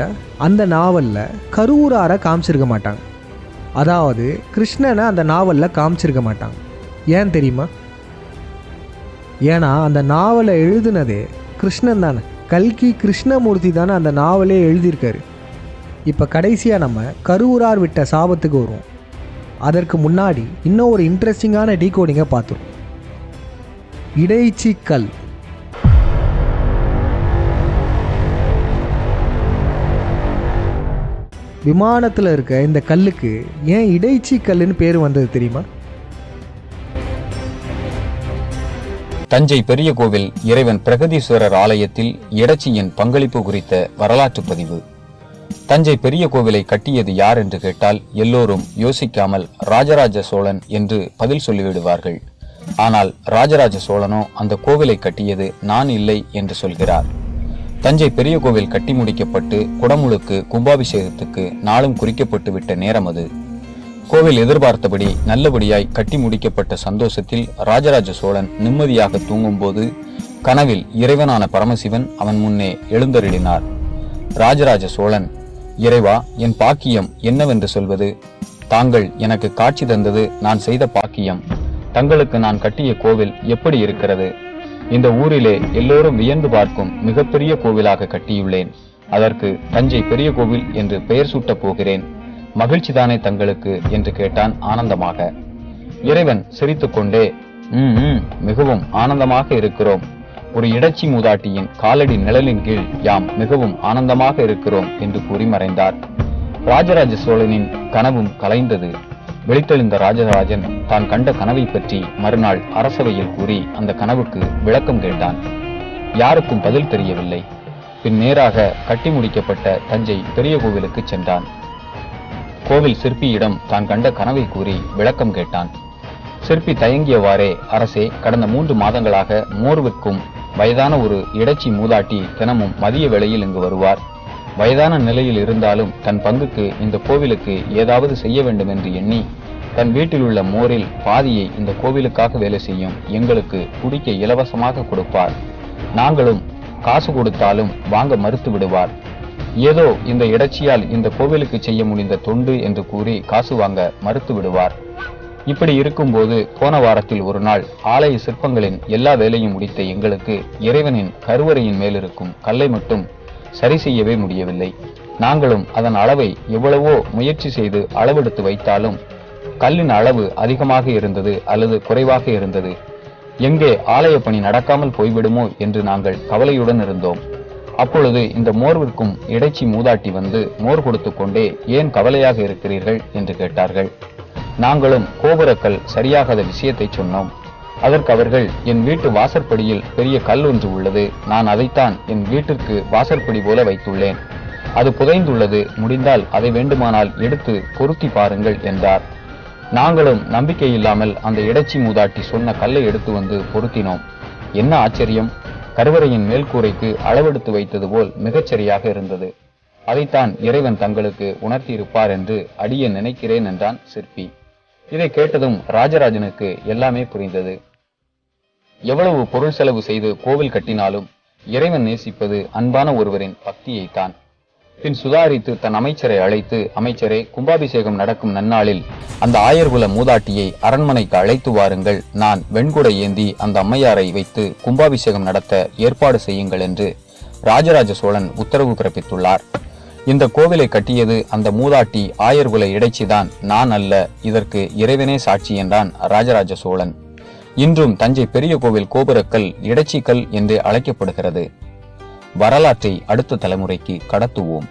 அந்த நாவலில் கருவூராரை காமிச்சிருக்க மாட்டாங்க. அதாவது கிருஷ்ணனை அந்த நாவலில் காமிச்சிருக்க மாட்டாங்க. ஏன் தெரியுமா? ஏன்னா அந்த நாவலை எழுதுனதே கிருஷ்ணன் தானே. கல்கி கிருஷ்ணமூர்த்தி தானே அந்த நாவலே எழுதியிருக்காரு. இப்போ கடைசியாக நம்ம கருவூரார் விட்ட சாபத்துக்கு வருவோம். அதற்கு முன்னாடி இன்னும் ஒரு இன்ட்ரெஸ்டிங்கான டீகோடிங்கை பார்த்துருவோம். இடைச்சி கல். விமானத்தில் இருக்க இந்த கல்லுக்கு ஏன் இடைச்சி கல்லுன்னு பேர் வந்தது தெரியுமா? தஞ்சை பெரிய கோவில் இறைவன் பிரகதீஸ்வரர் ஆலயத்தில் இடைச்சியின் பங்களிப்பு குறித்த வரலாற்று பதிவு. தஞ்சை பெரிய கோவிலை கட்டியது யார் என்று கேட்டால் எல்லோரும் யோசிக்காமல் ராஜராஜ சோழன் என்று பதில் சொல்லிவிடுவார்கள். ஆனால் ராஜராஜ சோழனோ அந்த கோவிலை கட்டியது நான் இல்லை என்று சொல்கிறார். தஞ்சை பெரிய கோவில் கட்டி முடிக்கப்பட்டு குடமுழுக்கு கும்பாபிஷேகத்துக்கு நாளும் குறிக்கப்பட்டு விட்ட நேரம் அது. கோவில் எதிர்பார்த்தபடி நல்லபடியாய் கட்டி முடிக்கப்பட்ட சந்தோஷத்தில் ராஜராஜ சோழன் நிம்மதியாக தூங்கும்போது கனவில் இறைவனான பரமசிவன் அவன் முன்னே எழுந்தருளினார். ராஜராஜ சோழன், இறைவா, என் பாக்கியம் என்னவென்று சொல்வது? தாங்கள் எனக்கு காட்சி தந்தது நான் செய்த பாக்கியம். தங்களுக்கு நான் கட்டிய கோவில் எப்படி இருக்கிறது? இந்த ஊரிலே எல்லோரும் வியந்து பார்க்கும் மிகப்பெரிய கோவிலாக கட்டியுள்ளேன். அதற்கு தஞ்சை பெரிய கோவில் என்று பெயர் சூட்டப் போகிறேன். மகிழ்ச்சிதானே தங்களுக்கு என்று கேட்டான் ஆனந்தமாக. இறைவன் சிரித்துக்கொண்டே, மிகவும் ஆனந்தமாக இருக்கிறோம். ஒரு இடைச்சி மூதாட்டியின் காலடி நிழலின் கீழ் யாம் மிகவும் ஆனந்தமாக இருக்கிறோம் என்று கூறி மறைந்தார். ராஜராஜ சோழனின் கனவும் கலைந்தது. வெளித்தெழுந்த ராஜராஜன் தான் கண்ட கனவை பற்றி மறுநாள் அரசவையில் கூறி அந்த கனவுக்கு விளக்கம் கேட்டான். யாருக்கும் பதில் தெரியவில்லை. பின் நேராக கட்டி முடிக்கப்பட்ட தஞ்சை பெரிய கோவிலுக்கு சென்றான். கோவில் சிற்பியிடம் தான் கண்ட கனவை கூறி விளக்கம் கேட்டான். சிற்பி தயங்கியவாறே, அரசே, கடந்த 3 மாதங்களாக மோர் விற்கும் வயதான ஒரு இடைச்சி மூதாட்டி தினமும் மதிய வேளையில் இங்கு வருவார். வயதான நிலையில் இருந்தாலும் தன் பங்குக்கு இந்த கோவிலுக்கு ஏதாவது செய்ய வேண்டும் என்று எண்ணி தன் வீட்டில் உள்ள மோரில் பாதியை இந்த கோவிலுக்காக வேலை செய்யும் எங்களுக்கு குடிக்க இலவசமாக கொடுப்பார். நாங்களும் காசு கொடுத்தாலும் வாங்க மறுத்து விடுவார். ஏதோ இந்த இடைச்சியால் இந்த கோவிலுக்கு செய்ய முடிந்த தொண்டு என்று கூறி காசு வாங்க மறுத்து விடுவார். இப்படி இருக்கும்போது போன வாரத்தில் ஒரு நாள் ஆலய சிற்பங்களின் எல்லா வேலையும் முடித்த எங்களுக்கு இறைவனின் கருவறையின் மேலிருக்கும் கல்லை மட்டும் சரி செய்யவே முடியவில்லை. நாங்களும் அதன் அளவை எவ்வளவோ முயற்சி செய்து அளவெடுத்து வைத்தாலும் கல்லின் அளவு அதிகமாக இருந்தது அல்லது குறைவாக இருந்தது. எங்கே ஆலய பணி நடக்காமல் போய்விடுமோ என்று நாங்கள் கவலையுடன் இருந்தோம். அப்பொழுது இந்த மோர் விற்கும் இடைச்சி மூதாட்டி வந்து மோர் கொடுத்து கொண்டே, ஏன் கவலையாக இருக்கிறீர்கள் என்று கேட்டார்கள். நாங்களும் கோபுரக்கல் சரியாகாத விஷயத்தை சொன்னோம். அதற்கு அவர்கள், என் வீட்டு வாசற்படியில் பெரிய கல் ஒன்று உள்ளது. நான் அதைத்தான் என் வீட்டிற்கு வாசற்படி போல வைத்துள்ளேன். அது புதைந்துள்ளது. முடிந்தால் அதை வேண்டுமானால் எடுத்து பொருத்தி பாருங்கள் என்றார். நாங்களும் நம்பிக்கை இல்லாமல் அந்த இடைச்சி மூதாட்டி சொன்ன கல்லை எடுத்து வந்து பொருத்தினோம். என்ன ஆச்சரியம்! கருவறையின் மேல்கூரைக்கு அளவெடுத்து வைத்தது போல் மிகச்சரியாக இருந்தது. அதைத்தான் இறைவன் தங்களுக்கு உணர்த்தியிருப்பார் என்று அடியேன் நினைக்கிறேன் என்றான் சிற்பி. இதை கேட்டதும் ராஜராஜனுக்கு எல்லாமே புரிந்தது. எவ்வளவு பொருள் செலவு செய்து கோவில் கட்டினாலும் இறைவன் நேசிப்பது அன்பான ஒருவரின் பக்தியைத்தான். பின் சுதாரித்து தன் அமைச்சரை அழைத்து, அமைச்சரே, கும்பாபிஷேகம் நடக்கும் நன்னாளில் அந்த ஆயர்குல மூதாட்டியை அரண்மனைக்கு அழைத்து வாருங்கள். நான் வெண்குடை ஏந்தி அந்த அம்மையாரை வைத்து கும்பாபிஷேகம் நடத்த ஏற்பாடு செய்யுங்கள் என்று ராஜராஜ சோழன் உத்தரவு பிறப்பித்துள்ளார். இந்த கோவிலை கட்டியது அந்த மூதாட்டி ஆயர்குல இடைச்சிதான், நான் அல்ல. இதற்கு இறைவனே சாட்சி என்றான் ராஜராஜ சோழன். இன்றும் தஞ்சை பெரிய கோவில் கோபுரக்கல் இடைச்சிக்கல் என்று அழைக்கப்படுகிறது. வரலாற்றை அடுத்த தலைமுறைக்கு கடத்துவோம்.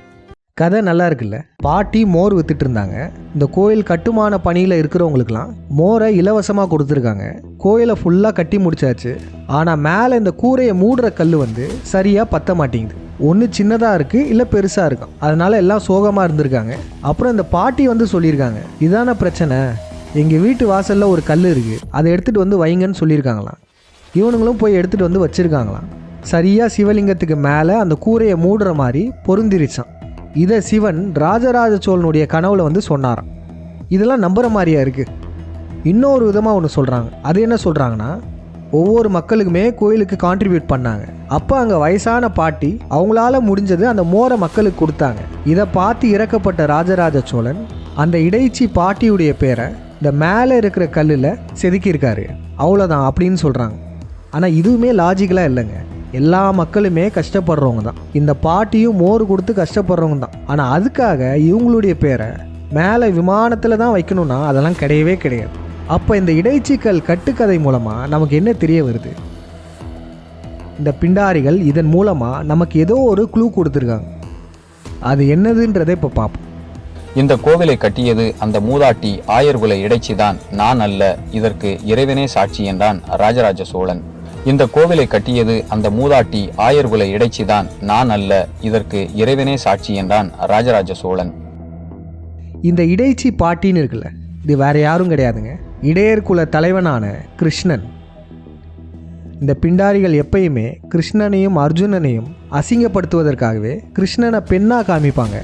கதை நல்லா இருக்குல்ல. பாட்டி மோர் வித்துட்டு இருந்தாங்க. இந்த கோயில் கட்டுமான பணியில் இருக்கிறவங்களுக்குலாம் மோரை இலவசமாக கொடுத்துருக்காங்க. கோயிலை ஃபுல்லாக கட்டி முடிச்சாச்சு. ஆனால் மேலே இந்த கூரையை மூடுற கல் வந்து சரியாக பற்ற மாட்டேங்குது. ஒன்று சின்னதாக இருக்குது, இல்லை பெருசாக இருக்கும். அதனால எல்லாம் சோகமாக இருந்திருக்காங்க. அப்புறம் இந்த பாட்டி வந்து சொல்லியிருக்காங்க, இதான பிரச்சனை, எங்கள் வீட்டு வாசலில் ஒரு கல் இருக்குது, அதை எடுத்துகிட்டு வந்து வைங்கன்னு சொல்லியிருக்காங்களாம். இவனுங்களும் போய் எடுத்துகிட்டு வந்து வச்சுருக்காங்களாம். சரியாக சிவலிங்கத்துக்கு மேலே அந்த கூரையை மூடுற மாதிரி பொருந்திருச்சான். இதை சிவன் ராஜராஜ சோழனுடைய கனவுல வந்து சொன்னாராம். இதெல்லாம் நம்புற மாதிரியா இருக்குது. இன்னொரு விதமாக ஒன்று சொல்கிறாங்க. அது என்ன சொல்கிறாங்கன்னா, ஒவ்வொரு மக்களுக்குமே கோயிலுக்கு கான்ட்ரிபியூட் பண்ணாங்க. அப்போ அங்கே வயசான பாட்டி அவங்களால முடிஞ்சது அந்த மோரை மக்களுக்கு கொடுத்தாங்க. இதை பார்த்து இறக்கப்பட்ட ராஜராஜ சோழன் அந்த இடைச்சி பாட்டியுடைய பேரை இந்த மேலே இருக்கிற கல்லில் செதுக்கியிருக்காரு. அவ்வளோதான் அப்படின்னு சொல்கிறாங்க. ஆனால் இதுவுமே லாஜிக்கலாக இல்லைங்க. எல்லா மக்களுமே கஷ்டப்படுறவங்க தான். இந்த பாட்டியும் மோர் கொடுத்து கஷ்டப்படுறவங்க தான். ஆனால் அதுக்காக இவங்களுடைய பேரை மேலே விமானத்தில் தான் வைக்கணும்னா அதெல்லாம் கிடையவே கிடையாது. அப்போ இந்த இடைச்சிக்கல் கட்டுக்கதை மூலமாக நமக்கு என்ன தெரிய வருது? இந்த பிண்டாரிகள் இதன் மூலமாக நமக்கு ஏதோ ஒரு க்ளூ கொடுத்துருக்காங்க. அது என்னதுன்றதை இப்போ பார்ப்போம். இந்த கோவிலை கட்டியது அந்த மூதாட்டி ஆயர்குல இடைச்சிதான், நான் அல்ல, இதற்கு இறைவனே சாட்சி என்றான் ராஜராஜ சோழன். இந்த கோவிலை கட்டியது அந்த மூதாட்டி ஆயர்குல இடைச்சிதான், நான் அல்ல, இதற்கு இறைவனே சாட்சி என்றான் ராஜராஜ சோழன். இந்த இடைச்சி பாட்டின்னு இருக்குல்ல, இது வேற யாரும் கிடையாதுங்க, இடையர் குல தலைவனான கிருஷ்ணன். இந்த பிண்டாரிகள் எப்பயுமே கிருஷ்ணனையும் அர்ஜுனனையும் அசிங்கப்படுத்துவதற்காகவே கிருஷ்ணனை பெண்ணா காமிப்பாங்க,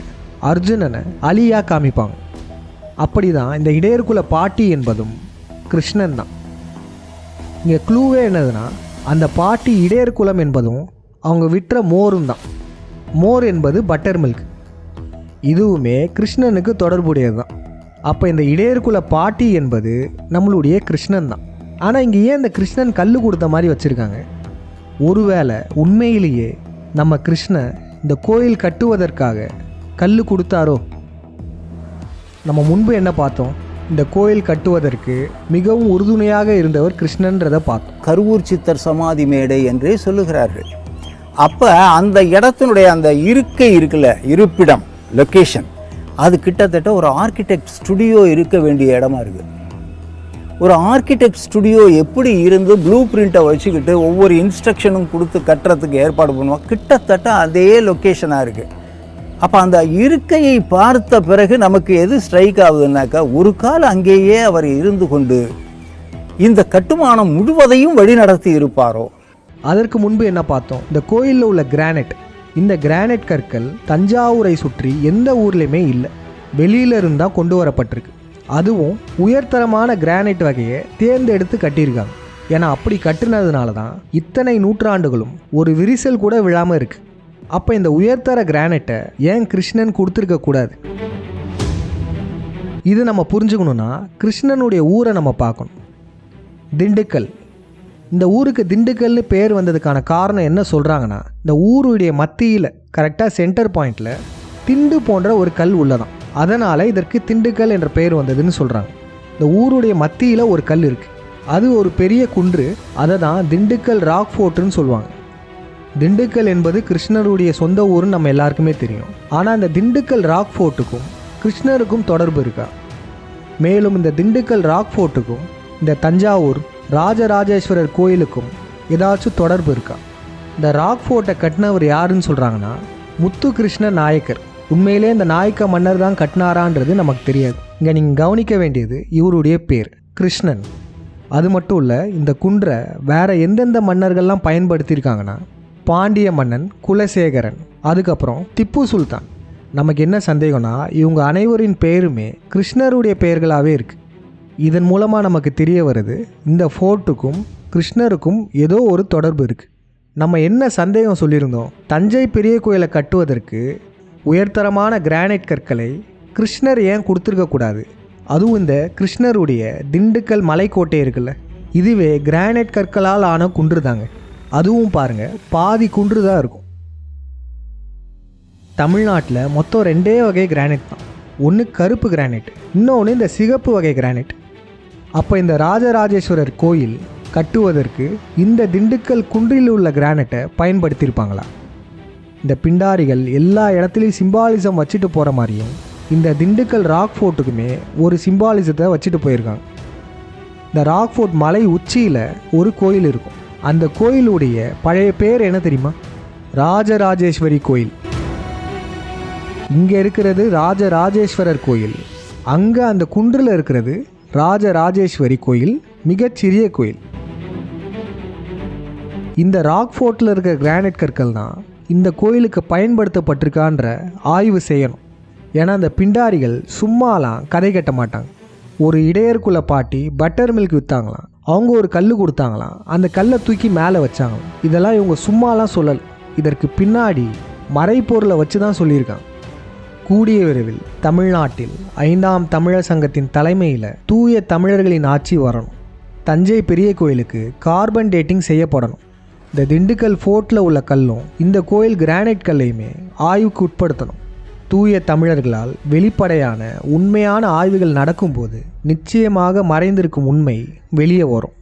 அர்ஜுனனை அலியா காமிப்பாங்க. அப்படிதான் இந்த இடையர் குல பாட்டி என்பதும் கிருஷ்ணன் தான். இங்கே க்ளூவே என்னதுன்னா, அந்த பாட்டி இடையர் குலம் என்பதும் அவங்க விற்ற மோரும் தான். மோர் என்பது பட்டர் மில்க். இதுவுமே கிருஷ்ணனுக்கு தொடர்புடையது தான். அப்போ இந்த இடையர்குல பாட்டி என்பது நம்மளுடைய கிருஷ்ணன் தான். ஆனால் இங்கே ஏன் இந்த கிருஷ்ணன் கல் கொடுத்த மாதிரி வச்சுருக்காங்க? ஒருவேளை உண்மையிலேயே நம்ம கிருஷ்ணன் இந்த கோயில் கட்டுவதற்காக கல் கொடுத்தாரோ? நம்ம முன்பு என்ன பார்த்தோம்? இந்த கோயில் கட்டுவதற்கு மிகவும் உறுதுணையாக இருந்தவர் கிருஷ்ணன்றதை பார்த்தோம். கருவூர் சித்தர் சமாதி மேடை என்றே சொல்லுகிறார்கள். அப்போ அந்த இடத்தினுடைய அந்த இருக்கை இருக்குல்ல, இருப்பிடம், லொக்கேஷன், அது கிட்டத்தட்ட ஒரு ஆர்கிடெக்ட் ஸ்டுடியோ இருக்க வேண்டிய இடமா இருக்குது. ஒரு ஆர்கிடெக்ட் ஸ்டுடியோ எப்படி இருந்து ப்ளூ பிரிண்ட்டை வச்சுக்கிட்டு ஒவ்வொரு இன்ஸ்ட்ரக்ஷனும் கொடுத்து கட்டுறதுக்கு ஏற்பாடு பண்ணுவாங்க, கிட்டத்தட்ட அதே லொக்கேஷனாக இருக்குது. அப்போ அந்த இருக்கையை பார்த்த பிறகு நமக்கு எது ஸ்ட்ரைக் ஆகுதுன்னாக்கா, ஒரு காலம் அங்கேயே அவர் இருந்து கொண்டு இந்த கட்டுமானம் முழுவதையும் வழிநடத்தி இருப்பாரோ? அதற்கு முன்பு என்ன பார்த்தோம்? இந்த கோயிலில் உள்ள கிரானைட். இந்த கிரானைட் கற்கள் தஞ்சாவூரை சுற்றி எந்த ஊர்லேயுமே இல்லை, வெளியில இருந்தால் கொண்டு வரப்பட்டிருக்கு. அதுவும் உயர்தரமான கிரானைட் வகையை தேர்ந்தெடுத்து கட்டியிருக்காங்க. ஏன்னா அப்படி கட்டுனதுனால தான் இத்தனை நூற்றாண்டுகளும் ஒரு விரிசல் கூட விழாமல் இருக்கு. அப்போ இந்த உயர்தர கிரானைட்டை ஏன் கிருஷ்ணன் கொடுத்துருக்க கூடாது? இது நம்ம புரிஞ்சுக்கணுன்னா கிருஷ்ணனுடைய ஊரை நம்ம பார்க்கணும். திண்டுக்கல். இந்த ஊருக்கு திண்டுக்கல்னு பேர் வந்ததுக்கான காரணம் என்ன சொல்கிறாங்கன்னா, இந்த ஊருடைய மத்தியில் கரெக்டாக சென்டர் பாயிண்டில் திண்டு போன்ற ஒரு கல் உள்ளதான். அதனால் இதற்கு திண்டுக்கல் என்ற பெயர் வந்ததுன்னு சொல்கிறாங்க. இந்த ஊருடைய மத்தியில் ஒரு கல் இருக்குது, அது ஒரு பெரிய குன்று. அதை தான் திண்டுக்கல் ராக் ஃபோர்ட்டுன்னு சொல்லுவாங்க. திண்டுக்கல் என்பது கிருஷ்ணருடைய சொந்த ஊருன்னு நம்ம எல்லாருக்குமே தெரியும். ஆனால் இந்த திண்டுக்கல் ராக் ஃபோர்ட்டுக்கும் கிருஷ்ணருக்கும் தொடர்பு இருக்கா? மேலும் இந்த திண்டுக்கல் ராக் ஃபோர்ட்டுக்கும் இந்த தஞ்சாவூர் ராஜராஜேஸ்வரர் கோயிலுக்கும் ஏதாச்சும் தொடர்பு இருக்கா? இந்த ராக் ஃபோர்ட்டை கட்டினவர் யாருன்னு சொல்கிறாங்கன்னா முத்து கிருஷ்ண நாயக்கர். உண்மையிலே இந்த நாயக்க மன்னர் தான் கட்டினாரான்றது நமக்கு தெரியாது. இங்கே நீங்கள் கவனிக்க வேண்டியது இவருடைய பேர் கிருஷ்ணன். அது மட்டும் இல்லை, இந்த குன்றை வேற எந்தெந்த மன்னர்கள்லாம் பயன்படுத்தியிருக்காங்கன்னா, பாண்டிய மன்னன் குலசேகரன், அதுக்கப்புறம் திப்பு சுல்தான். நமக்கு என்ன சந்தேகம்னா, இவங்க அனைவரின் பெயருமே கிருஷ்ணருடைய பெயர்களாகவே இருக்குது. இதன் மூலமாக நமக்கு தெரிய வருது, இந்த ஃபோர்ட்டுக்கும் கிருஷ்ணருக்கும் ஏதோ ஒரு தொடர்பு இருக்குது. நம்ம என்ன சந்தேகம் சொல்லியிருந்தோம்? தஞ்சை பெரிய கோயிலை கட்டுவதற்கு உயர்தரமான கிரானைட் கற்களை கிருஷ்ணர் ஏன் கொடுத்துருக்கக்கூடாது? அதுவும் இந்த கிருஷ்ணருடைய திண்டுக்கல் மலைக்கோட்டை இருக்குல்ல, இதுவே கிரானைட் கற்களால் ஆன குன்று தாங்க. அதுவும் பாருங்கள், பாதி குன்று தான் இருக்கும். தமிழ்நாட்டில் மொத்தம் 2 வகை கிரானைட் தான். ஒன்று கருப்பு கிரானைட், இன்னொன்று இந்த சிகப்பு வகை கிரானைட். அப்போ இந்த ராஜராஜேஸ்வரர் கோயில் கட்டுவதற்கு இந்த திண்டுக்கல் குன்றில் உள்ள கிரானைட்டை பயன்படுத்தியிருப்பாங்களா? இந்த பிண்டாரிகள் எல்லா இடத்துலையும் சிம்பாலிசம் வச்சுட்டு போகிற மாதிரியும் இந்த திண்டுக்கல் ராக் ஃபோர்ட்டுக்குமே ஒரு சிம்பாலிசத்தை வச்சுட்டு போயிருக்காங்க. இந்த ராக் ஃபோர்ட் மலை உச்சியில் ஒரு கோயில் இருக்கும். அந்த கோயிலுடைய பழைய பேர் என்ன தெரியுமா? ராஜராஜேஸ்வரி கோயில். இங்கே இருக்கிறது ராஜராஜேஸ்வரர் கோயில், அங்கே அந்த குன்றில் இருக்கிறது ராஜராஜேஸ்வரி கோயில், மிகச்சிறிய கோயில். இந்த ராக் ஃபோர்ட்டில் இருக்கிற கிரானைட் கற்கள் தான் இந்த கோயிலுக்கு பயன்படுத்தப்பட்டிருக்கான்ற ஆய்வு செய்யணும். ஏன்னா அந்த பிண்டாரிகள் சும்மாலாம் கதை கட்ட மாட்டாங்க. ஒரு இடையர்குள்ள பாட்டி பட்டர் மில்க் விற்றாங்களாம், அவங்க ஒரு கல் கொடுத்தாங்களாம், அந்த கல்லை தூக்கி மேலே வச்சாங்களாம். இதெல்லாம் இவங்க சும்மாலாம் சொல்லலை, இதற்கு பின்னாடி மறைப்பொருளை வச்சு தான் சொல்லியிருக்காங்க. கூடிய விரைவில் தமிழ்நாட்டில் 5ஆம் தமிழர் சங்கத்தின் தலைமையில் தூய தமிழர்களின் ஆட்சி வரணும். தஞ்சை பெரிய கோயிலுக்கு கார்பன் டேட்டிங் செய்யப்படணும். இந்த திண்டுக்கல் ஃபோர்ட்டில் உள்ள கல்லும் இந்த கோயில் கிரானைட் கல்லையுமே ஆய்வுக்கு உட்படுத்தணும். தூய தமிழர்களால் வெளிப்படையான உண்மையான ஆய்வுகள் நடக்கும்போது நிச்சயமாக மறைந்திருக்கும் உண்மை வெளியே வரும்.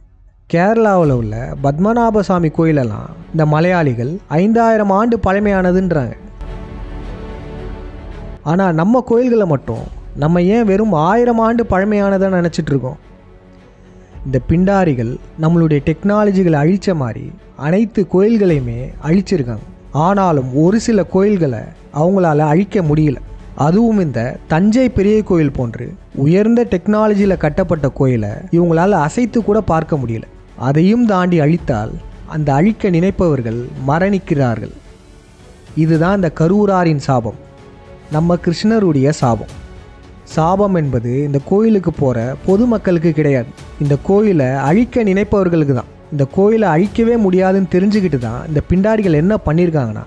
கேரளாவில் உள்ள பத்மநாபசாமி கோயிலெல்லாம் இந்த மலையாளிகள் 5000 ஆண்டு பழமையானதுன்றாங்க. ஆனால் நம்ம கோயில்களை மட்டும் நம்ம ஏன் வெறும் 1000 ஆண்டு பழமையானதாக நினச்சிட்ருக்கோம்? இந்த பிண்டாரிகள் நம்மளுடைய டெக்னாலஜிகளை அழித்த மாதிரி அனைத்து கோயில்களையுமே அழிச்சிருக்காங்க. ஆனாலும் ஒரு சில கோயில்களை அவங்களால அழிக்க முடியல. அதுவும் இந்த தஞ்சை பெரிய கோயில் போன்று உயர்ந்த டெக்னாலஜியில் கட்டப்பட்ட கோயிலை இவங்களால் அசைத்து கூட பார்க்க முடியல. அதையும் தாண்டி அழித்தால் அந்த அழிக்க நினைப்பவர்கள் மரணிக்கிறார்கள். இதுதான் இந்த கரூராரின் சாபம், நம்ம கிருஷ்ணருடைய சாபம். சாபம் என்பது இந்த கோயிலுக்கு போகிற பொதுமக்களுக்கு கிடையாது, இந்த கோயிலை அழிக்க நினைப்பவர்களுக்கு தான். இந்த கோயிலை அழிக்கவே முடியாதுன்னு தெரிஞ்சுக்கிட்டு தான் இந்த பிண்டாரிகள் என்ன பண்ணியிருக்காங்கன்னா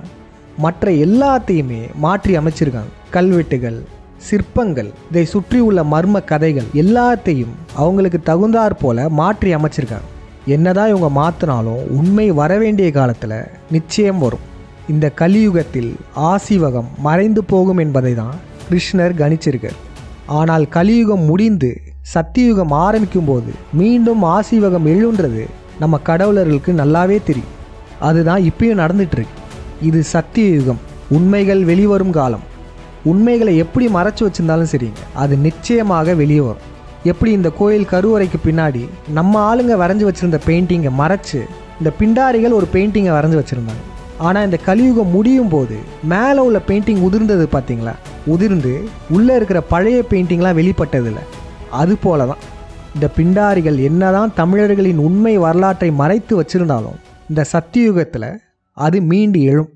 மற்ற எல்லாத்தையுமே மாற்றி அமைச்சிருக்காங்க. கல்வெட்டுகள், சிற்பங்கள், இதை சுற்றி உள்ள மர்ம கதைகள் எல்லாத்தையும் அவங்களுக்கு தகுந்தாற் போல மாற்றி அமைச்சிருக்காங்க. என்னதான் இவங்க மாற்றினாலும் உண்மை வரவேண்டிய காலத்தில் நிச்சயம் வரும். இந்த கலியுகத்தில் ஆசீவகம் மறைந்து போகும் என்பதை தான் கிருஷ்ணர் கணிச்சிருக்கார். ஆனால் கலியுகம் முடிந்து சத்தியுகம் ஆரம்பிக்கும் போது மீண்டும் ஆசீவகம் எழுன்றது நம்ம கடவுளர்களுக்கு நல்லாவே தெரியும். அதுதான் இப்பயும் நடந்துட்டுருக்கு. இது சத்தியுகம், உண்மைகள் வெளிவரும் காலம். உண்மைகளை எப்படி மறைச்சி வச்சுருந்தாலும் சரிங்க, அது நிச்சயமாக வெளியே வரும். எப்படி இந்த கோயில் கருவறைக்கு பின்னாடி நம்ம ஆளுங்க வரைஞ்சி வச்சுருந்த பெயிண்டிங்கை மறைச்சு இந்த பிண்டாரிகள் ஒரு பெயிண்டிங்கை வரைஞ்சி வச்சுருந்தாங்க. ஆனால் இந்த கலியுகம் முடியும் போது மேலே உள்ள பெயிண்டிங் உதிர்ந்தது பார்த்தீங்களா? உதிர்ந்து உள்ளே இருக்கிற பழைய பெயிண்டிங்லாம் வெளிப்பட்டதில்லை. அதுபோல தான் இந்த பிண்டாரிகள் என்னதான் தமிழர்களின் உண்மை வரலாற்றை மறைத்து வச்சிருந்தாலும் இந்த சத்தியுகத்தில் அது மீண்டு எழும்.